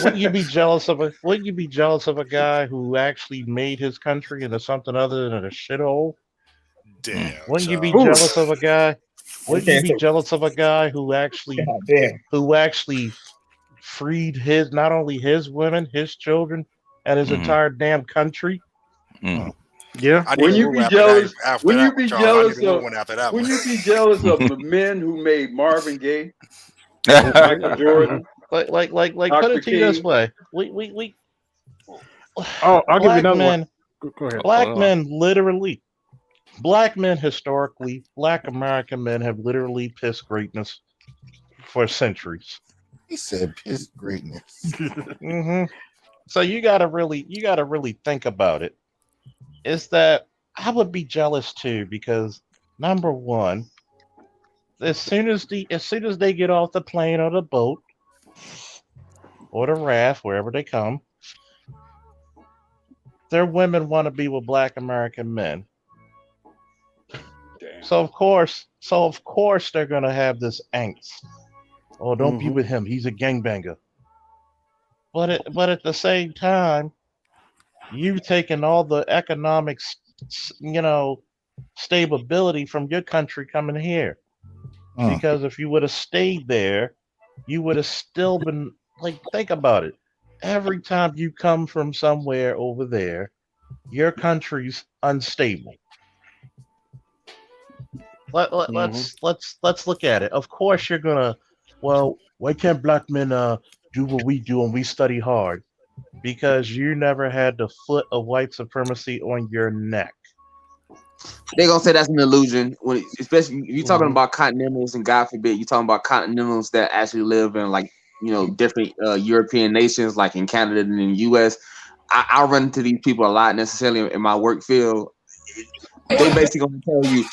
Wouldn't you be jealous of a Wouldn't you be jealous of a guy who actually made his country into something other than a shithole? Damn. Wouldn't you be jealous of a guy? Wouldn't you be jealous of a guy who actually freed his not only his women, his children, and his entire damn country? Yeah. When you be jealous of the men who made Marvin Gaye, Michael Jordan, like put it to you this way. I'll give you another one. Go ahead. Black men historically, Black American men have literally pissed greatness for centuries. He said pissed greatness. So you gotta really think about it. Is that I would be jealous too, because number one, as soon as they get off the plane or the boat or the raft, wherever they come, their women want to be with Black American men. Damn. So of course they're gonna have this angst. Oh, don't be with him. He's a gangbanger. But at the same time, you've taken all the economic, stability from your country coming here. Because if you would have stayed there, you would have still been think about it. Every time you come from somewhere over there, your country's unstable. Let's look at it. Of course you're gonna. Well, why can't Black men do what we do and we study hard? Because you never had the foot of white supremacy on your neck. They're gonna say that's an illusion. When, especially if you're talking about continentals, and God forbid, you're talking about continentals that actually live in like different European nations, like in Canada and in the U.S. I run into these people a lot necessarily in my work field. They basically gonna tell you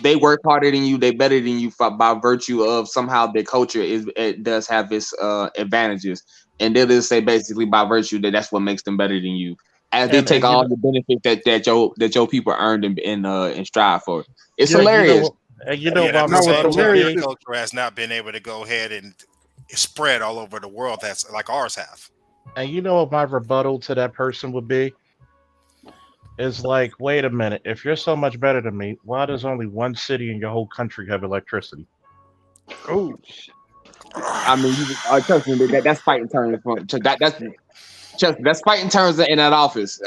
they work harder than you, they better than you by virtue of somehow their culture it does have its advantages, and they'll just say basically by virtue that's what makes them better than you, as they take all the benefits that your people earned and strive for. It's hilarious. That same culture has not been able to go ahead and spread all over the world that's like ours have. And you know what my rebuttal to that person would be? Is like, wait a minute, if you're so much better than me, why does only one city in your whole country have electricity? Oh, I mean, trust me, that's fighting terms. That's fighting terms in that office.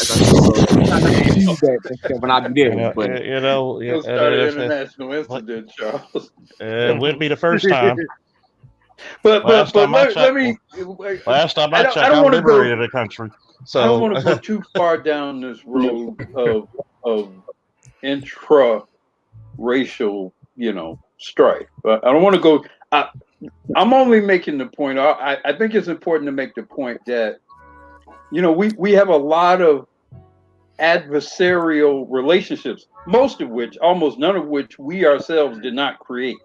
When I be there, you'll start an international incident, Charles. It wouldn't be the first time. But let me. Last time I checked, I liberated the country. So I don't want to go too far down this road of intra-racial, strife. But I don't want to go. I'm only making the point. I think it's important to make the point that we have a lot of adversarial relationships, almost none of which we ourselves did not create.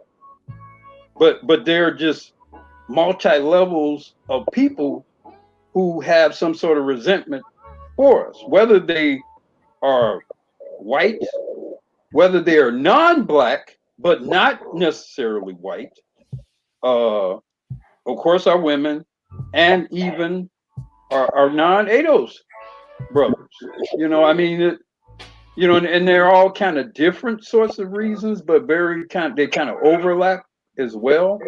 But they're just multi-levels of people who have some sort of resentment for us, whether they are white, whether they are non-black, but not necessarily white. Of course, our women, and even our non-ADOS brothers. And they're all kind of different sorts of reasons, but they kind of overlap as well.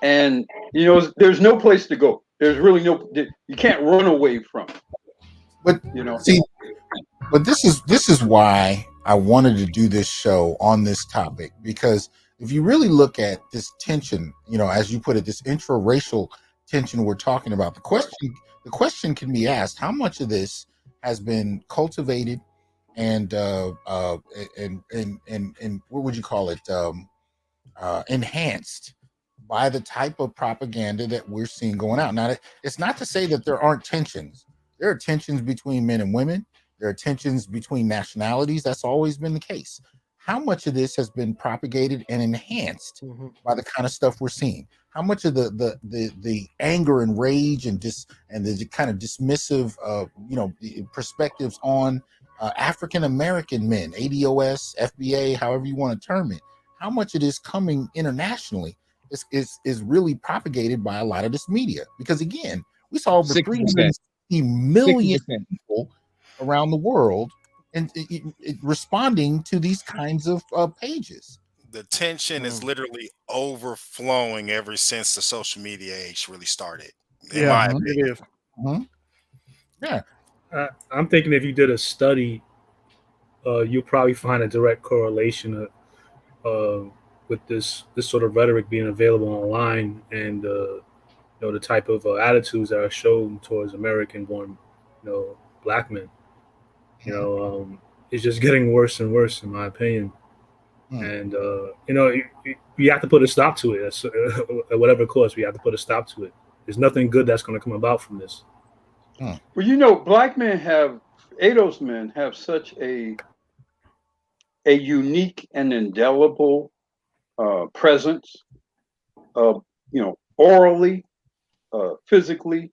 And there's no place to go. There's really you can't run away from it. But see, but this is why I wanted to do this show on this topic, because if you really look at this tension, as you put it, this intra-racial tension we're talking about, the question can be asked: how much of this has been cultivated and what would you call it? Enhanced by the type of propaganda that we're seeing going out. Now, it's not to say that there aren't tensions. There are tensions between men and women. There are tensions between nationalities. That's always been the case. How much of this has been propagated and enhanced by the kind of stuff we're seeing? How much of the anger and rage and the kind of dismissive perspectives on African American men, ADOS, FBA, however you want to term it? How much of this coming internationally is really propagated by a lot of this media? Because again, we saw over 360 million people around the world and responding to these kinds of pages. The tension is literally overflowing ever since the social media age really started. In my opinion. Yeah. I'm thinking if you did a study, you'll probably find a direct correlation with this sort of rhetoric being available online and the type of attitudes that are shown towards American-born black men. It's just getting worse and worse, in my opinion. And you have to put a stop to it. At whatever cost, we have to put a stop to it. There's nothing good that's going to come about from this. Well, black men ADOS men have such a unique and indelible presence, orally, physically,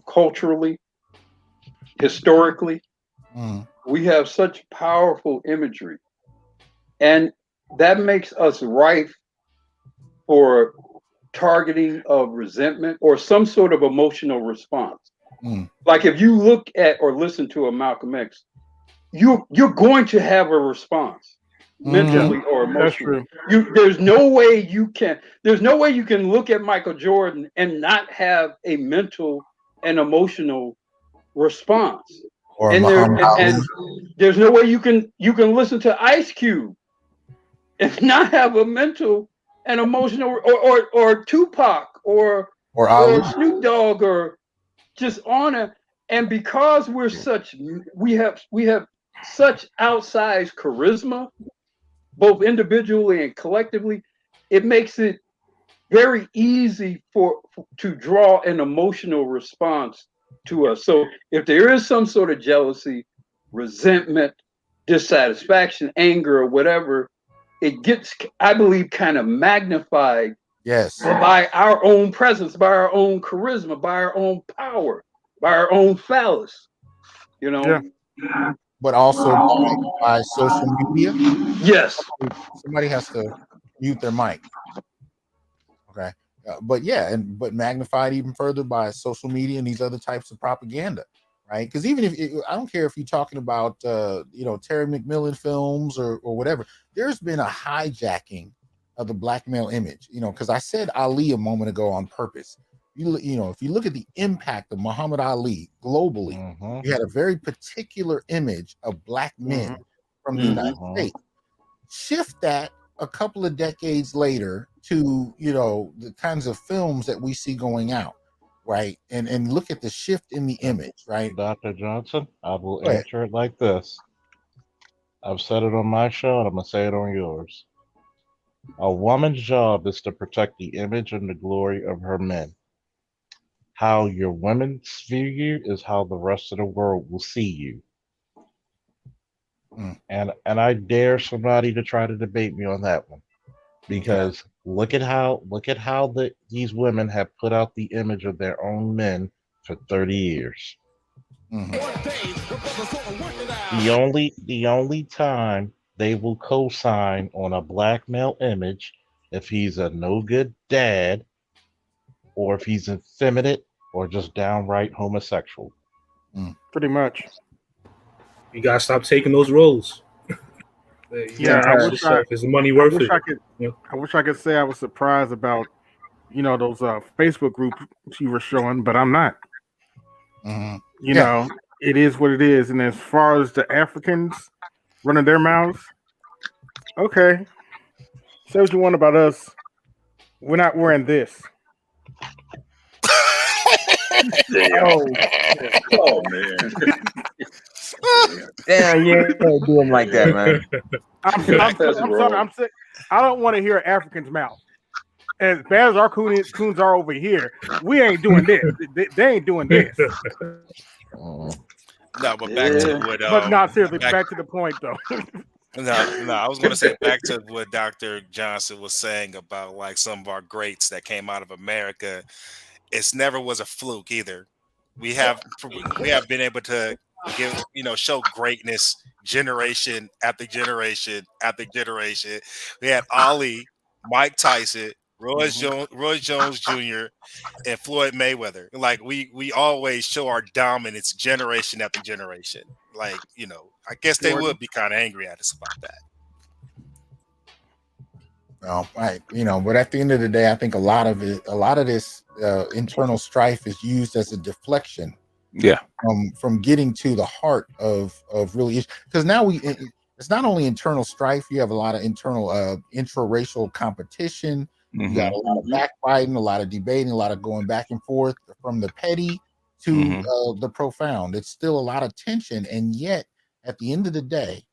culturally, historically. We have such powerful imagery, and that makes us rife for targeting of resentment or some sort of emotional response. Like if you look at or listen to a Malcolm X, you're going to have a response mentally or emotionally. There's no way you can look at Michael Jordan and not have a mental and emotional response. And there's no way you can listen to Ice Cube and not have a mental and emotional, or Tupac or Snoop Dogg, or just on And because we have such outsized charisma, both individually and collectively, it makes it very easy to draw an emotional response to us. So if there is some sort of jealousy, resentment, dissatisfaction, anger, or whatever, it gets, I believe, kind of magnified. Yes. By our own presence, by our own charisma, by our own power, by our own phallus. You know. Yeah. But also by social media. Yes. Somebody has to mute their mic. Okay. But but magnified even further by social media and these other types of propaganda, right? Because even if I don't care if you're talking about Terry McMillan films or whatever, there's been a hijacking of the black male image. Because I said Ali a moment ago on purpose. If you look at the impact of Muhammad Ali globally, you had a very particular image of black men from the United States. Shift that a couple of decades later to the kinds of films that we see going out, right? And look at the shift in the image, right? Dr. Johnson, I will answer it like this. I've said it on my show and I'm gonna say it on yours. A woman's job is to protect the image and the glory of her men. How your women view you is how the rest of the world will see you. And I dare somebody to try to debate me on that one, because look at how these women have put out the image of their own men for 30 years. The only time they will co-sign on a black male image if he's a no good dad, or if he's effeminate, or just downright homosexual. Pretty much. You gotta stop taking those roles. I wish is the money worth it? I wish I could say I was surprised about those Facebook groups you were showing, but I'm not. You know, it is what it is. And as far as the Africans running their mouths, okay, say what you want about us. We're not wearing this. Oh man. Damn, you ain't do him like that, man. I'm sorry. I don't want to hear Africans' mouth. As bad as our coons are over here, we ain't doing this. They ain't doing this. No, but back to what. But not seriously. Back to the point, though. No. I was going to say back to what Dr. Johnson was saying about like some of our greats that came out of America. It's never was a fluke either. We have been able to show greatness generation after generation after generation. We had Ali, Mike Tyson, Roy Jones Jr., and Floyd Mayweather. Like we always show our dominance generation after generation. Like, I guess they would be kind of angry at us about that. Well, right, but at the end of the day, I think a lot of this internal strife is used as a deflection. Yeah. From getting to the heart of really, because now it's not only internal strife. You have a lot of internal intra-racial competition. You got a lot of backbiting, a lot of debating, a lot of going back and forth from the petty to the profound. It's still a lot of tension, and yet at the end of the day,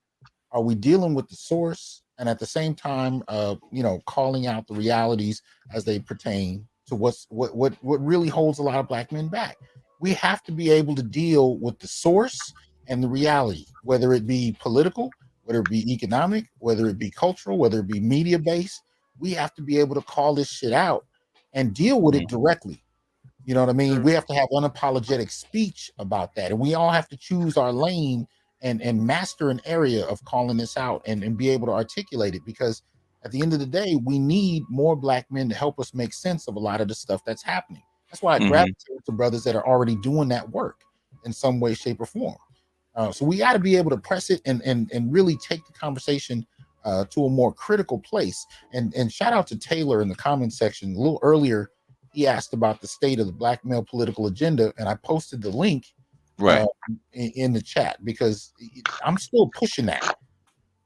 are we dealing with the source? And at the same time, calling out the realities as they pertain to what really holds a lot of black men back. We have to be able to deal with the source and the reality, whether it be political, whether it be economic, whether it be cultural, whether it be media based. We have to be able to call this shit out and deal with it directly. You know what I mean? We have to have unapologetic speech about that, and we all have to choose our lane and master an area of calling this out and be able to articulate it, because at the end of the day, we need more black men to help us make sense of a lot of the stuff that's happening. That's why I gravitate to brothers that are already doing that work in some way, shape, or form. So we got to be able to press it and really take the conversation to a more critical place. And shout out to Taylor in the comment section. A little earlier, he asked about the state of the black male political agenda, and I posted the link in the chat, because I'm still pushing that.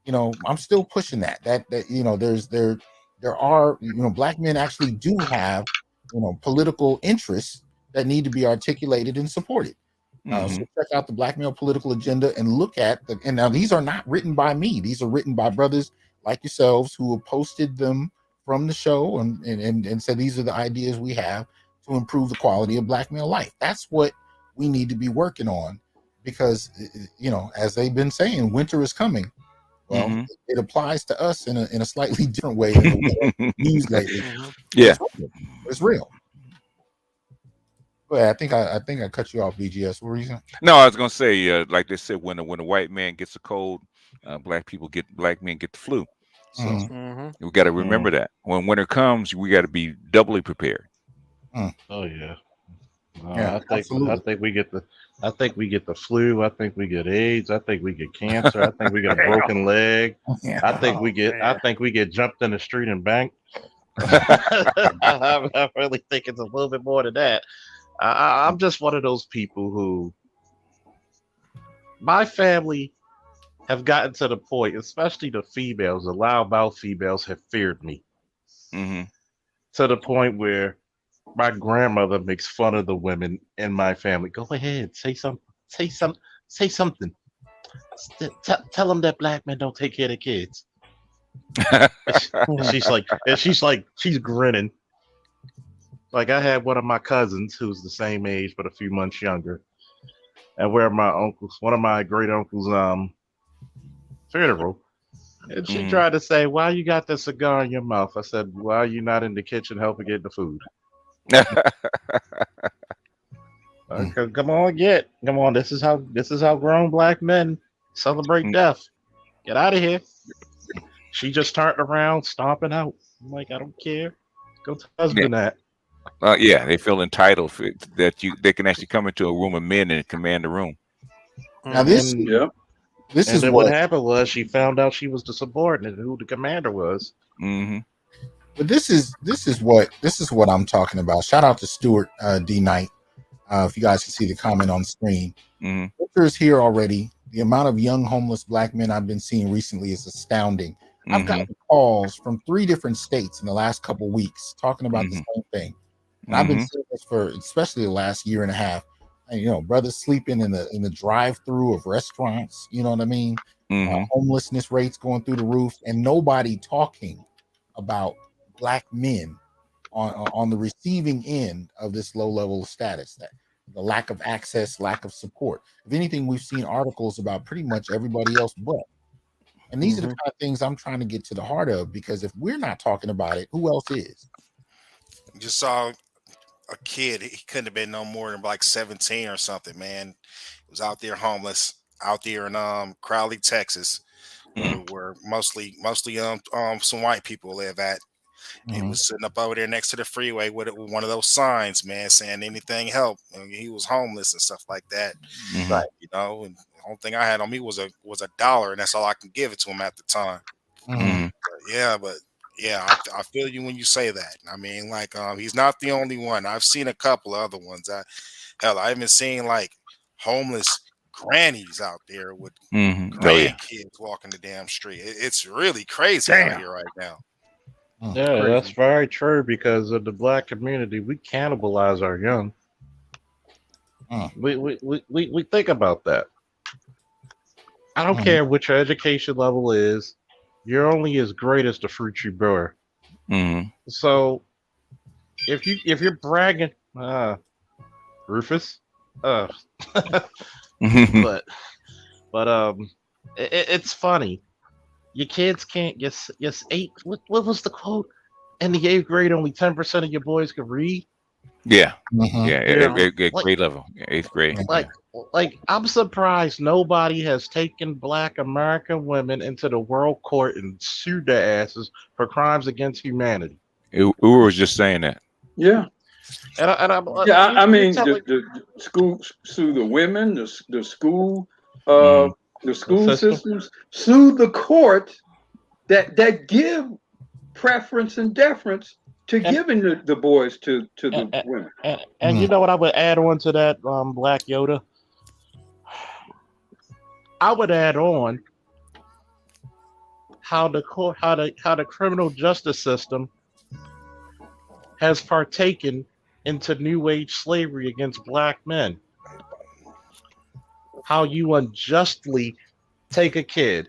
I'm still pushing that there are black men actually do have political interests that need to be articulated and supported. So check out the Black Male Political Agenda and look at and now these are not written by me. These are written by brothers like yourselves who have posted them from the show and said these are the ideas we have to improve the quality of Black male life. That's what we need to be working on, because as they've been saying, winter is coming. Well, it applies to us in a slightly different way than the way used lately. Yeah, it's real. But I think I cut you off, BGS. What were you saying? No, I was gonna say, like they said, when a white man gets a cold, black men get the flu. So we got to remember that when winter comes, we got to be doubly prepared. Oh yeah. Yeah, I think we get the flu. I think we get AIDS. I think we get cancer. I think we get a broken leg. I think we get jumped in the street and banked. I really think it's a little bit more than that. I'm just one of those people who, my family have gotten to the point, especially the females, the loudmouth females have feared me. To the point where my grandmother makes fun of the women in my family. Go ahead, say something. Tell them that black men don't take care of the kids. She's grinning. Like, I had one of my cousins who's the same age but a few months younger, and one of my great uncles' funeral, and she tried to say, "Why you got this cigar in your mouth?" I said, "Why are you not in the kitchen helping get the food?" Come on. This is how grown black men celebrate death. Get out of here. She just turned around, stomping out. I'm like, I don't care. Go tell husband that. Yeah, they feel entitled that they can actually come into a room of men and command the room. Now this is what happened was she found out she was the subordinate, who the commander was. But this is what I'm talking about. Shout out to Stuart D Knight. If you guys can see the comment on the screen, winter is here already. The amount of young homeless black men I've been seeing recently is astounding. I've gotten calls from 3 different states in the last couple weeks talking about the same thing. And I've been seeing this for especially the last year and a half. And, brothers sleeping in the drive-through of restaurants. You know what I mean? Homelessness rates going through the roof, and nobody talking about black men on the receiving end of this low level of status, that the lack of access, lack of support. If anything, we've seen articles about pretty much everybody else but. And these are the kind of things I'm trying to get to the heart of, because if we're not talking about it, who else is? Just saw a kid. He couldn't have been no more than like 17 or something, man. He was out there homeless, out there in Crowley, Texas, where mostly some white people live at. He was sitting up over there next to the freeway with one of those signs, man, saying anything help. And he was homeless and stuff like that. Right. And the only thing I had on me was $1, and that's all I could give it to him at the time. I feel you when you say that. I mean, like, he's not the only one. I've seen a couple of other ones. I even seen like homeless grannies out there with grandkids walking the damn street. It's really crazy out here right now. Yeah, that's very true, because of the black community, we cannibalize our young. We think about that. I don't care what your education level is. You're only as great as the fruit you bear. So if you're bragging, Rufus, it's funny. Your kids can't. Yes, 8. What was the quote? In the 8th grade, only 10% of your boys can read. Yeah, grade level, 8th grade. Like, I'm surprised nobody has taken Black American women into the world court and sued their asses for crimes against humanity. Uber was just saying that. Yeah. I mean, the school sue the women, the school, the school systems, sue the court that give preference and deference to giving the boys to the women. And you know what I would add on to that, Black Yoda? I would add on how the criminal justice system has partaken into new age slavery against black men. how you unjustly take a kid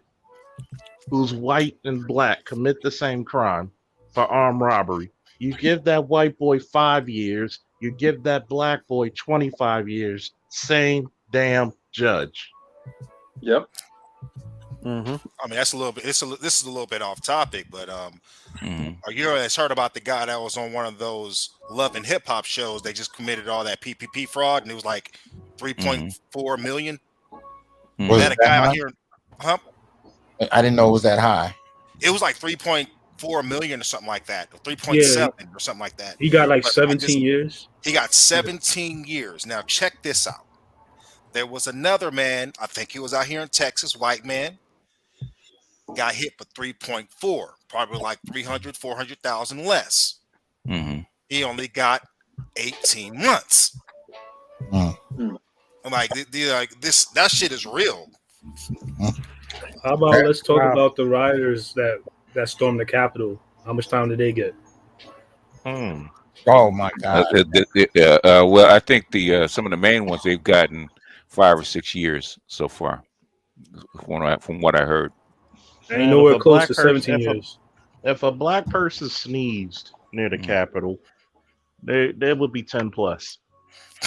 who's white and black, commit the same crime for armed robbery. You give that white boy 5 years, you give that black boy 25 years, same damn judge. Yep. I mean, that's a little bit. This is a little bit off topic, but you guys heard about the guy that was on one of those Love and Hip Hop shows? They just committed all that PPP fraud, and it was like 3.4 million. Was That it a guy that out high? here? Huh? I didn't know it was that high. It was like 3.4 million or something like that, or 3.7 or something like that. He got like But 17 years. He got 17 years. Now check this out. There was another man, I think he was out here in Texas, white man, got hit for 3.4, probably like 400,000 less. He only got 18 months. I'm like, this, that shit is real. How about let's talk about the rioters that stormed the Capitol? How much time did they get? Oh my God. Well, I think some of the main ones they've gotten 5 or 6 years so far, from what I heard. Ain't nowhere close to 17 years. If a black person sneezed near the Capitol, there would be 10 plus.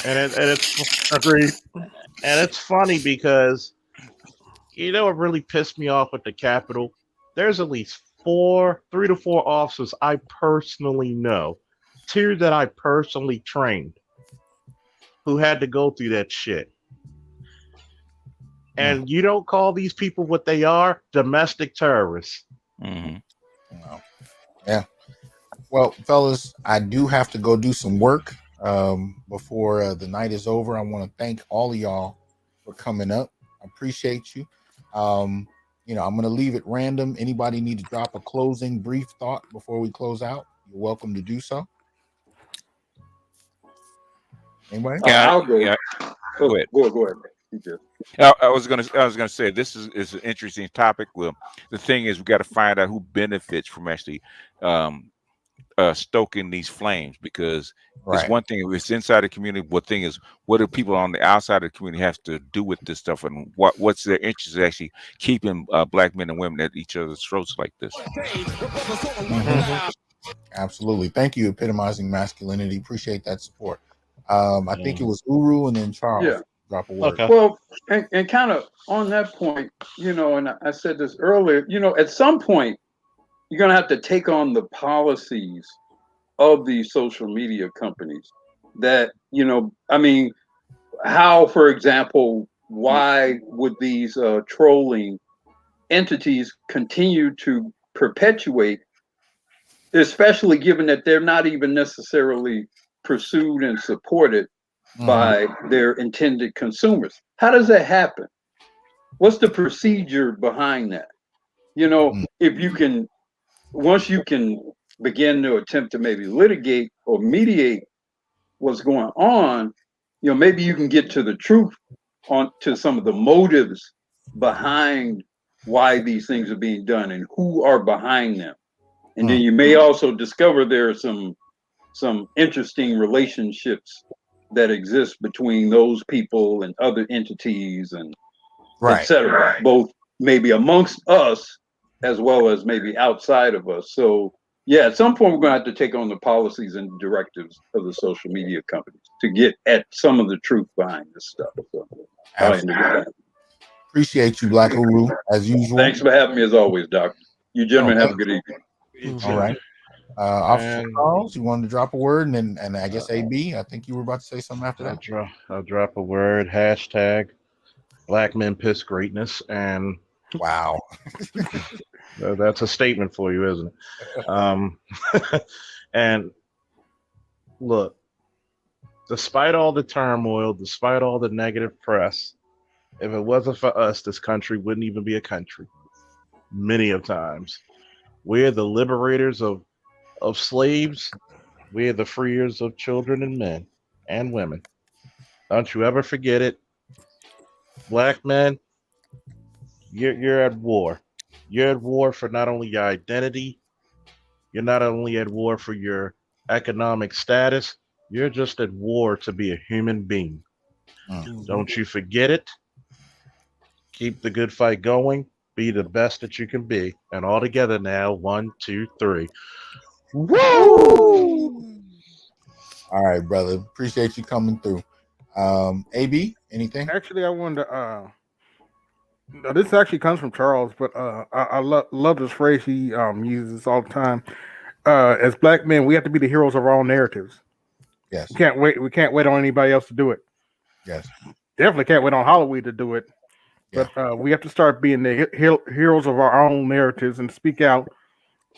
And it's agreed. And it's funny because it really pissed me off with the Capitol. There's at least 3 to 4 officers I personally know, 2 that I personally trained, who had to go through that shit. And you don't call these people what they are? Domestic terrorists. Yeah. Well, fellas, I do have to go do some work before the night is over. I want to thank all of y'all for coming up. I appreciate you. I'm going to leave it random. Anybody need to drop a closing brief thought before we close out? You're welcome to do so. Anybody? I'll go. Yeah. Go ahead. Go ahead. I was gonna say this is an interesting topic. Well, the thing is, we got to find out who benefits from actually stoking these flames, because it's one thing if it's inside the community. What thing is, what do people on the outside of the community have to do with this stuff, and what's their interest in actually keeping black men and women at each other's throats like this? Absolutely. Thank you, epitomizing masculinity. Appreciate that support. I think it was Uru and then Charles. Yeah. Drop a word. Okay. Well, and kind of on that point, and I said this earlier, at some point, you're going to have to take on the policies of these social media companies that, how, for example, why would these trolling entities continue to perpetuate, especially given that they're not even necessarily pursued and supported by their intended consumers? How does that happen? What's the procedure behind that? If you can, once you can begin to attempt to maybe litigate or mediate what's going on, maybe you can get to the truth to some of the motives behind why these things are being done and who are behind them. And then you may also discover there are some interesting relationships that exist between those people and other entities and et cetera, both maybe amongst us as well as maybe outside of us. So yeah, at some point we're going to have to take on the policies and directives of the social media companies to get at some of the truth behind this stuff. So, appreciate you, Black Uru, as usual. Thanks for having me as always, Doc. You gentlemen have a good evening. All right. Officer Charles, you wanted to drop a word, and I guess AB, I think you were about to say something after that. I'll drop a word. Hashtag Black Men Piss Greatness. And wow. That's a statement for you, isn't it? And look, despite all the turmoil, despite all the negative press, if it wasn't for us, this country wouldn't even be a country. Many of times. We're the liberators of slaves. We're the freers of children and men and women. Don't you ever forget it. Black men, you're at war. You're at war for not only your identity, you're not only at war for your economic status, you're just at war to be a human being. Don't you forget it. Keep the good fight going. Be the best that you can be. And all together now, 1, 2, 3. Woo! All right, brother. Appreciate you coming through. AB, anything? Actually, I wanted to. This actually comes from Charles, but I love this phrase he uses all the time. As black men, we have to be the heroes of our own narratives. Yes. We can't wait on anybody else to do it. Yes. Definitely can't wait on Halloween to do it. Yeah. But we have to start being the heroes of our own narratives and speak out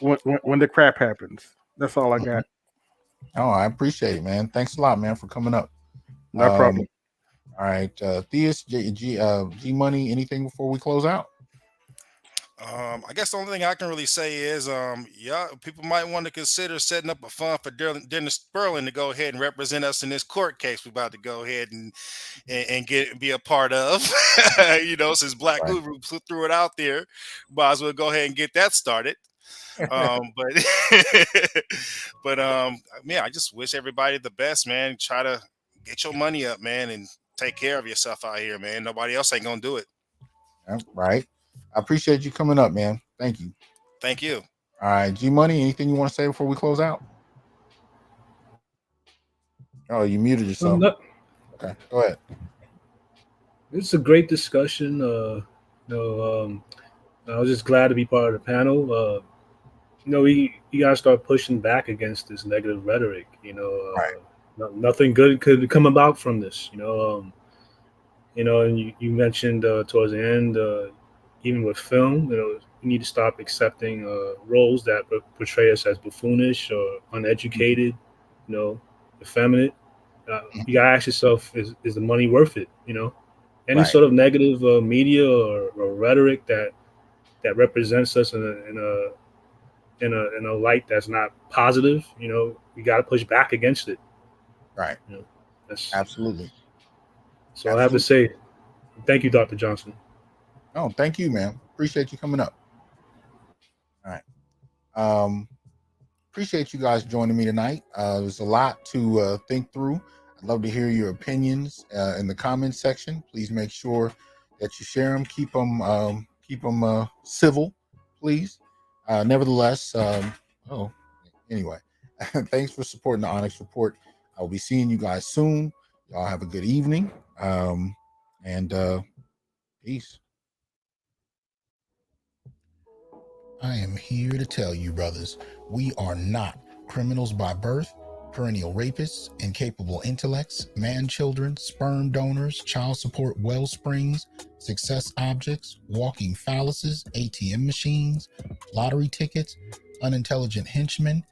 when the crap happens. That's all I got. Oh, I appreciate it, man. Thanks a lot, man, for coming up. No problem. All right, Theus, G Money, anything before we close out? I guess the only thing I can really say is, yeah, people might want to consider setting up a fund for Dennis Sperling to go ahead and represent us in this court case we're about to go ahead and be a part of. Since Black Guru threw it out there, might as well go ahead and get that started. But I just wish everybody the best, man. Try to get your money up, man, and take care of yourself out here, man. Nobody else ain't gonna do it. Right. I appreciate you coming up, man. Thank you. Thank you. All right, G Money, anything you want to say before we close out? Oh, you muted yourself. Okay, go ahead. It's a great discussion. I was just glad to be part of the panel. You gotta start pushing back against this negative rhetoric. Nothing good could come about from this. And you mentioned towards the end, even with film, we need to stop accepting roles that portray us as buffoonish or uneducated, effeminate. You gotta ask yourself, is the money worth it? Any sort of negative media or rhetoric that represents us in a light that's not positive, we got to push back against it. Right. That's absolutely. So absolutely. I have to say, thank you, Dr. Johnson. Oh, thank you, man. Appreciate you coming up. All right. Appreciate you guys joining me tonight. There's a lot to think through. I'd love to hear your opinions in the comments section. Please make sure that you share them. Keep them civil, please. Nevertheless, anyway, thanks for supporting the Onyx Report. I'll be seeing you guys soon. Y'all have a good evening. And peace. I am here to tell you, brothers, we are not criminals by birth, perennial rapists, incapable intellects, man-children, sperm donors, child support wellsprings, success objects, walking phalluses, ATM machines, lottery tickets, unintelligent henchmen,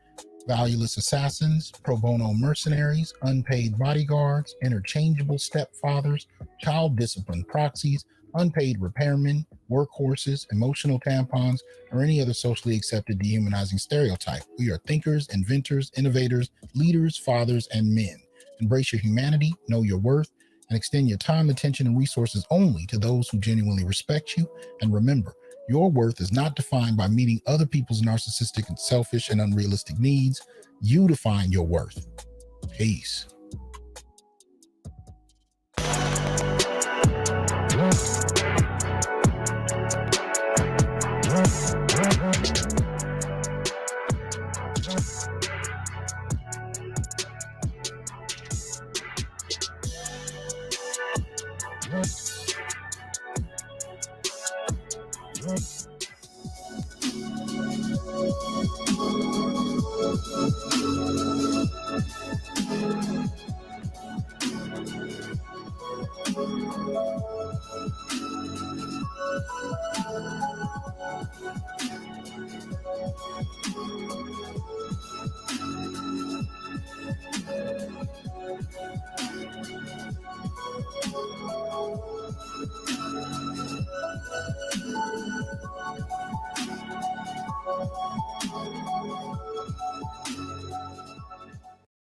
valueless assassins, pro bono mercenaries, unpaid bodyguards, interchangeable stepfathers, child discipline proxies, unpaid repairmen, workhorses, emotional tampons, or any other socially accepted dehumanizing stereotype. We are thinkers, inventors, innovators, leaders, fathers, and men. Embrace your humanity, know your worth, and extend your time, attention, and resources only to those who genuinely respect you. And remember, your worth is not defined by meeting other people's narcissistic and selfish and unrealistic needs. You define your worth. Peace.